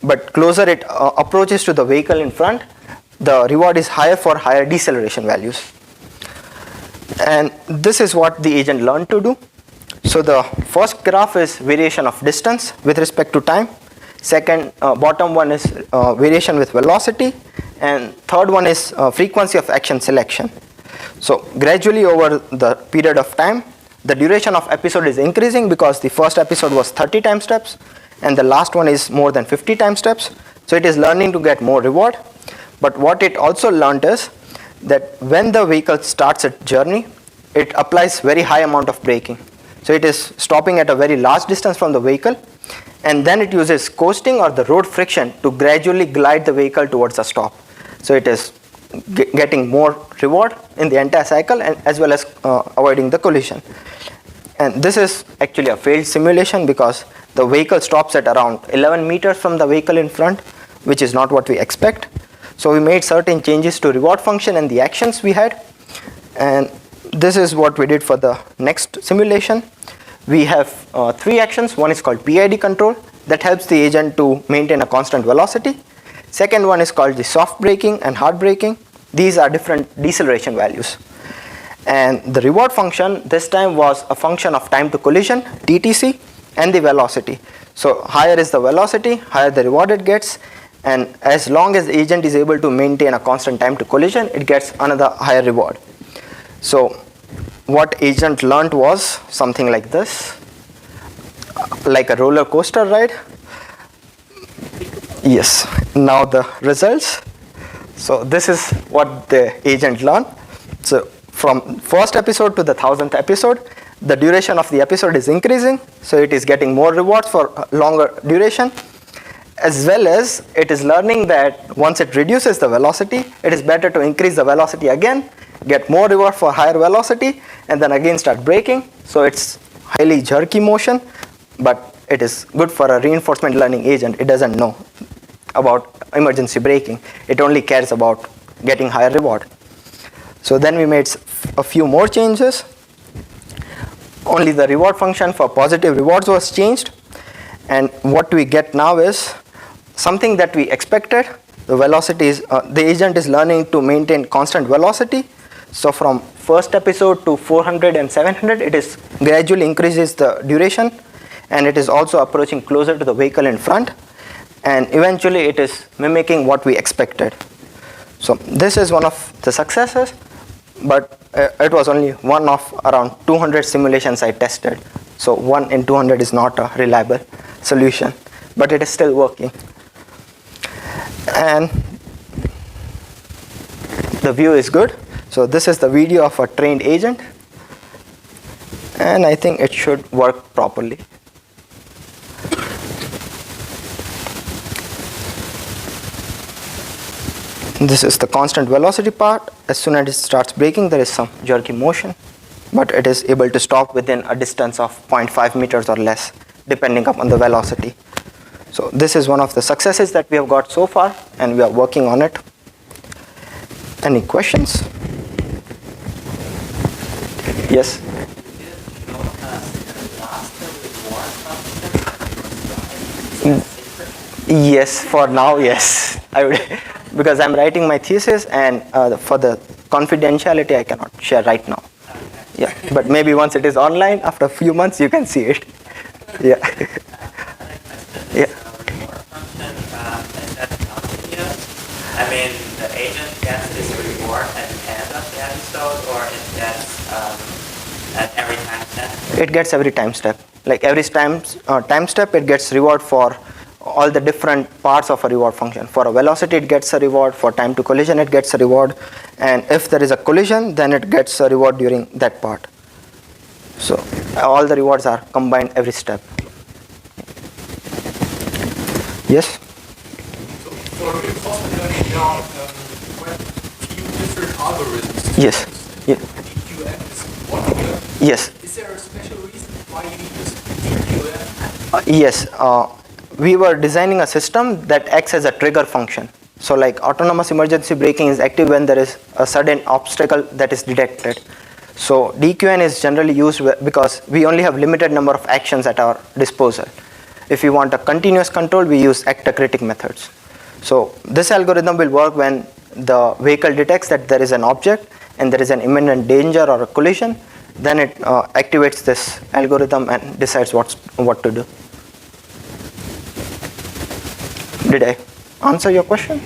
But closer it approaches to the vehicle in front, the reward is higher for higher deceleration values. And this is what the agent learned to do. So the first graph is variation of distance with respect to time. Second, bottom one is variation with velocity. And third one is frequency of action selection. So gradually over the period of time, the duration of episode is increasing because the first episode was 30 time steps and the last one is more than 50 time steps. So it is learning to get more reward. But what it also learned is that when the vehicle starts its journey, it applies very high amount of braking. So it is stopping at a very large distance from the vehicle, and then it uses coasting or the road friction to gradually glide the vehicle towards a stop. So it is getting more reward in the entire cycle, and as well as avoiding the collision. And this is actually a failed simulation because the vehicle stops at around 11 meters from the vehicle in front, which is not what we expect. So we made certain changes to reward function and the actions we had, and this is what we did for the next simulation. We have 3 actions. One is called PID control that helps the agent to maintain a constant velocity. Second one is called the soft braking and hard braking. These are different deceleration values. And the reward function this time was a function of time to collision, TTC, and the velocity. So higher is the velocity, higher the reward it gets, and as long as the agent is able to maintain a constant time to collision, it gets another higher reward. So what agent learned was something like this, like a roller coaster ride. Yes, now the results. So this is what the agent learned. So from first episode to the 1000th episode, the duration of the episode is increasing, so it is getting more rewards for longer duration, as well as it is learning that once it reduces the velocity, it is better to increase the velocity again, get more reward for higher velocity, and then again start braking. So it's highly jerky motion, but it is good for a reinforcement learning agent. It doesn't know about emergency braking. It only cares about getting higher reward. So then we made a few more changes. Only the reward function for positive rewards was changed, and what we get now is something that we expected. The velocity is, the agent is learning to maintain constant velocity. So from first episode to 400 and 700, it is gradually increases the duration, and it is also approaching closer to the vehicle in front, and eventually it is mimicking what we expected. So this is one of the successes, but it was only one of around 200 simulations I tested. So 1 in 200 is not a reliable solution, but it is still working. And the view is good. So this is the video of a trained agent, and I think it should work properly. This is the constant velocity part. As soon as it starts braking, there is some jerky motion, but it is able to stop within a distance of 0.5 meters or less, depending upon the velocity. So this is one of the successes that we have got so far, and we are working on it. Any questions? Yes? Yes, for now, yes. I would, because I'm writing my thesis, and for the confidentiality, I cannot share right now. Yeah, but maybe once it is online, after a few months, you can see it. Yeah. Yeah. I mean, the agent gets this reward at the end of the episode, or it gets at every time step? It gets every time step. Like every time step, it gets reward for all the different parts of a reward function. For a velocity, it gets a reward. For time to collision, it gets a reward. And if there is a collision, then it gets a reward during that part. So all the rewards are combined every step. Yes? So for reinforcement learning, there are quite a few different algorithms. Yes. Yeah. DQM is one of them. Yes. Is there a special reason why you use DQM? Yes. We were designing a system that acts as a trigger function. So like autonomous emergency braking is active when there is a sudden obstacle that is detected. So DQN is generally used because we only have limited number of actions at our disposal. If we want a continuous control, we use actor-critic methods. So this algorithm will work when the vehicle detects that there is an object and there is an imminent danger or a collision. Then it activates this algorithm and decides what to do. Did I answer your question?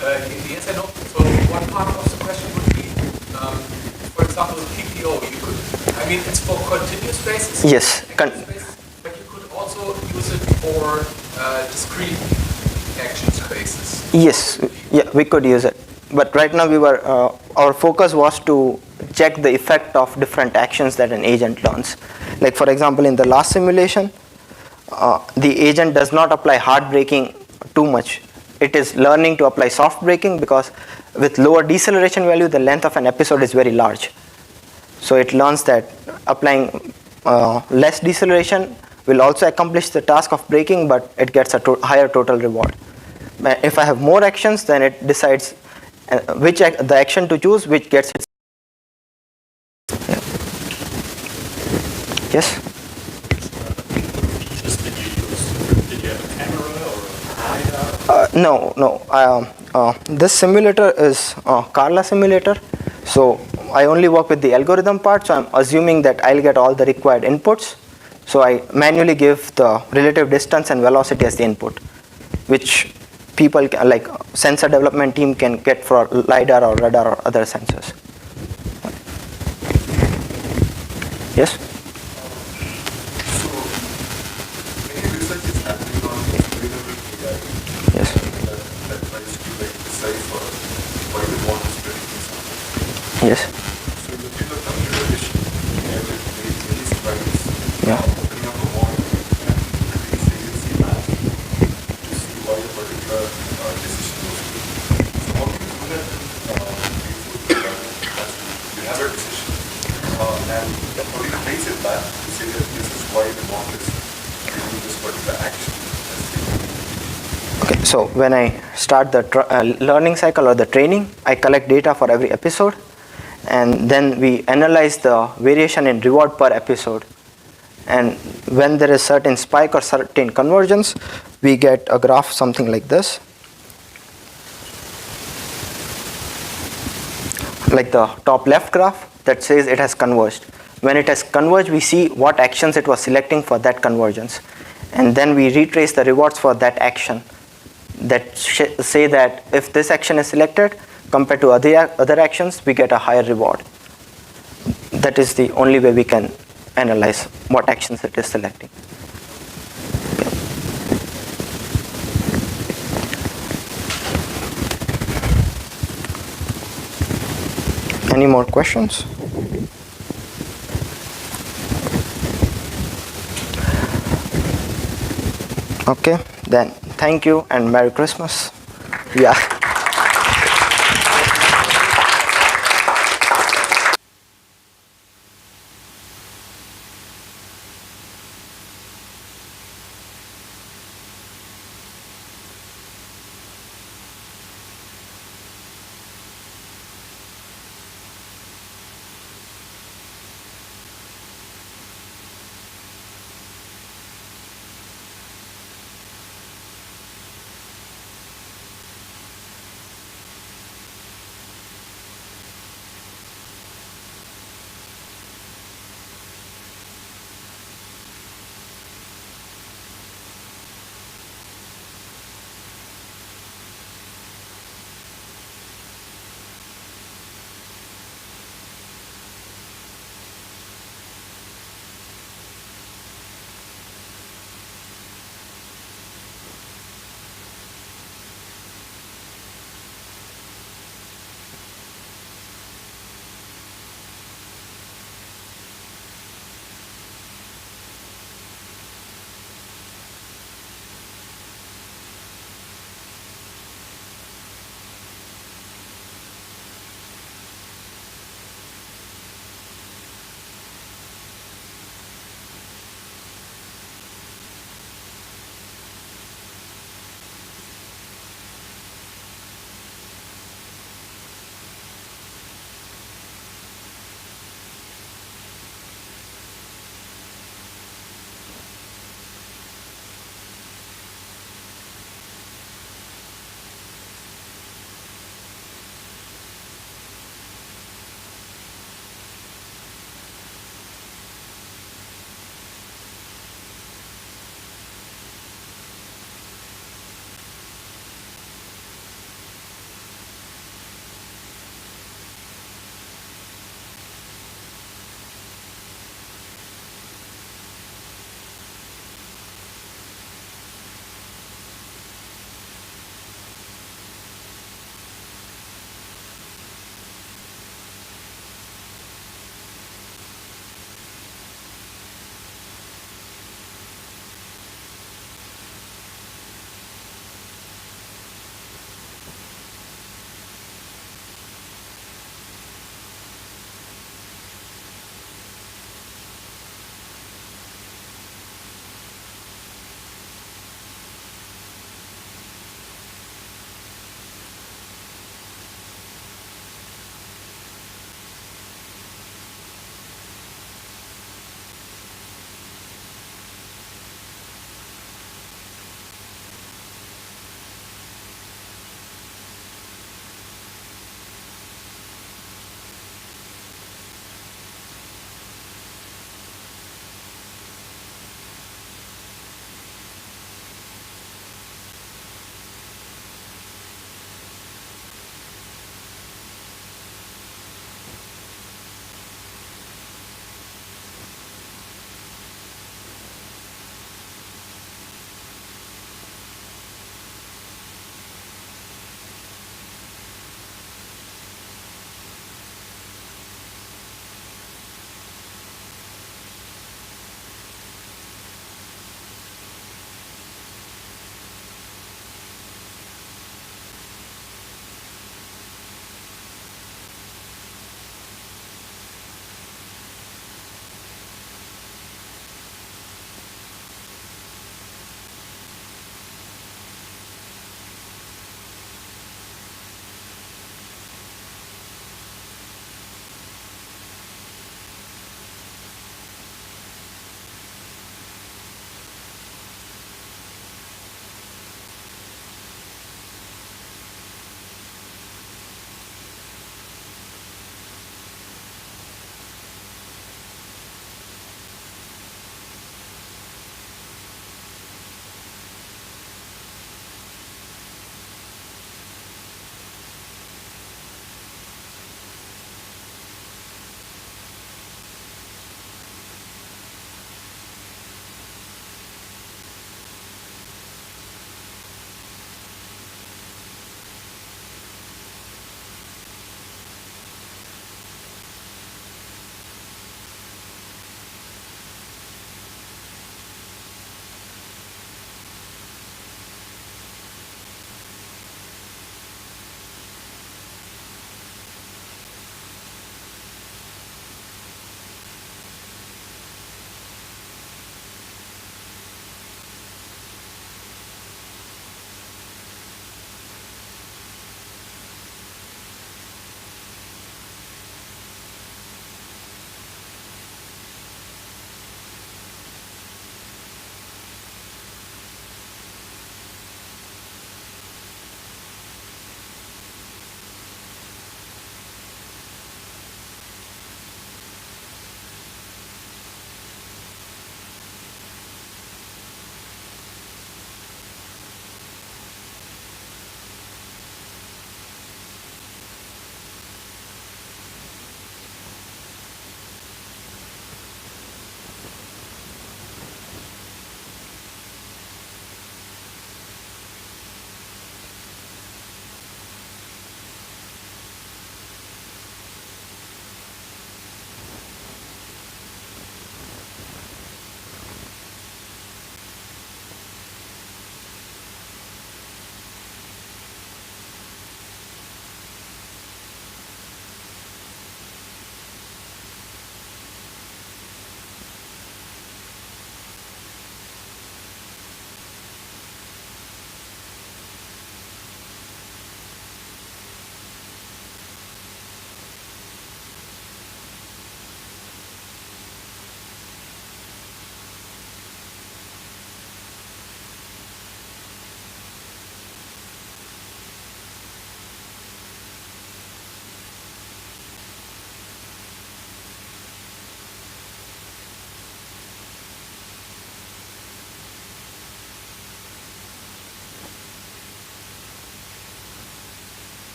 Yes and no. So one part of the question would be, for example, PPO. You could, I mean, it's for continuous basis. Yes. But you could also use it for discrete action spaces. Yes. Yeah, we could use it. But right now our focus was to check the effect of different actions that an agent learns. Like for example, in the last simulation, the agent does not apply hard braking too much. It is learning to apply soft braking because with lower deceleration value, the length of an episode is very large. So it learns that applying less deceleration will also accomplish the task of braking, but it gets a higher total reward. But if I have more actions, then it decides the action to choose, which gets its. Yeah. Yes? No. This simulator is Carla simulator. So I only work with the algorithm part. So I'm assuming that I'll get all the required inputs. So I manually give the relative distance and velocity as the input, which people like sensor development team can get for LiDAR or radar or other sensors. Yes? Yes. So you did a computer vision with these values. Yeah. Opening up a model and increasing its math to see why a particular decision was made. So how do you do that you have a decision and how do you trace it back to say that this is why the model is doing this particular action? Okay, so when I start the learning cycle or the training, I collect data for every episode. And then we analyze the variation in reward per episode. And when there is certain spike or certain convergence, we get a graph something like this. Like the top left graph that says it has converged. When it has converged, we see what actions it was selecting for that convergence. And then we retrace the rewards for that action that say that if this action is selected, compared to other actions, we get a higher reward. That is the only way we can analyze what actions it is selecting. Any more questions? Okay, then thank you and Merry Christmas. Yeah.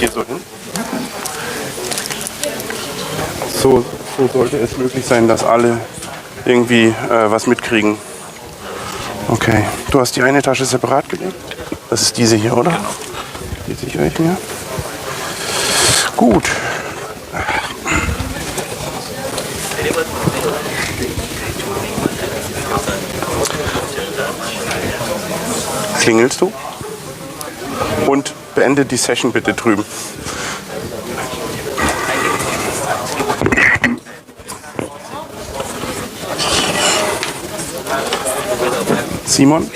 hier so hin. So sollte es möglich sein, dass alle irgendwie was mitkriegen. Okay, du hast die eine Tasche separat gelegt. Das ist diese hier, oder? Die sichere ich mir. Gut. Klingelst du? Und beende die Session bitte drüben. Simon?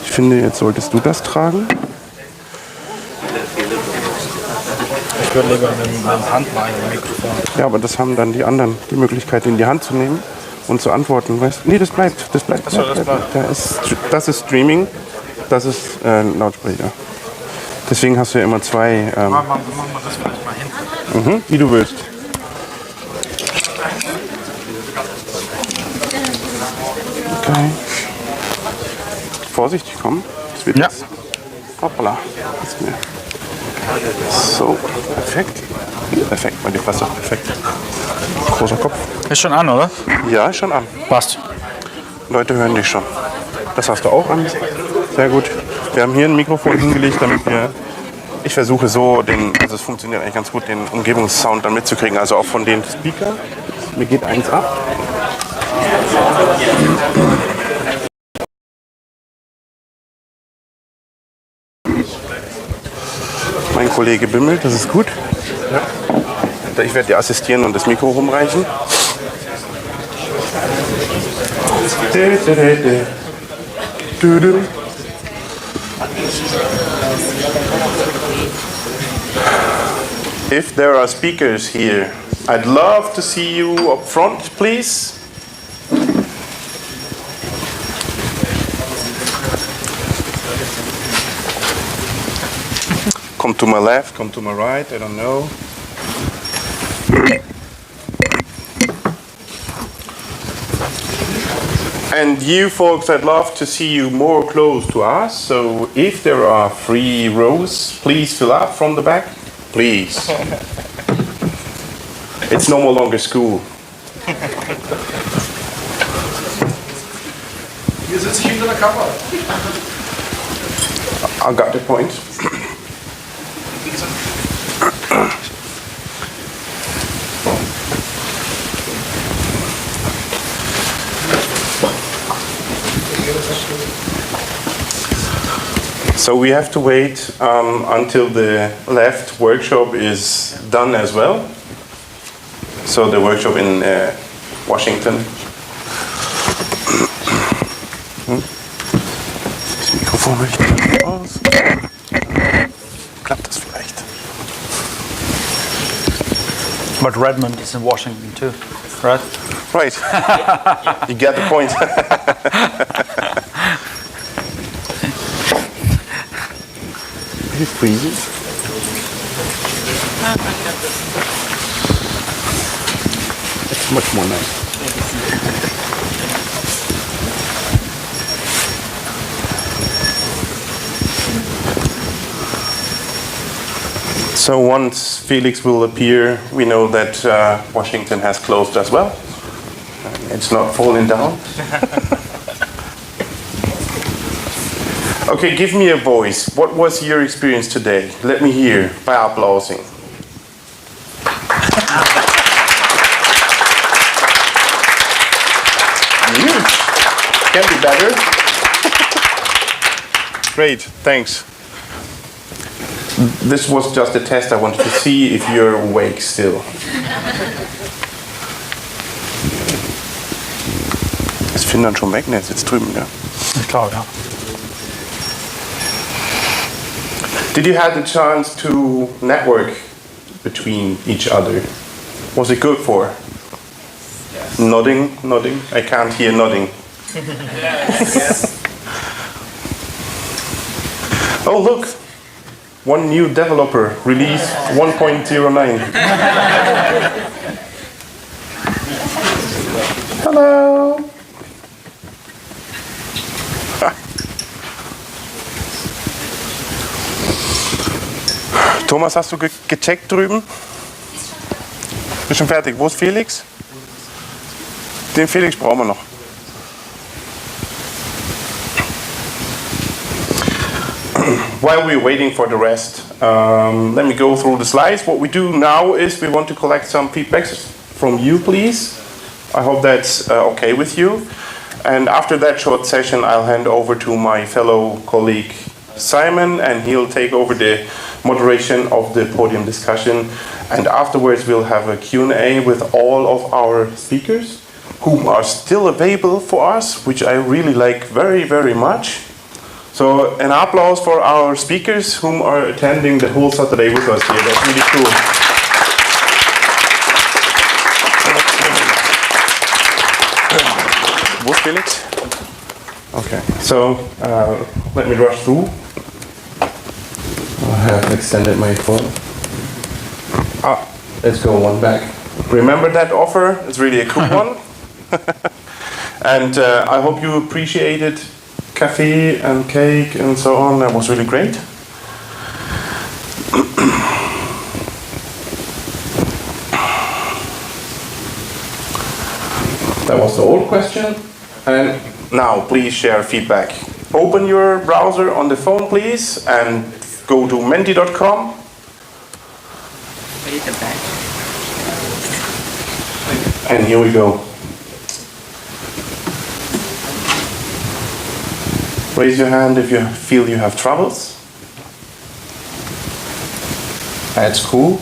Ich finde, jetzt solltest du das tragen. Ich würde lieber mit meinem Handmalen im Mikrofon. Ja, aber das haben dann die anderen, die Möglichkeit in die Hand zu nehmen und zu antworten. Weißt? Nee, das bleibt. Das ist Streaming, das ist Lautsprecher. Deswegen hast du ja immer zwei. Machen wir das vielleicht mal hin. Wie du willst. Okay. Vorsichtig, komm. Das wird jetzt. Hoppala. So, perfekt. Perfekt, meine Klasse, perfekt. Großer Kopf. Ist schon an, oder? Ja, ist schon an. Passt. Leute hören dich schon. Das hast du auch an. Sehr gut. Wir haben hier ein Mikrofon hingelegt, damit wir. Ich versuche so also es funktioniert eigentlich ganz gut, den Umgebungssound dann mitzukriegen. Also auch von den Speaker. Mir geht eins ab. Mein Kollege bimmelt, das ist gut. Ja. Ich werde dir assistieren und das Mikro rumreichen. If there are speakers here, I'd love to see you up front, please. Come to my left, come to my right, I don't know. And you folks, I'd love to see you more close to us. So if there are 3 rows, please fill up from the back. Please. It's no longer school. Hier sitze ich hinter der Kamera. I got the point. So we have to wait until the left workshop is done as well. So the workshop in Washington. Das Mikrofon möchte ich aus. Klappt das vielleicht? But Redmond is in Washington too, right? Right. You get the point. It freezes. It's much more nice. So once Felix will appear, we know that Washington has closed as well. It's not falling down. Okay, give me a voice. What was your experience today? Let me hear by applauding. Can be better. Great, thanks. This was just a test. I wanted to see if you're awake still. Ist Finnland schon weg? Ne, ist jetzt drüben, ja. Ich glaube, ja. Did you have the chance to network between each other? Was it good for? Yes. Nodding. I can't hear nodding. Yes. Oh, look. One new developer released 1.09. Hello. Thomas, hast du gecheckt drüben? Bist schon fertig. Wo ist Felix? Den Felix brauchen wir noch. While we're waiting for the rest, let me go through the slides. What we do now is we want to collect some feedbacks from you, please. I hope that's okay with you. And after that short session, I'll hand over to my fellow colleague Simon, and he'll take over the moderation of the podium discussion. And afterwards, we'll have a Q&A with all of our speakers who are still available for us, which I really like very, very much. So an applause for our speakers whom are attending the whole Saturday with us here. That's really cool. What's Felix? Okay, so let me rush through. I have extended my phone. Let's go one back. Remember that offer? It's really a cool one. And I hope you appreciated cafe and cake and so on. That was really great. That was the old question. And now please share feedback. Open your browser on the phone, please, and go to menti.com. And here we go. Raise your hand if you feel you have troubles. That's cool.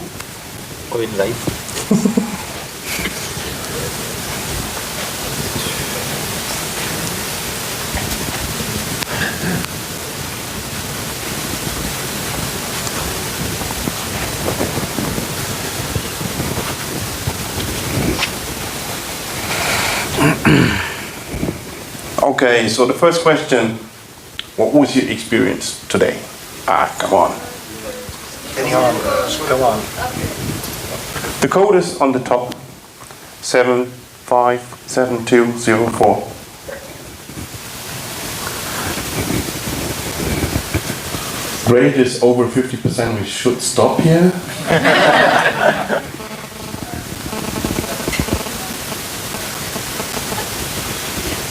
Or in life. Okay, so the first question, what was your experience today? Come on. Come on. The code is on the top, 757204. Grade is over 50%, we should stop here.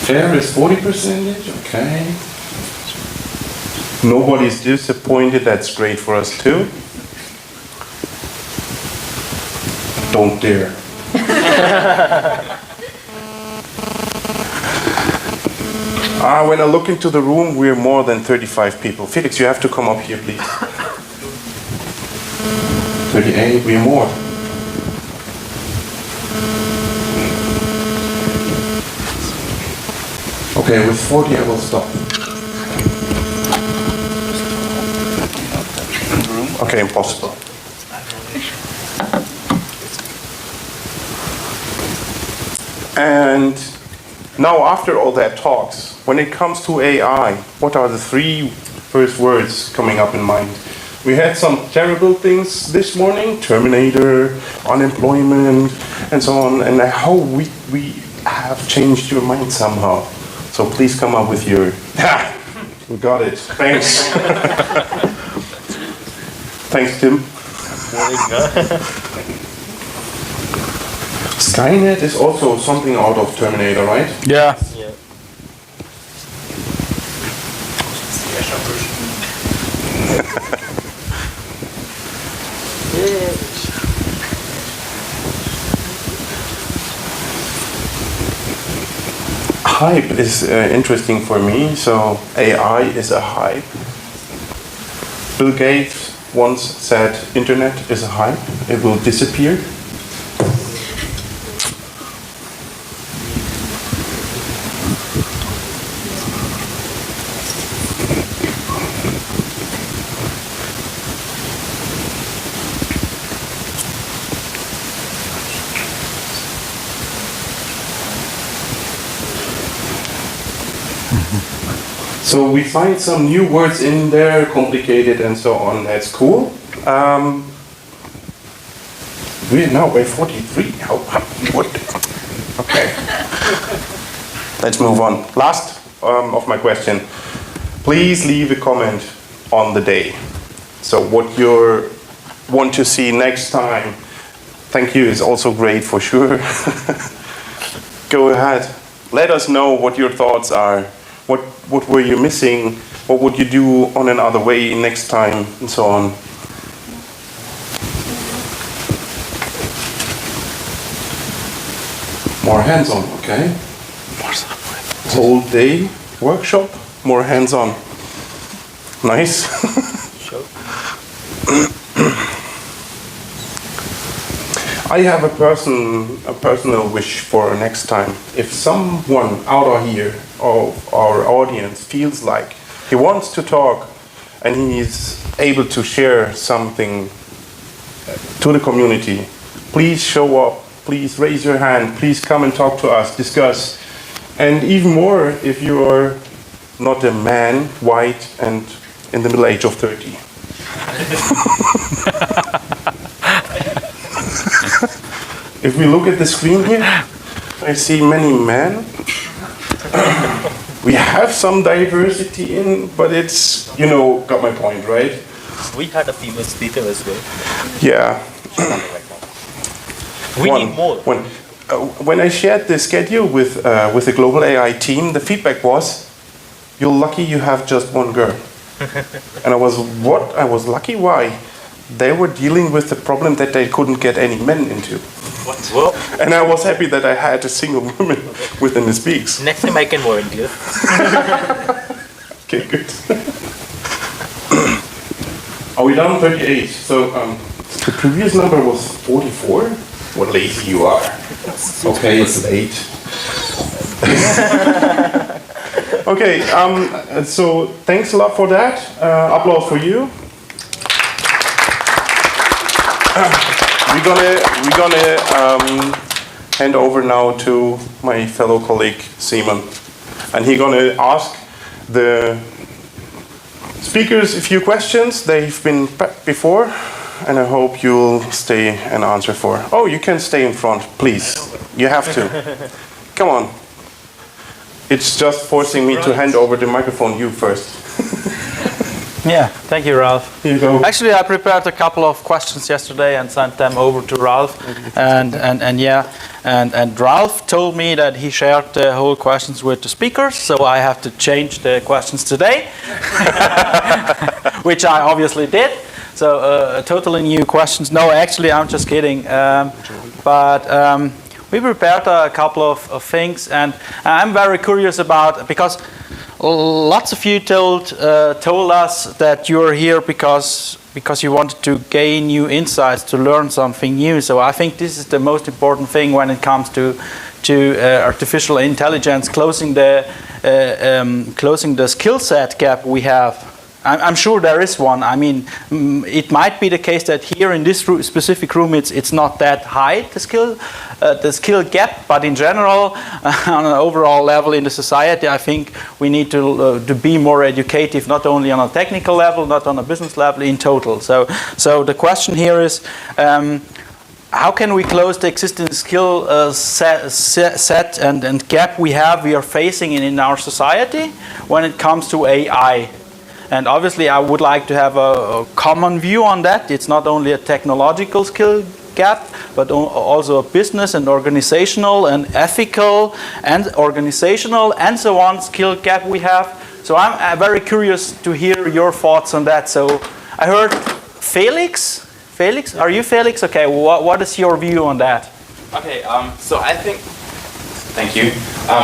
Fair is 40%, okay. Nobody's disappointed, that's great for us too. Don't dare. When I look into the room, we're more than 35 people. Felix, you have to come up here, please. 38, we're more. Okay, with 40 I will stop. Okay, impossible. And now after all that talks, when it comes to AI, what are the three first words coming up in mind? We had some terrible things this morning, Terminator, unemployment, and so on, and I hope we have changed your mind somehow. So please come up with your, we got it, thanks. Thanks, Tim. Skynet is also something out of Terminator, right? Yeah. Hype is interesting for me. So AI is a hype. Bill Gates once said internet is a hype. It will disappear. So we find some new words in there, complicated and so on. That's cool. We're now by 43. What? Okay. Let's move on. Last of my question. Please leave a comment on the day. So what your want to see next time, thank you is also great for sure. Go ahead. Let us know what your thoughts are. What were you missing? What would you do on another way next time, and so on. More hands-on, okay? Whole day workshop, more hands-on. Nice. I have a personal wish for next time. If someone out of here, of our audience, feels like he wants to talk and he's able to share something to the community, please show up, please raise your hand, please come and talk to us, discuss. And even more, if you are not a man, white, and in the middle age of 30. If we look at the screen here, I see many men. We have some diversity in, but it's, you know, got my point, right? We had a female speaker as well. Yeah. We need more. When I shared the schedule with the global AI team, the feedback was, "You're lucky you have just one girl." And I was lucky. Why? They were dealing with the problem that they couldn't get any men into. What? Well, and I was happy that I had a single woman within the speaks. Next time I can volunteer. Okay, good. Are we done? 38. So the previous number was 44. What lazy you are. Okay, it's late. Okay, so thanks a lot for that. Applause for you. We're gonna hand over now to my fellow colleague Simon, and he's gonna ask the speakers a few questions. They've been prepped before, and I hope you'll stay and answer for. Oh, you can stay in front, please. You have to. Come on. It's just forcing me to hand over the microphone you first. Yeah, thank you, Ralph. Here you go. Actually, I prepared a couple of questions yesterday and sent them over to Ralph. And Ralph told me that he shared the whole questions with the speakers, so I have to change the questions today, which I obviously did. So totally new questions. No, actually, I'm just kidding. We prepared a couple of things, and I'm very curious about, because lots of you told us that you're here because you wanted to gain new insights, to learn something new. So I think this is the most important thing when it comes to artificial intelligence, closing the skill set gap we have. I'm sure there is one. I mean, it might be the case that here in this specific room, it's not that high, the skill gap. But in general, on an overall level in the society, I think we need to be more educative, not only on a technical level, not on a business level, in total. So the question here is, how can we close the existing skill set and gap we are facing in our society when it comes to AI? And obviously, I would like to have a common view on that. It's not only a technological skill gap, but also a business and organizational and ethical and organizational and so on skill gap we have. So I'm very curious to hear your thoughts on that. So I heard Felix. Felix, are you Felix? Okay, what is your view on that? Okay, so I think, thank you.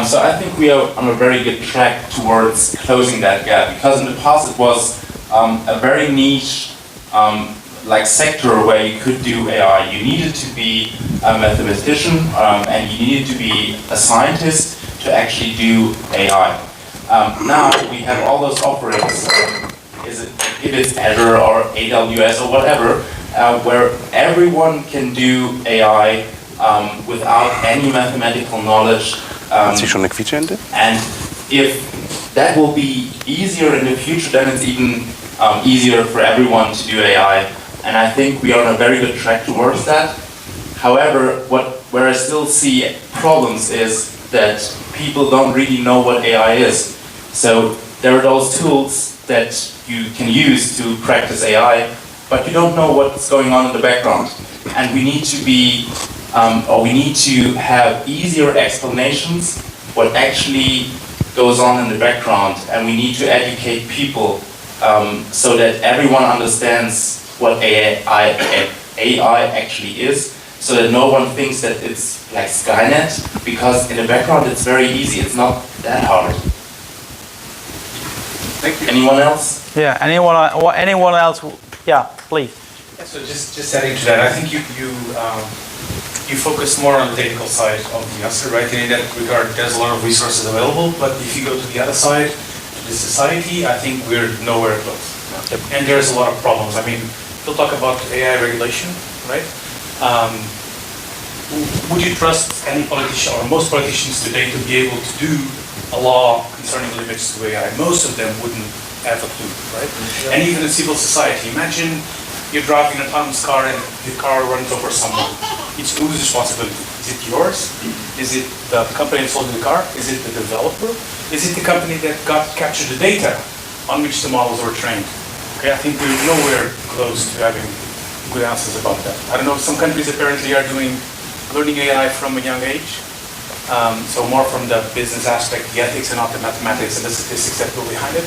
So I think we are on a very good track towards closing that gap, because in the past it was a very niche like sector where you could do AI. You needed to be a mathematician and you needed to be a scientist to actually do AI. Now we have all those offerings, if it's Azure or AWS or whatever, where everyone can do AI without any mathematical knowledge. And if that will be easier in the future, then it's even easier for everyone to do AI. And I think we are on a very good track towards that. However, where I still see problems is that people don't really know what AI is. So there are those tools that you can use to practice AI, but you don't know what's going on in the background. And we need to be, or we need to have easier explanations what actually goes on in the background, and we need to educate people so that everyone understands what AI actually is, so that no one thinks that it's like Skynet, because in the background it's very easy, it's not that hard. Thank you. Anyone else? Yeah, anyone else? Yeah, please. Yeah, so just adding to that, I think you focus more on the technical side of the answer, right? And in that regard, there's a lot of resources available, but if you go to the other side, to the society, I think we're nowhere close. Yep. And there's a lot of problems. I mean, we'll talk about AI regulation, right? Would you trust any politician or most politicians today to be able to do a law concerning limits to AI? Most of them wouldn't have a clue, right? Yeah. And even in civil society, imagine you're driving an autonomous car and the car runs over someone. It's whose responsibility? Is it yours? Is it the company that sold the car? Is it the developer? Is it the company that captured the data on which the models were trained? Okay, I think we're nowhere close to having good answers about that. I don't know, some countries apparently are learning AI from a young age. So more from the business aspect, the ethics, and not the mathematics and the statistics that go behind it.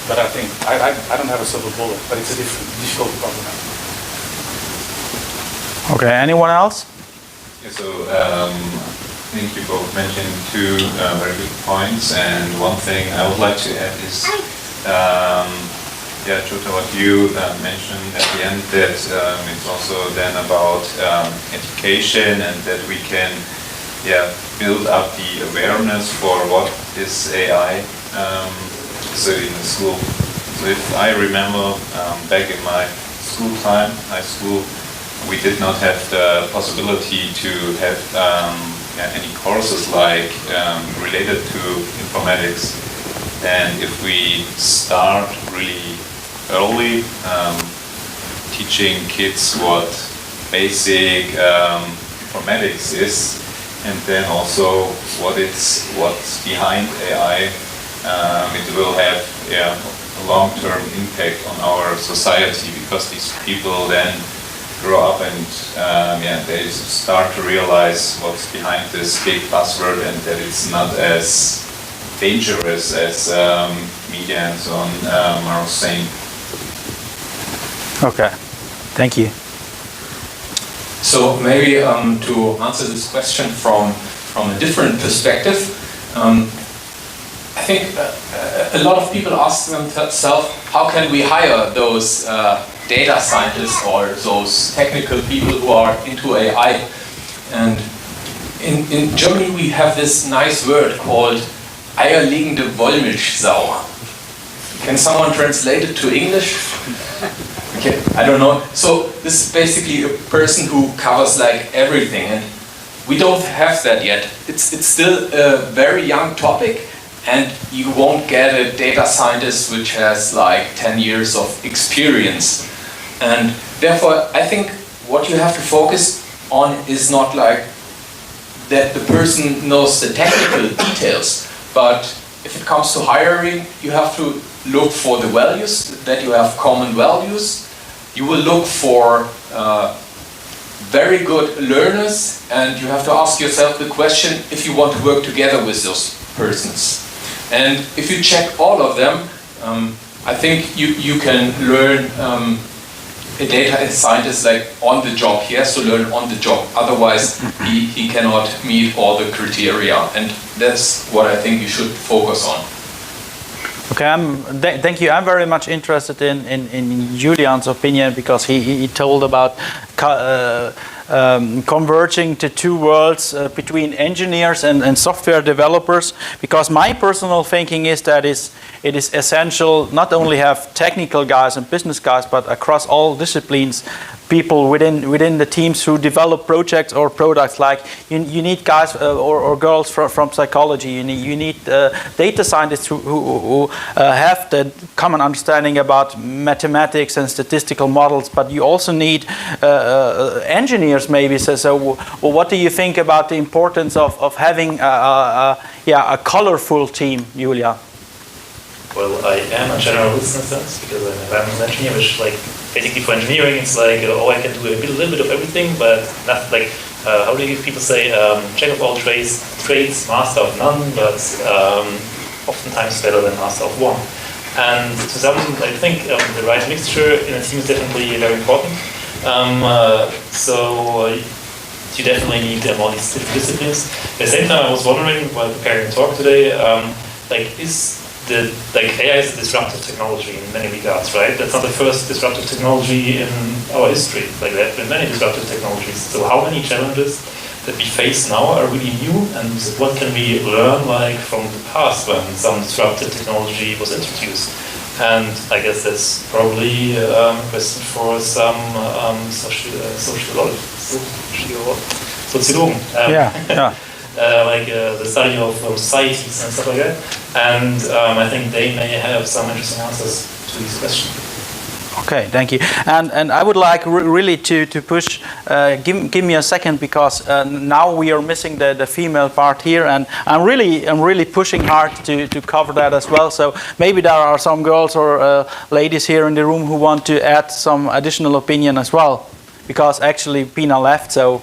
But I think, I don't have a silver bullet, but it's a difficult problem. Okay, anyone else? Yeah, so I think you both mentioned two very good points, and one thing I would like to add is, Jutta, what you mentioned at the end, that it's also then about education, and that we can build up the awareness for what is AI. So in the school, so if I remember back in my school time, high school, we did not have the possibility to have any courses like related to informatics. And if we start really early teaching kids what basic informatics is, and then also what's behind AI, it will have a long-term impact on our society, because these people then grow up and they start to realize what's behind this big buzzword, and that it's not as dangerous as media and so on are saying. Okay, thank you. So maybe to answer this question from a different perspective, I think a lot of people ask themselves, how can we hire those data scientists or those technical people who are into AI? And in Germany we have this nice word called eierlegende Wollmilchsau. Can someone translate it to English? Okay, I don't know. So this is basically a person who covers like everything, and we don't have that yet. It's still a very young topic, and you won't get a data scientist which has like 10 years of experience. And therefore, I think what you have to focus on is not like that the person knows the technical details, but if it comes to hiring, you have to look for the values, that you have common values. You will look for very good learners, and you have to ask yourself the question if you want to work together with those persons. And if you check all of them, I think you can learn a data scientist like on the job. He has to learn on the job, otherwise he cannot meet all the criteria, and that's what I think you should focus on. Okay, thank you. I'm very much interested in Julian's opinion, because he told about converging to two worlds between engineers and software developers, because my personal thinking is that it is essential not only have technical guys and business guys, but across all disciplines, people within the teams who develop projects or products. Like you need guys or girls from psychology. You need data scientists who have the common understanding about mathematics and statistical models. But you also need engineers, maybe. So well, what do you think about the importance of having a colorful team, Julia? Well, I am a generalist in a sense, because I'm an environmental engineer, which like basically for engineering, it's like, oh, I can do a little bit of everything, but not like, how do people say, jack of all trades, master of none, but oftentimes better than master of one. And to some, I think the right mixture in a team is definitely very important. So you definitely need all these different disciplines. At the same time, I was wondering while preparing a talk today, is AI is a disruptive technology in many regards, right? That's not the first disruptive technology in our history. Like there have been many disruptive technologies. So how many challenges that we face now are really new, and what can we learn like from the past when some disruptive technology was introduced? And I guess that's probably a question for some sociologen. Like the study of societies and stuff like that. And I think they may have some interesting answers to these questions. Okay, thank you. And I would like really to push, give me a second, because now we are missing the female part here, and I'm really pushing hard to cover that as well. So maybe there are some girls or ladies here in the room who want to add some additional opinion as well, because actually Pina left, so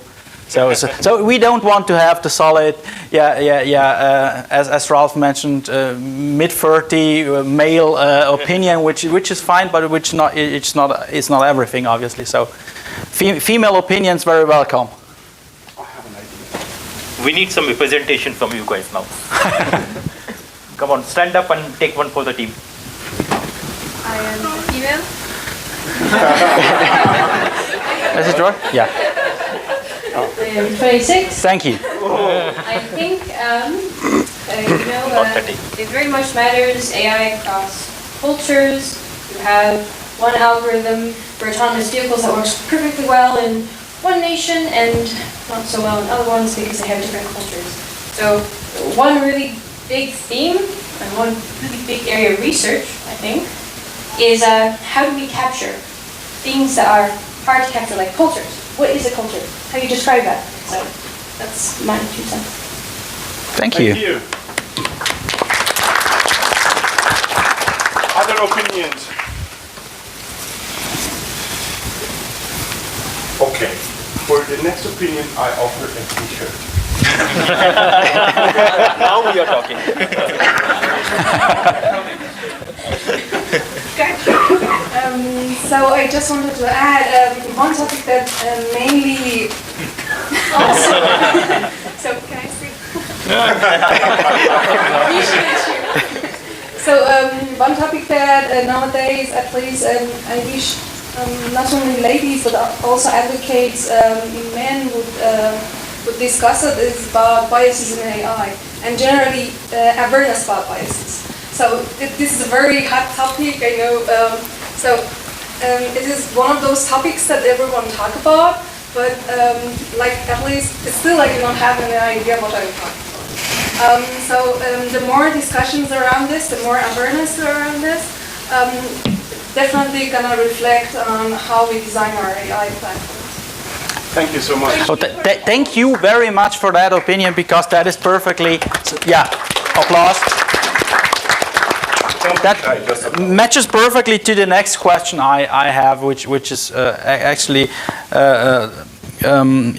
we don't want to have the solid, as Ralph mentioned, mid-30 male opinion, which is fine, but it's not everything, obviously. So, female opinions very welcome. We need some representation from you guys now. Come on, stand up and take one for the team. I am female. Is it right? Yeah. I am 26. Thank you. I think, it very much matters, AI across cultures. You have one algorithm for autonomous vehicles that works perfectly well in one nation and not so well in other ones because they have different cultures. So one really big theme and one really big area of research, I think, is how do we capture things that are hard to capture, like cultures. What is a culture? How do you describe that? So that's my 2 cents. Thank you. Other opinions? Okay. For the next opinion, I offer a T-shirt. Now we are talking. So I just wanted to add one topic that mainly. So can I speak? So one topic that nowadays, at least, I wish not only ladies but also advocates men would discuss it is about biases in AI and generally awareness about biases. So this is a very hot topic, I know. It is one of those topics that everyone talk about, but like at least it's still like you don't have any idea what I'm talking about. The more discussions around this, the more awareness around this, definitely gonna reflect on how we design our AI platforms. Thank you so much. So thank you very much for that opinion, because that is perfectly, applause. That matches perfectly to the next question I have, which is actually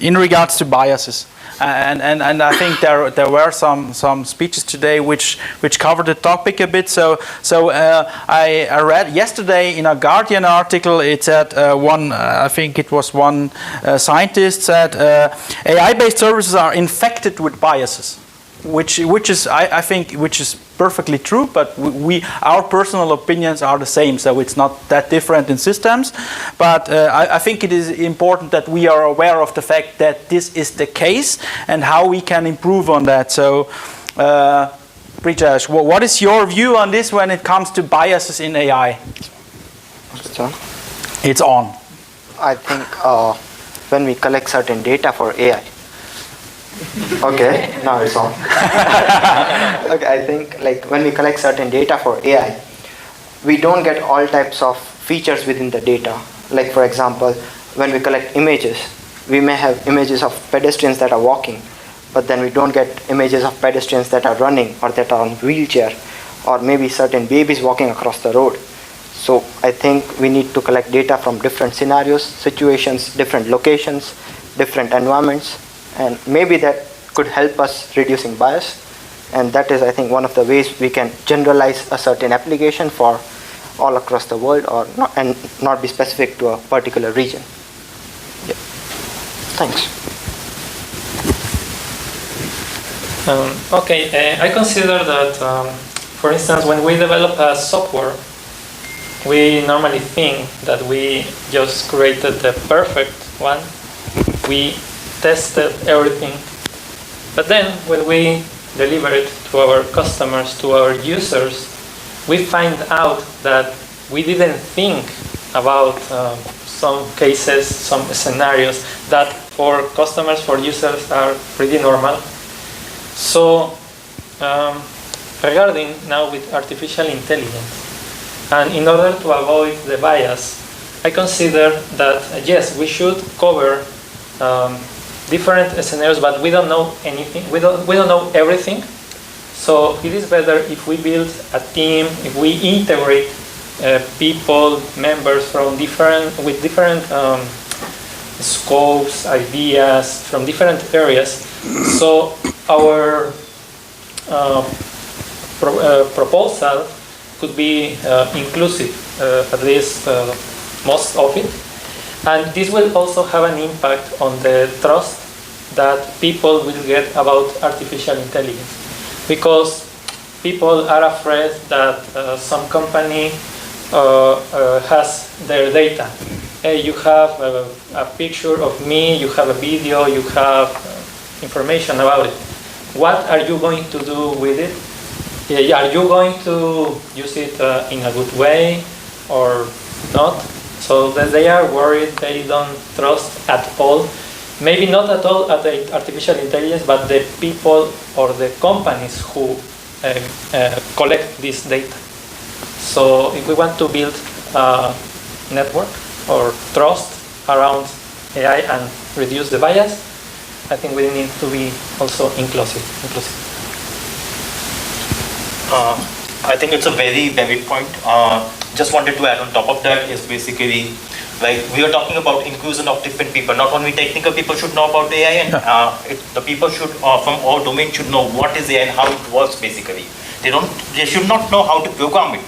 in regards to biases. And I think there were some speeches today which covered the topic a bit. So I read yesterday in a Guardian article. It said I think it was one scientist said AI-based services are infected with biases, which is I think perfectly true. But our personal opinions are the same, so it's not that different in systems. But I think it is important that we are aware of the fact that this is the case and how we can improve on that. So, Brijesh, what is your view on this when it comes to biases in AI? It's on. It's on. I think when we collect certain data for AI. Okay, now it's on. Okay, I think like when we collect certain data for AI, we don't get all types of features within the data. Like for example, when we collect images, we may have images of pedestrians that are walking, but then we don't get images of pedestrians that are running or that are on wheelchair, or maybe certain babies walking across the road. So I think we need to collect data from different scenarios, situations, different locations, different environments, and maybe that could help us reducing bias. And that is, I think, one of the ways we can generalize a certain application for all across the world, or not, and not be specific to a particular region. Yeah. Thanks. Okay, I consider that, for instance, when we develop a software, we normally think that we just created the perfect one. We tested everything. But then when we deliver it to our customers, to our users, we find out that we didn't think about some cases, some scenarios that for customers, for users are pretty normal. So regarding now with artificial intelligence, and in order to avoid the bias, I consider that yes, we should cover different scenarios, but we don't know anything. We don't know everything. So it is better if we build a team, if we integrate people, members from different scopes, ideas from different areas. So our proposal could be inclusive, at least most of it. And this will also have an impact on the trust that people will get about artificial intelligence. Because people are afraid that some company has their data. Hey, you have a picture of me, you have a video, you have information about it. What are you going to do with it? Are you going to use it in a good way or not? So that they are worried, they don't trust at all. Maybe not at all at the artificial intelligence, but the people or the companies who collect this data. So if we want to build a network or trust around AI and reduce the bias, I think we need to be also inclusive. I think it's a very valid point. Just wanted to add on top of that is basically, like we are talking about inclusion of different people. Not only technical people should know about AI, and the people should from all domains should know what is AI and how it works. Basically, they should not know how to program it,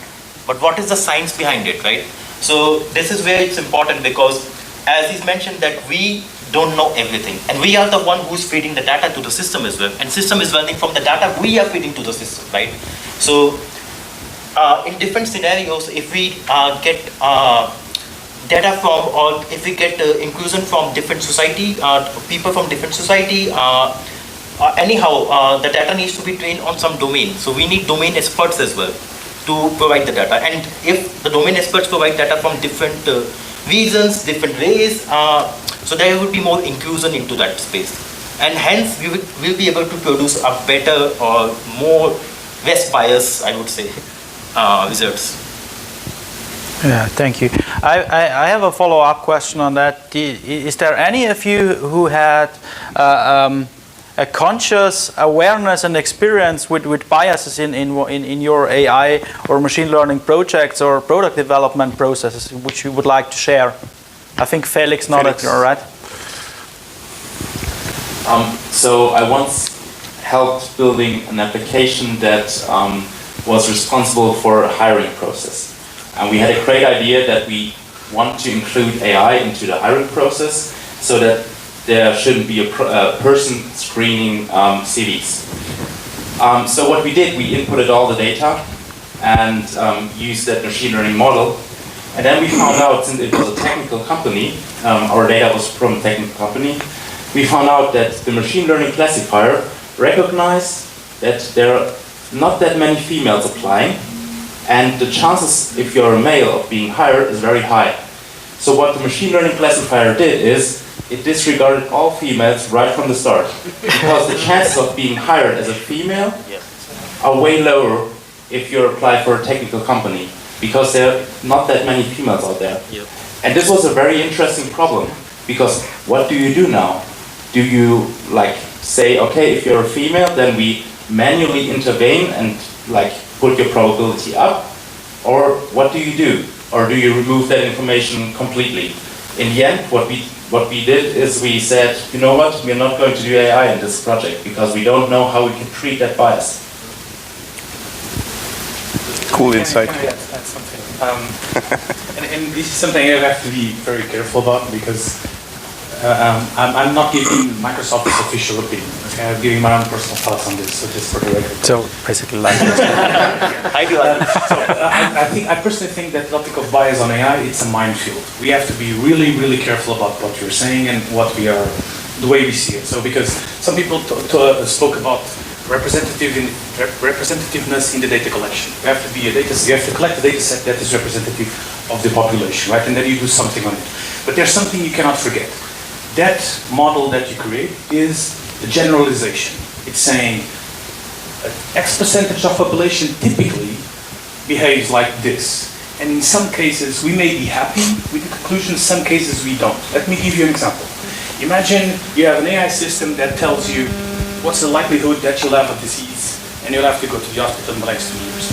but what is the science behind it, right? So this is where it's important, because as he's mentioned that we don't know everything, and we are the one who's feeding the data to the system as well, and system is learning from the data we are feeding to the system, right? So in different scenarios, if we get data from, or if we get inclusion from different society, people from different society, anyhow, the data needs to be trained on some domain. So we need domain experts as well to provide the data. And if the domain experts provide data from different regions, different ways, so there will be more inclusion into that space. And hence, we will be able to produce a better or more less bias, I would say, results. Yeah, thank you. I have a follow-up question on that. Is there any of you who had a conscious awareness and experience with biases in your AI or machine learning projects or product development processes, which you would like to share? I think Felix nodded, all right? So I once helped building an application that was responsible for a hiring process. And we had a great idea that we want to include AI into the hiring process so that there shouldn't be a person screening CVs. So what we did, we inputted all the data and used that machine learning model. And then we found out, since it was a technical company, our data was from a technical company, we found out that the machine learning classifier recognized that there are not that many females applying, and the chances, if you're a male, of being hired is very high. So what the machine learning classifier did is, it disregarded all females right from the start, because the chances of being hired as a female are way lower if you apply for a technical company, because there are not that many females out there. And this was a very interesting problem, because what do you do now? Do you say, okay, if you're a female, then we manually intervene and put your probability up, or what do you do? or do you remove that information completely? In the end, what we did is we said, you know what, we're not going to do AI in this project because we don't know how we can treat that bias. Cool insight. Can I add something? And this is something I have to be very careful about because I'm not giving Microsoft's official opinion. Okay? I'm giving my own personal thoughts on this, so just for the record. So basically, like I personally think that topic of bias on AI, it's a minefield. We have to be really, really careful about what you're saying and the way we see it. So because some people spoke about representativeness in the data collection. You have to be you have to collect a data set that is representative of the population, right? And then you do something on it. But there's something you cannot forget. That model that you create is the generalization. It's saying X percentage of population typically behaves like this. And in some cases, we may be happy with the conclusion, in some cases we don't. Let me give you an example. Imagine you have an AI system that tells you what's the likelihood that you'll have a disease and you'll have to go to the hospital in the next 2 years.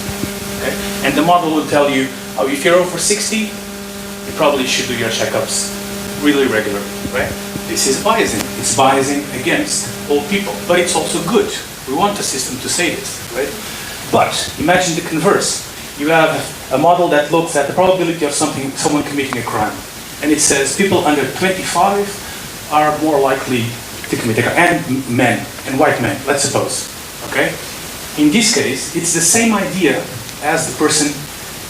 Okay? And the model will tell you, oh, if you're over 60, you probably should do your checkups really regularly, right? This is biasing. It's biasing against old people, but it's also good. We want the system to say this, right? But imagine the converse. You have a model that looks at the probability of someone committing a crime, and it says people under 25 are more likely to commit a crime, and men, and white men, let's suppose, okay? In this case, it's the same idea as the person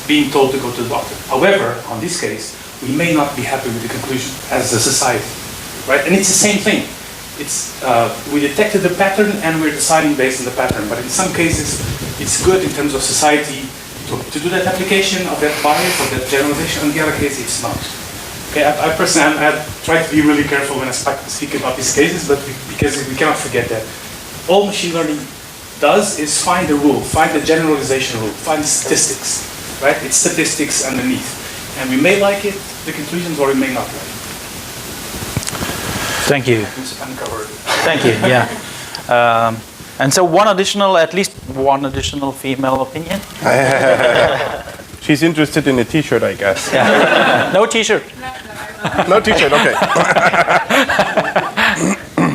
being told to go to the doctor. However, on this case, we may not be happy with the conclusion as a society, right? And it's the same thing. It's we detected the pattern and we're deciding based on the pattern. But in some cases, it's good in terms of society to do that application of that bias, of that generalization. On the other case, it's not. Okay, I personally I try to be really careful when I speak about these cases, but because we cannot forget that all machine learning does is find a rule, find the generalization rule, find statistics, right? It's statistics underneath. And we may like it, the conclusions, or we may not like it. Thank you. Uncovered. Thank you, yeah. And so at least one additional female opinion? She's interested in a t-shirt, I guess. Yeah. No t-shirt. No t-shirt, okay.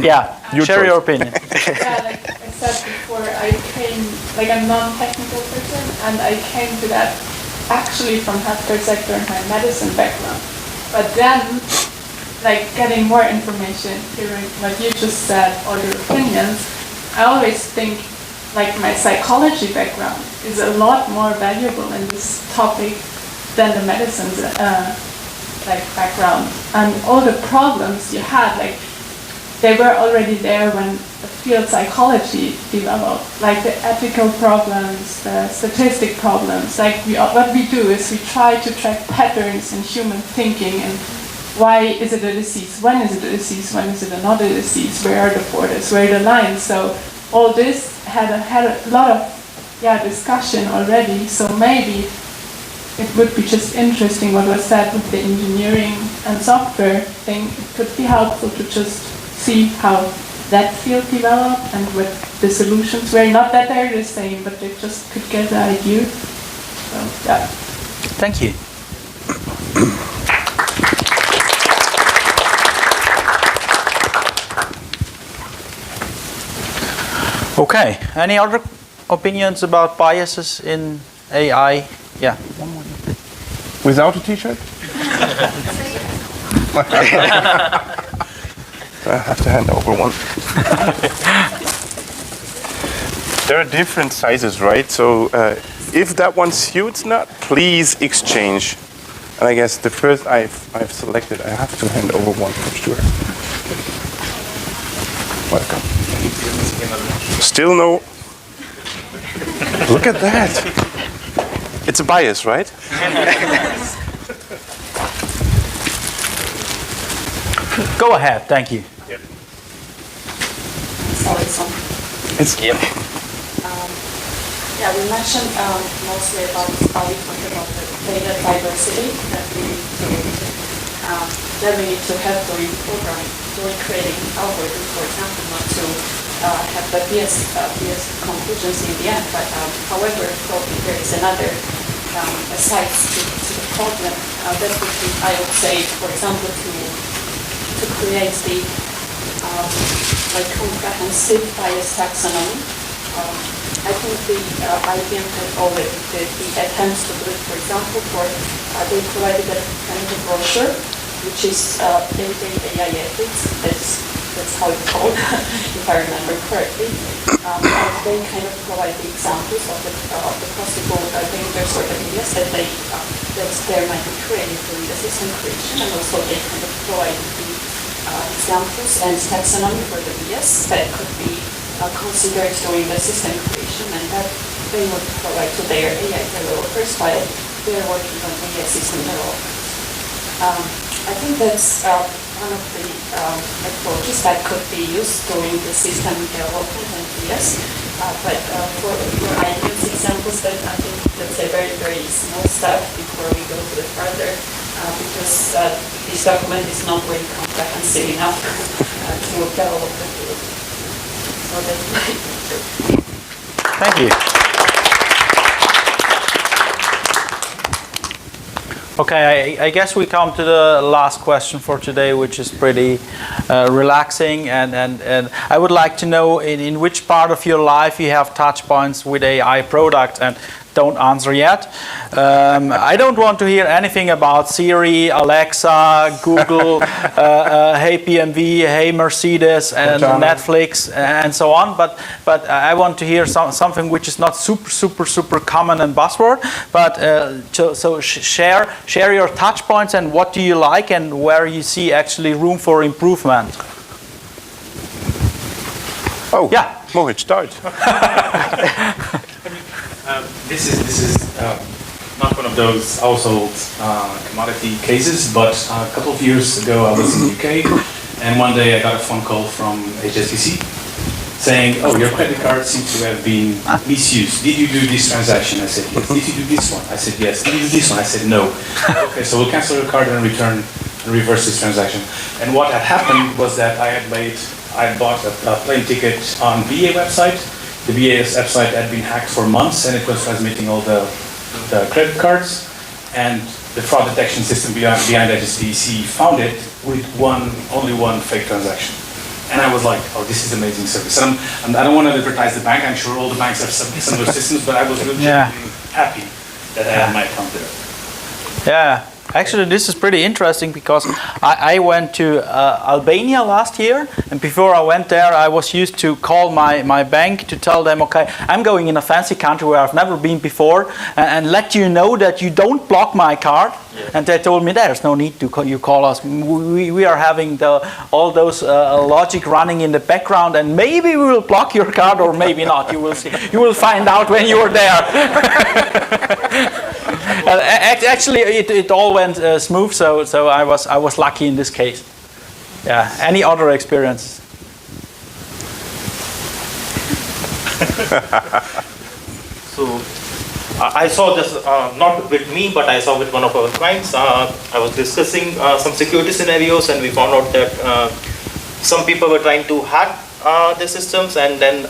Yeah, share your opinion. Yeah, like I said before, I'm a non-technical person, and I came to that actually from healthcare sector and my medicine background. But then, getting more information, hearing what you just said, or your opinions, I always think my psychology background is a lot more valuable in this topic than the medicine background. And all the problems you had, they were already there when the field psychology developed, the ethical problems, the statistic problems. What we do is we try to track patterns in human thinking and why is it a disease, when is it a disease, when is it not a disease, where are the borders, where are the lines. So all this had a lot of discussion already, so maybe it would be just interesting what was said with the engineering and software thing. It could be helpful to just see how that field developed and what the solutions were. Not that they're the same, but they just could get the idea. So, yeah. Thank you. Okay, any other opinions about biases in AI? Yeah, one more. Without a t-shirt? I have to hand over one. There are different sizes, right? So if that one suits not, please exchange. And I guess the first I've selected, I have to hand over one for sure. Welcome. Still no. Look at that. It's a bias, right? Go ahead, thank you. Yep. It's yep. Yeah, we mentioned mostly about how we talked about the data diversity that we need to have during programming, during creating algorithms, for example, not to have the bias conclusions in the end. But however, probably there is another side to the problem. That would be, I would say, for example, to create the like comprehensive bias taxonomy. I think the IBM had already did the attempts to do it. For example, they provided a kind of a brochure, which is Everyday AI Ethics. That's how it's called, if I remember correctly. And they kind of provide the examples of the possible dangers or areas that there might be created during the system creation, and also they kind of provide the examples and taxonomy for the bias that could be considered during the system creation, and that they would provide to their AI developers while they're working on AI system development. I think that's one of the approaches that could be used during the system development and bias. But for IBM's examples, that I think that's a very, very small step before we go to the further, because this document is not very comprehensive enough to develop the field. So that's my answer. Thank you. Okay, I guess we come to the last question for today, which is pretty relaxing, and I would like to know in which part of your life you have touch points with AI product, and don't answer yet. I don't want to hear anything about Siri, Alexa, Google, Hey PMV, Hey Mercedes, and Netflix, and so on. But I want to hear something which is not super common and buzzword. But so share your touch points and what do you like and where you see actually room for improvement. Oh, yeah, Mohit, start. This is not one of those household commodity cases, but a couple of years ago I was in the UK, and one day I got a phone call from HSBC saying, "Oh, your credit card seems to have been misused. Did you do this transaction?" I said, "Yes." "Did you do this one?" I said, "Yes." "Did you do this one?" I said, "No." "Okay, so we'll cancel your card and reverse this transaction." And what had happened was that I bought a plane ticket on BA website. The BA's website had been hacked for months, and it was transmitting all the credit cards. And the fraud detection system behind HSBC found it with only one fake transaction. And I was like, "Oh, this is amazing service." And I don't want to advertise the bank. I'm sure all the banks have similar systems, but I was really happy that I had my account there. Yeah. Actually, this is pretty interesting because I went to Albania last year, and before I went there, I was used to call my bank to tell them, okay, I'm going in a fancy country where I've never been before, and let you know that you don't block my card. Yeah. And they told me there's no need to call us. We are having all those logic running in the background, and maybe we will block your card or maybe not. You will see. You will find out when you're there. Actually, it all went smooth, so I was lucky in this case. Yeah. Any other experience? So I saw this not with me, but I saw with one of our clients. I was discussing some security scenarios, and we found out that some people were trying to hack the systems, and then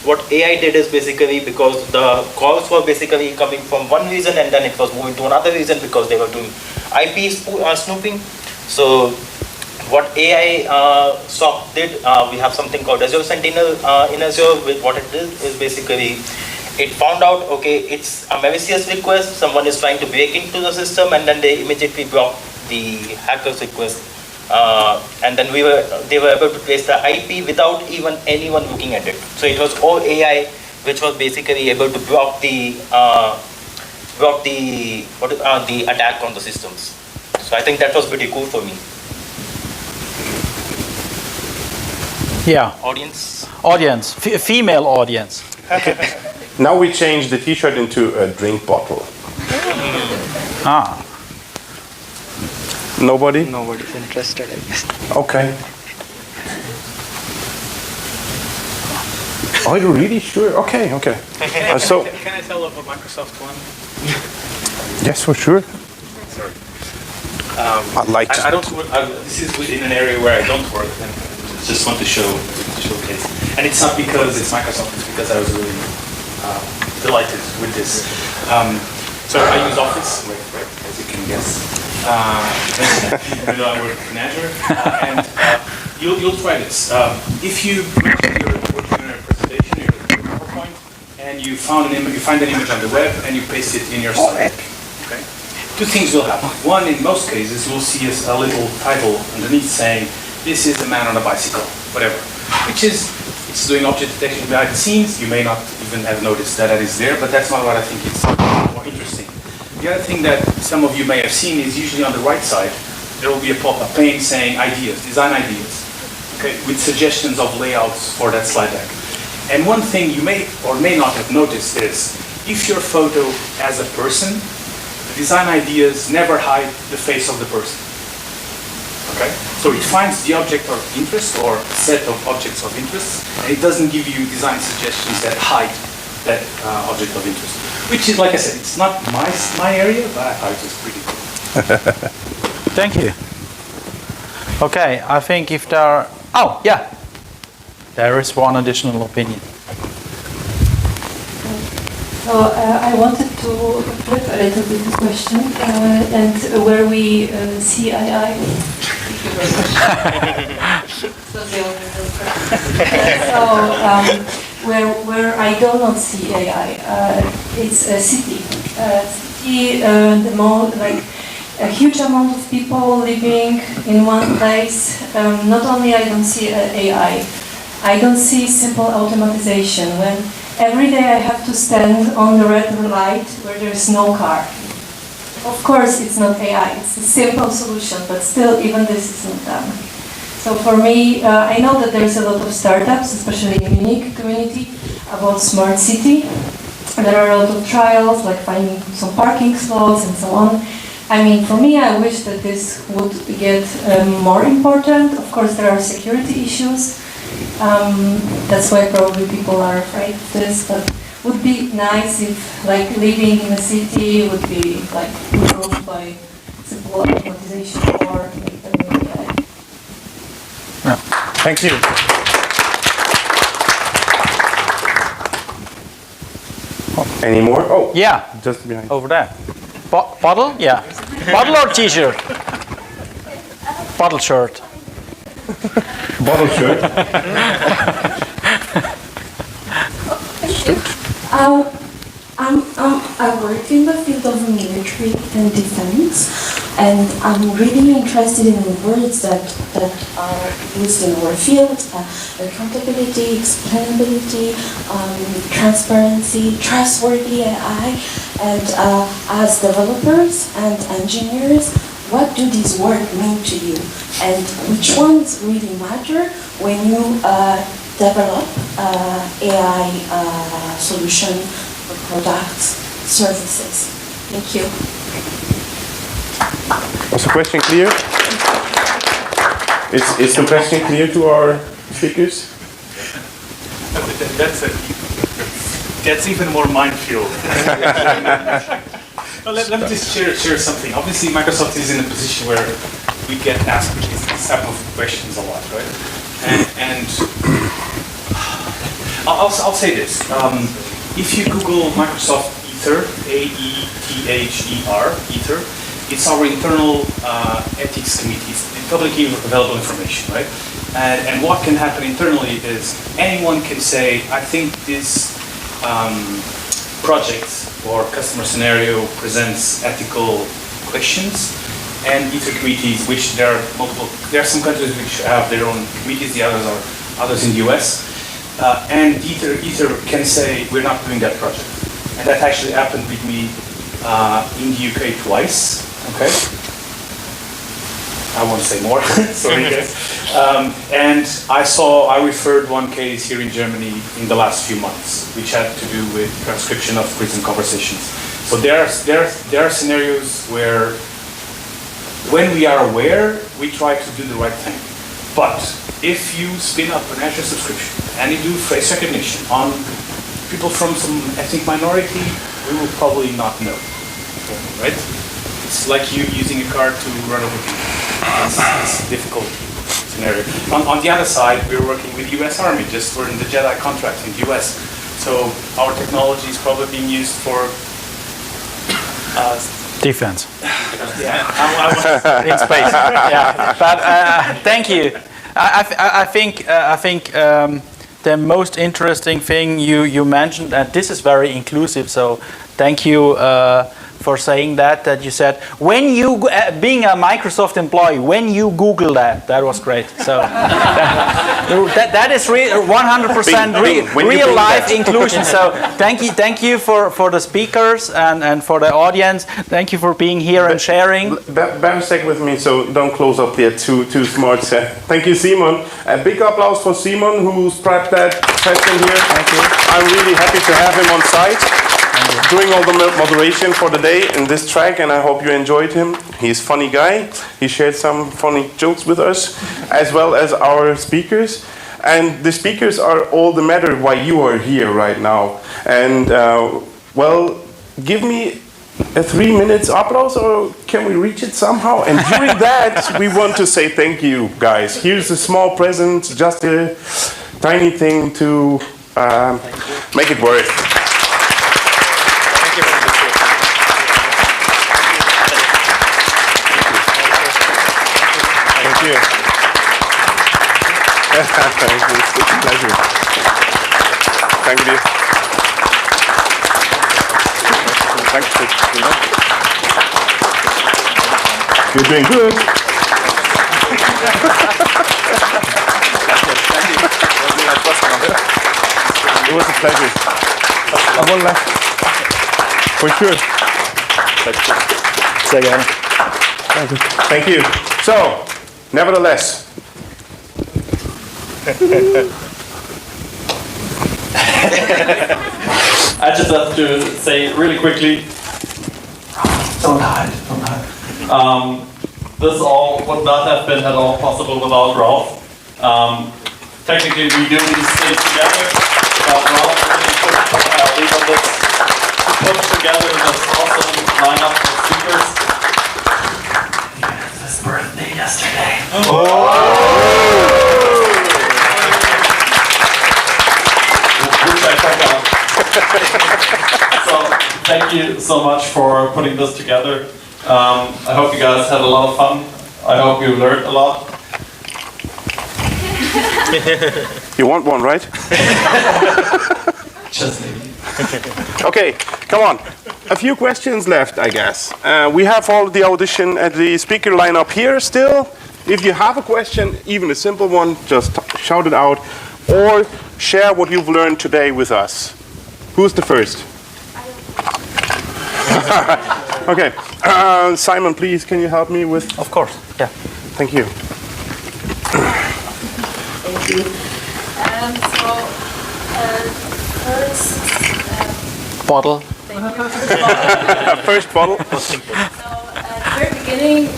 what AI did is basically, because the calls were basically coming from one region and then it was moving to another region because they were doing IP snooping. So what AI SOC did, we have something called Azure Sentinel in Azure. With what it did is basically, it found out, okay, it's a malicious request, someone is trying to break into the system, and then they immediately blocked the hacker's request. And then they were able to trace the IP without even anyone looking at it. So it was all AI, which was basically able to block the attack on the systems. So I think that was pretty cool for me. Yeah. Audience, female audience. Now we change the T-shirt into a drink bottle. Ah. Nobody? Nobody's interested, I guess. Okay. Are you really sure? Okay. So. Can I tell of a Microsoft one? Yes, for sure. Sorry. I'd like to. I don't work. This is within an area where I don't work, and just want to showcase. And it's not because it's Microsoft. It's because I was really delighted with this. So I use Office, right, as you can can guess. Even though I work in Azure. And you'll try this. If you mention you're working on a presentation, you're working on PowerPoint, and you find an image on the web and you paste it in your slide. Okay? Two things will happen. One, in most cases, you'll see a little title underneath saying, "This is the man on a bicycle," whatever. Which is, it's doing object detection behind the scenes. You may not even have noticed that is there, but that's not what I think is more interesting. The other thing that some of you may have seen is usually on the right side, there will be a pop-up pane saying ideas, design ideas, okay, with suggestions of layouts for that slide deck. And one thing you may or may not have noticed is, if your photo has a person, the design ideas never hide the face of the person. Okay? So it finds the object of interest or set of objects of interest, and it doesn't give you design suggestions that hide that object of interest. Which is, like I said, it's not my area, but I thought it was pretty cool. Thank you. Okay, I think if there are... Oh, yeah. There is one additional opinion. So I wanted to flip a little bit the question, and where we see AI. Where I do not see AI, it's a city. The more like a huge amount of people living in one place. Not only I don't see AI, I don't see simple automatization. When every day I have to stand on the red light where there's no car. Of course, it's not AI. It's a simple solution, but still, even this is not done. So for me, I know that there's a lot of startups, especially in Munich community, about smart city. There are a lot of trials, like finding some parking slots and so on. I mean, for me, I wish that this would get more important. Of course, there are security issues. That's why probably people are afraid of this, but would be nice if, like, living in a city would be, like, improved by simple automatization or AI. Yeah. Thank you. Any more? Oh, yeah, just behind. Over there. Bottle? Yeah. Bottle or t-shirt? Bottle shirt. Bottle shirt. I work in the field of military and defense, and I'm really interested in the words that are used in our field: accountability, explainability, transparency, trustworthy AI. And as developers and engineers, what do these words mean to you? And which ones really matter when you develop AI solution, products, services? Thank you. Was the question clear? Is the question clear to our speakers? That's even more minefield. Well, let me just share something. Obviously, Microsoft is in a position where we get asked these type of questions a lot, right? And I'll say this. If you Google Microsoft Ether, A-E-T-H-E-R, Ether, it's our internal ethics committee. It's publicly available information, right? And what can happen internally is anyone can say, I think this project or customer scenario presents ethical questions, and Ether committees, which there are multiple, there are some countries which have their own committees, the others are others in the US, and Ether can say we're not doing that project, and that actually happened with me in the UK twice. Okay, I won't say more. Sorry, guys. And I referred one case here in Germany in the last few months, which had to do with transcription of prison conversations. So there are scenarios where, when we are aware, we try to do the right thing. But if you spin up an Azure subscription and you do face recognition on people from some ethnic minority, we will probably not know, right? It's like you using a car to run over people. It's a difficult scenario. On the other side, we're working with the US Army, just for the JEDI contract in the US. So our technology is probably being used for defense. in space. Yeah, but thank you. I think the most interesting thing you mentioned, and this is very inclusive. So thank you for saying that you said when you being a Microsoft employee, when you Google that was great. So that is 100% real life inclusion. So thank you for the speakers and for the audience. Thank you for being here and sharing. Bear stay with me, so don't close up yet too smart. Thank you, Simon. A big applause for Simon, who's prepped that question here. Thank you. I'm really happy to have him on site, doing all the moderation for the day in this track, and I hope you enjoyed him. He's a funny guy. He shared some funny jokes with us, as well as our speakers. And the speakers are all the matter why you are here right now. And well, give me a 3 minutes applause, or can we reach it somehow? And during that, we want to say thank you, guys. Here's a small present, just a tiny thing to make it worth. Thank you. It's a pleasure. Thank you. You're doing good. It was a pleasure. One left. For sure. Sehr gerne. Thank you. So, nevertheless. I just have to say really quickly, don't hide. This all would not have been at all possible without Ralph. Technically, we do these things together, but Ralph really put together this awesome lineup of speakers. It was his birthday yesterday. Which I forgot. So thank you so much for putting this together. I hope you guys had a lot of fun. I hope you learned a lot. You want one, right? Just maybe. Okay, come on. A few questions left, I guess. We have all the audition at the speaker lineup here still. If you have a question, even a simple one, just shout it out or share what you've learned today with us. Who's the first? Okay. Simon, please, can you help me with? Of course, yeah. Thank you. Thank you. First, bottle. Thank you. First bottle. So at the very beginning,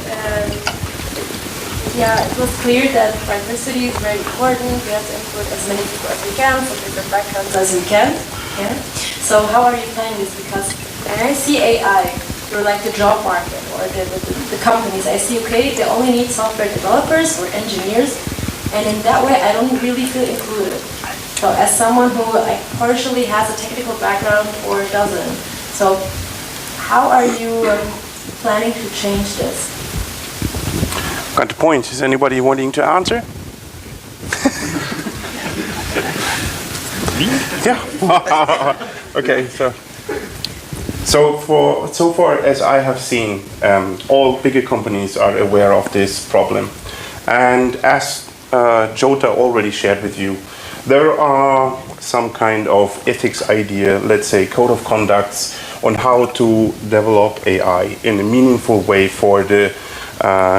it was clear that diversity is very important. We have to include as many people as we can from different backgrounds as we can. Yeah. So how are you planning this? Because when I see AI through like the job market or the companies, I see they only need software developers or engineers, and in that way I don't really feel included. So as someone who partially has a technical background or doesn't, so how are you planning to change this? Got the point. Is anybody wanting to answer? Yeah. Okay. So far as I have seen, all bigger companies are aware of this problem, and as Jota already shared with you, there are some kind of ethics idea, let's say code of conducts, on how to develop AI in a meaningful way for the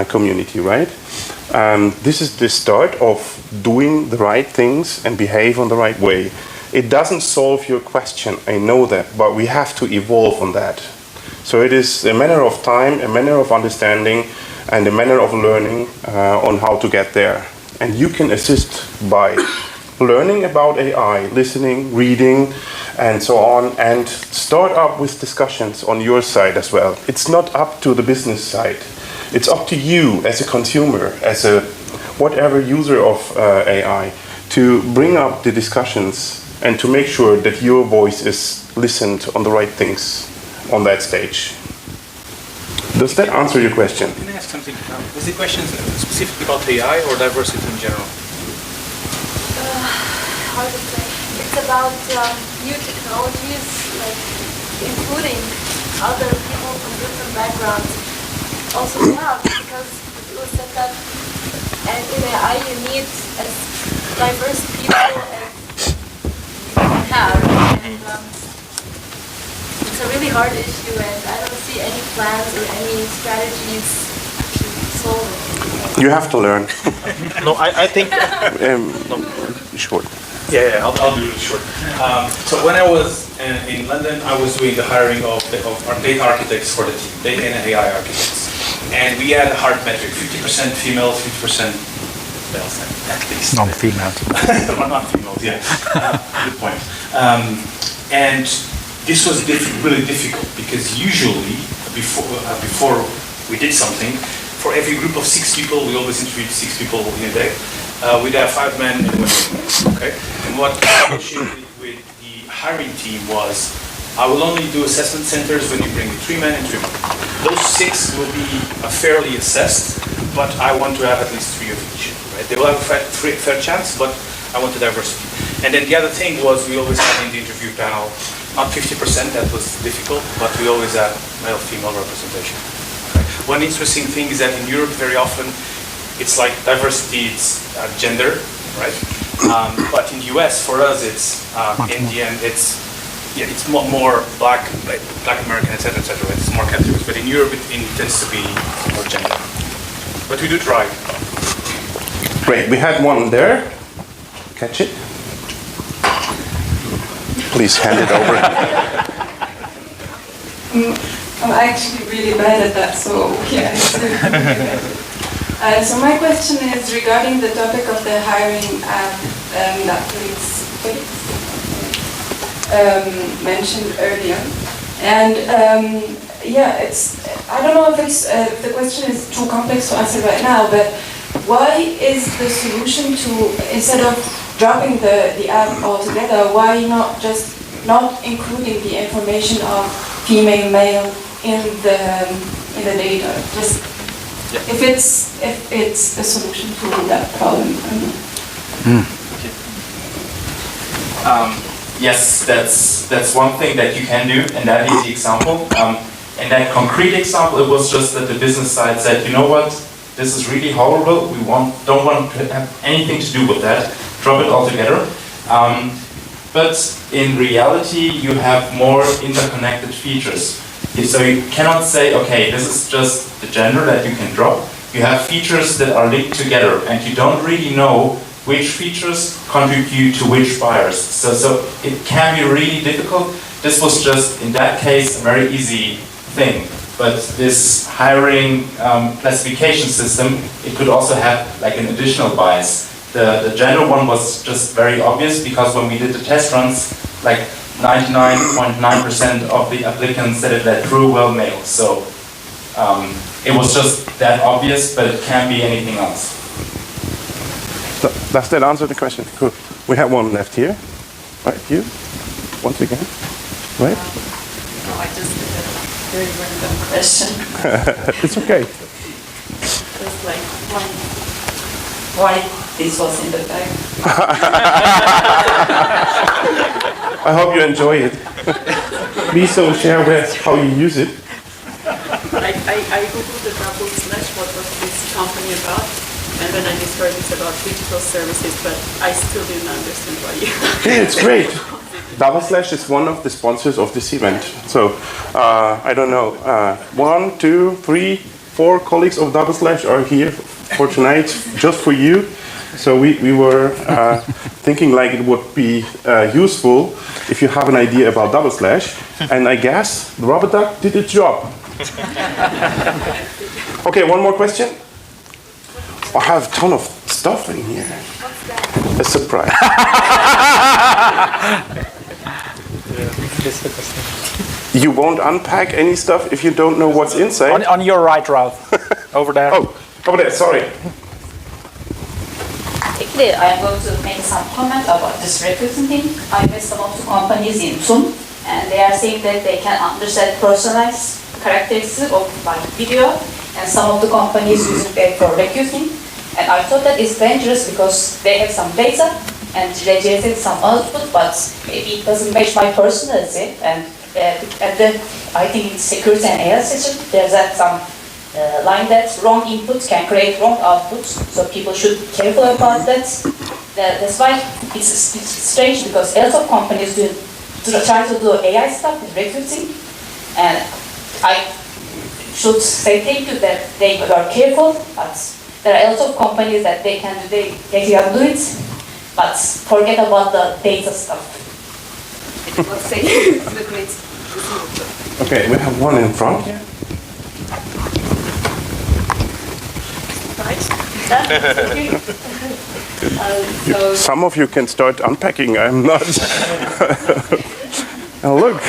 community, right? This is the start of doing the right things and behave on the right way. It doesn't solve your question, I know that, but we have to evolve on that. So it is a matter of time, a matter of understanding, and a matter of learning on how to get there. And you can assist by learning about AI, listening, reading, and so on, and start up with discussions on your side as well. It's not up to the business side. It's up to you as a consumer, as a whatever user of AI, to bring up the discussions and to make sure that your voice is listened on the right things on that stage. Does that answer your question? Can I ask something? Was the question specifically about AI or diversity in general? How to say? It's about new technologies, like including other people from different backgrounds. Also, yeah, because it was said that in AI you need as diverse people as you can have. And, it's a really hard issue, and I don't see any plans or any strategies to solve it. You have to learn. No, I think... Short. Yeah, I'll do it short. So when I was in London, I was doing the hiring of our data architects for the team, data and AI architects. And we had a hard metric, 50% female, 50% males, at least. Non-females. Well, not females, yeah. Good point. And this was really difficult because usually, before we did something, for every group of 6 people, we always interviewed 6 people in a day. We'd have 5 men and 1 woman. Okay? And what I negotiated with the hiring team was, I will only do assessment centers when you bring me 3 men and 3 women. Those 6 will be fairly assessed, but I want to have at least 3 of each. Right? They will have a fair chance, but I want the diversity. And then the other thing was, we always had in the interview panel, not 50%, that was difficult, but we always had male-female representation. Okay? One interesting thing is that in Europe, very often, it's like diversity, it's gender, right? But in the US, for us, it's Indian, it's more black American, etc., etc. It's more categories. But in Europe, it tends to be more gender. But we do try. Great. We had one there. Catch it. Please hand it over. I'm actually really bad at that, so yeah. So my question is regarding the topic of the hiring that Felix mentioned earlier. And yeah, I don't know if the question is too complex to answer right now, but why is the solution to, instead of dropping the app altogether, why not including the information of female, male in the data? Just if it's a solution to that problem. Yes, that's one thing that you can do, and that is the example. In that concrete example, it was just that the business side said, you know what, this is really horrible. We don't want to have anything to do with that. Drop it altogether. But in reality, you have more interconnected features. So you cannot say, okay, this is just the gender that you can drop. You have features that are linked together, and you don't really know which features contribute to which buyers. So it can be really difficult. This was just, in that case, a very easy thing. But this hiring classification system, it could also have like an additional bias. The gender one was just very obvious because when we did the test runs, like 99.9% of the applicants said it that true, well, male. So it was just that obvious, but it can be anything else. Does that answer the question? Cool. We have one left here. Right, you? Once again. Right? No, I just did a very random question. It's okay. Just like why this was in the bag. I hope you enjoy it. Please don't share how you use it. I googled the double slash, what was this company about? And then I discovered it's about digital services, but I still didn't understand why you... Yeah, it's great. Double Slash is one of the sponsors of this event. So, I don't know, 1, 2, 3, 4 colleagues of Double Slash are here for tonight, just for you. So we were thinking like it would be useful if you have an idea about Double Slash. And I guess the rubber duck did its job. Okay, one more question. I have a ton of stuff in here. A surprise. You won't unpack any stuff if you don't know what's inside? On your right, Ralph. Over there. Oh, over there, sorry. Actually, I'm going to make some comment about this recruiting thing. I met some of the companies in Zoom, and they are saying that they can understand personalized characteristics of like video, and some of the companies use it for recruiting. And I thought that it's dangerous because they have some data and generated some output, but maybe it doesn't match my personality. And I think in security and AI system, there's some line that wrong input can create wrong output, so people should be careful about that. That's why it's strange because a lot of companies try to do AI stuff with recruiting, and I should say thank you that they are careful, but there are a lot of companies that they can do it, but forget about the data stuff. Let's say it's a great. Okay, we have one in front here. Some of you can start unpacking. I'm not. Oh, look.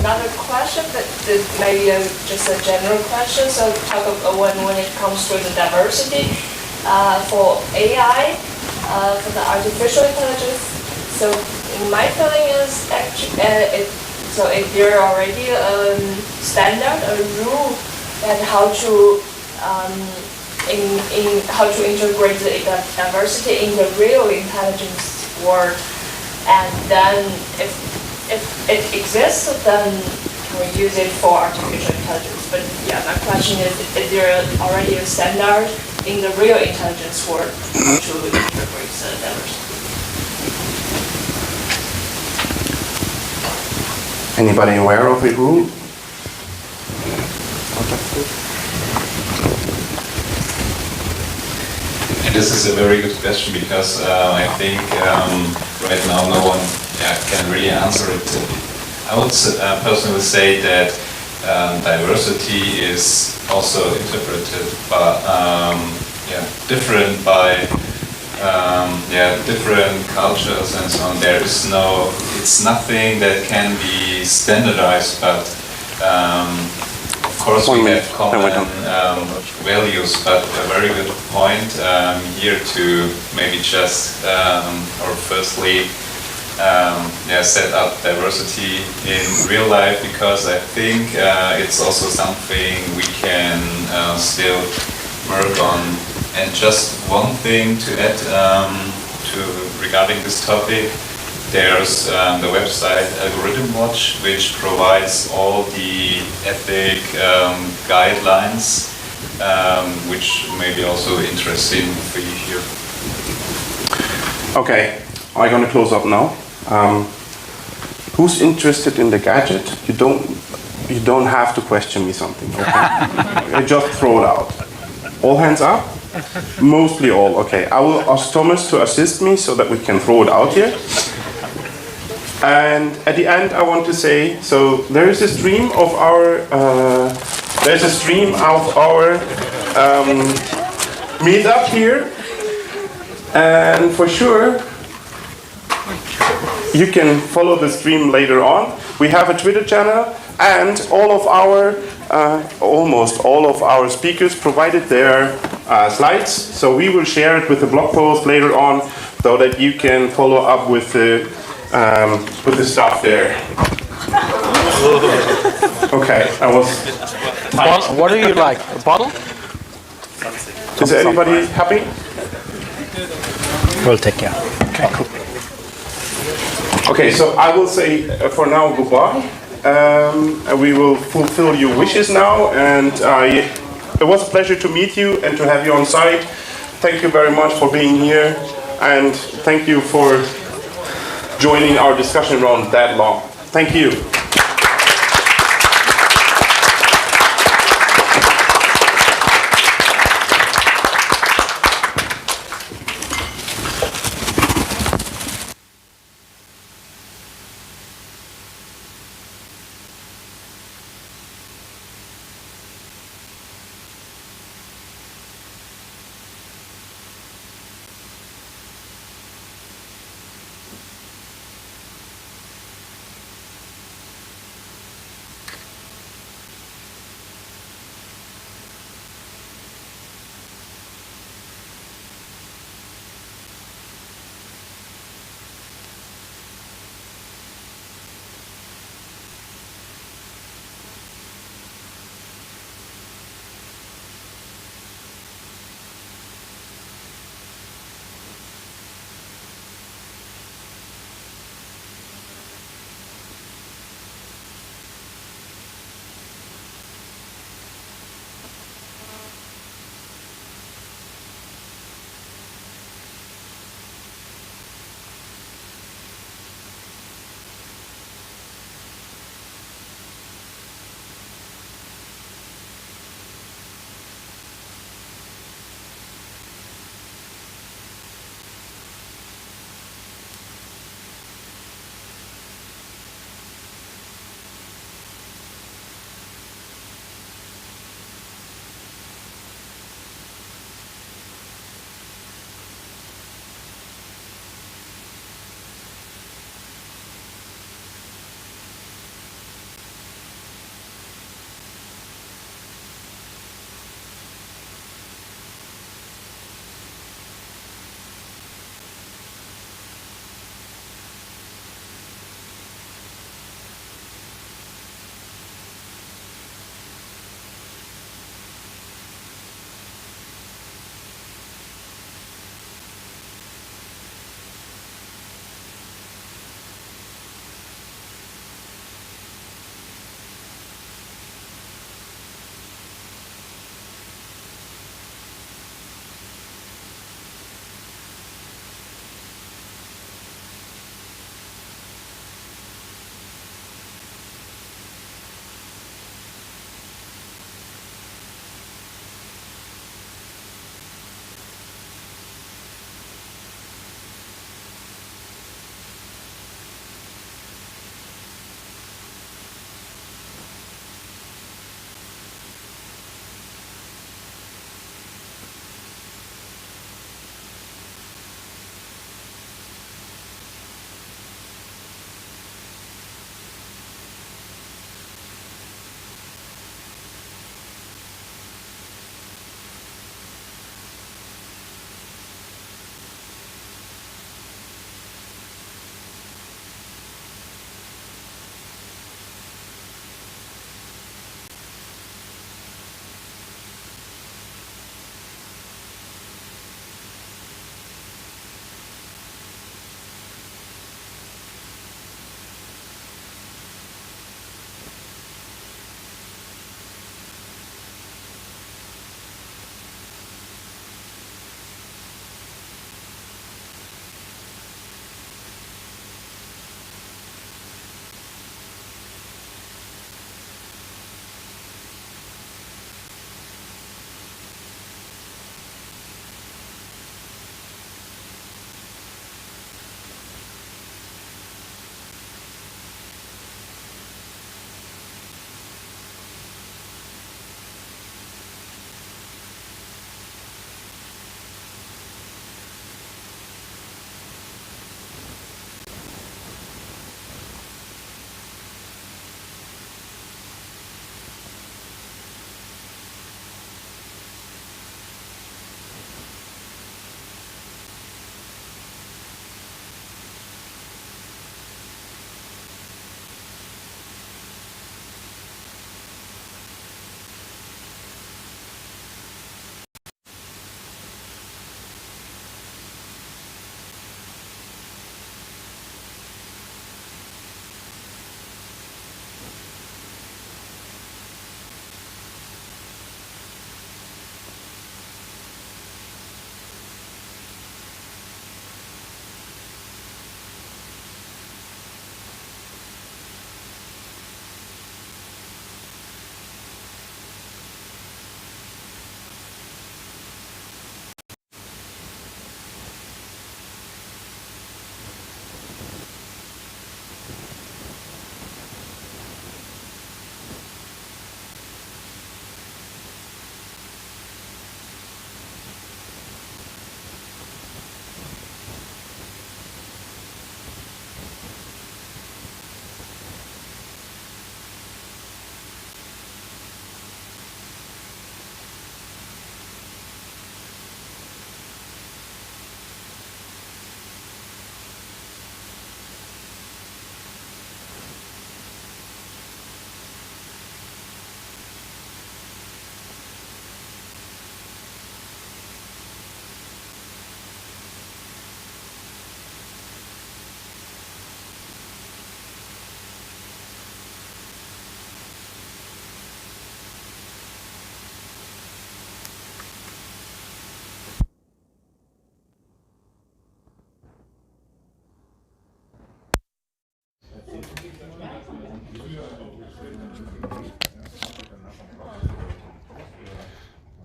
Another question, but maybe just a general question. So, talk about when it comes to the diversity for AI, for the artificial intelligence. So, my feeling is actually, so if there already a standard, a rule, and how to how to integrate the diversity in the real intelligence world, and then if it exists, then can we use it for artificial intelligence? But yeah, my question is there already a standard in the real intelligence world to integrate the diversity? Anybody aware of a rule? And this is a very good question because I think right now no one can really answer it. I would personally say that diversity is also interpreted by different by different cultures and so on. It's nothing that can be standardized, but of course we have common values. But a very good point here to maybe just or firstly set up diversity in real life, because I think it's also something we can still work on. And just one thing to add regarding this topic, there's the website Algorithm Watch, which provides all the ethic guidelines, which may be also interesting for you here. Okay, I'm going to close up now. Who's interested in the gadget? You don't have to question me something. Okay? I just throw it out. All hands up? Mostly all. Okay, I will ask Thomas to assist me so that we can throw it out here. And at the end, I want to say, so there is a stream of our meetup here, and for sure you can follow the stream later on. We have a Twitter channel, and almost all of our speakers provided their slides, so we will share it with the blog post later on, so that you can follow up with the stuff there. Okay, What do you like? A bottle? Is everybody happy? We'll take care. Okay, cool. Okay, so I will say for now goodbye. We will fulfill your wishes now, and it was a pleasure to meet you and to have you on site. Thank you very much for being here, and thank you for joining our discussion round that long. Thank you.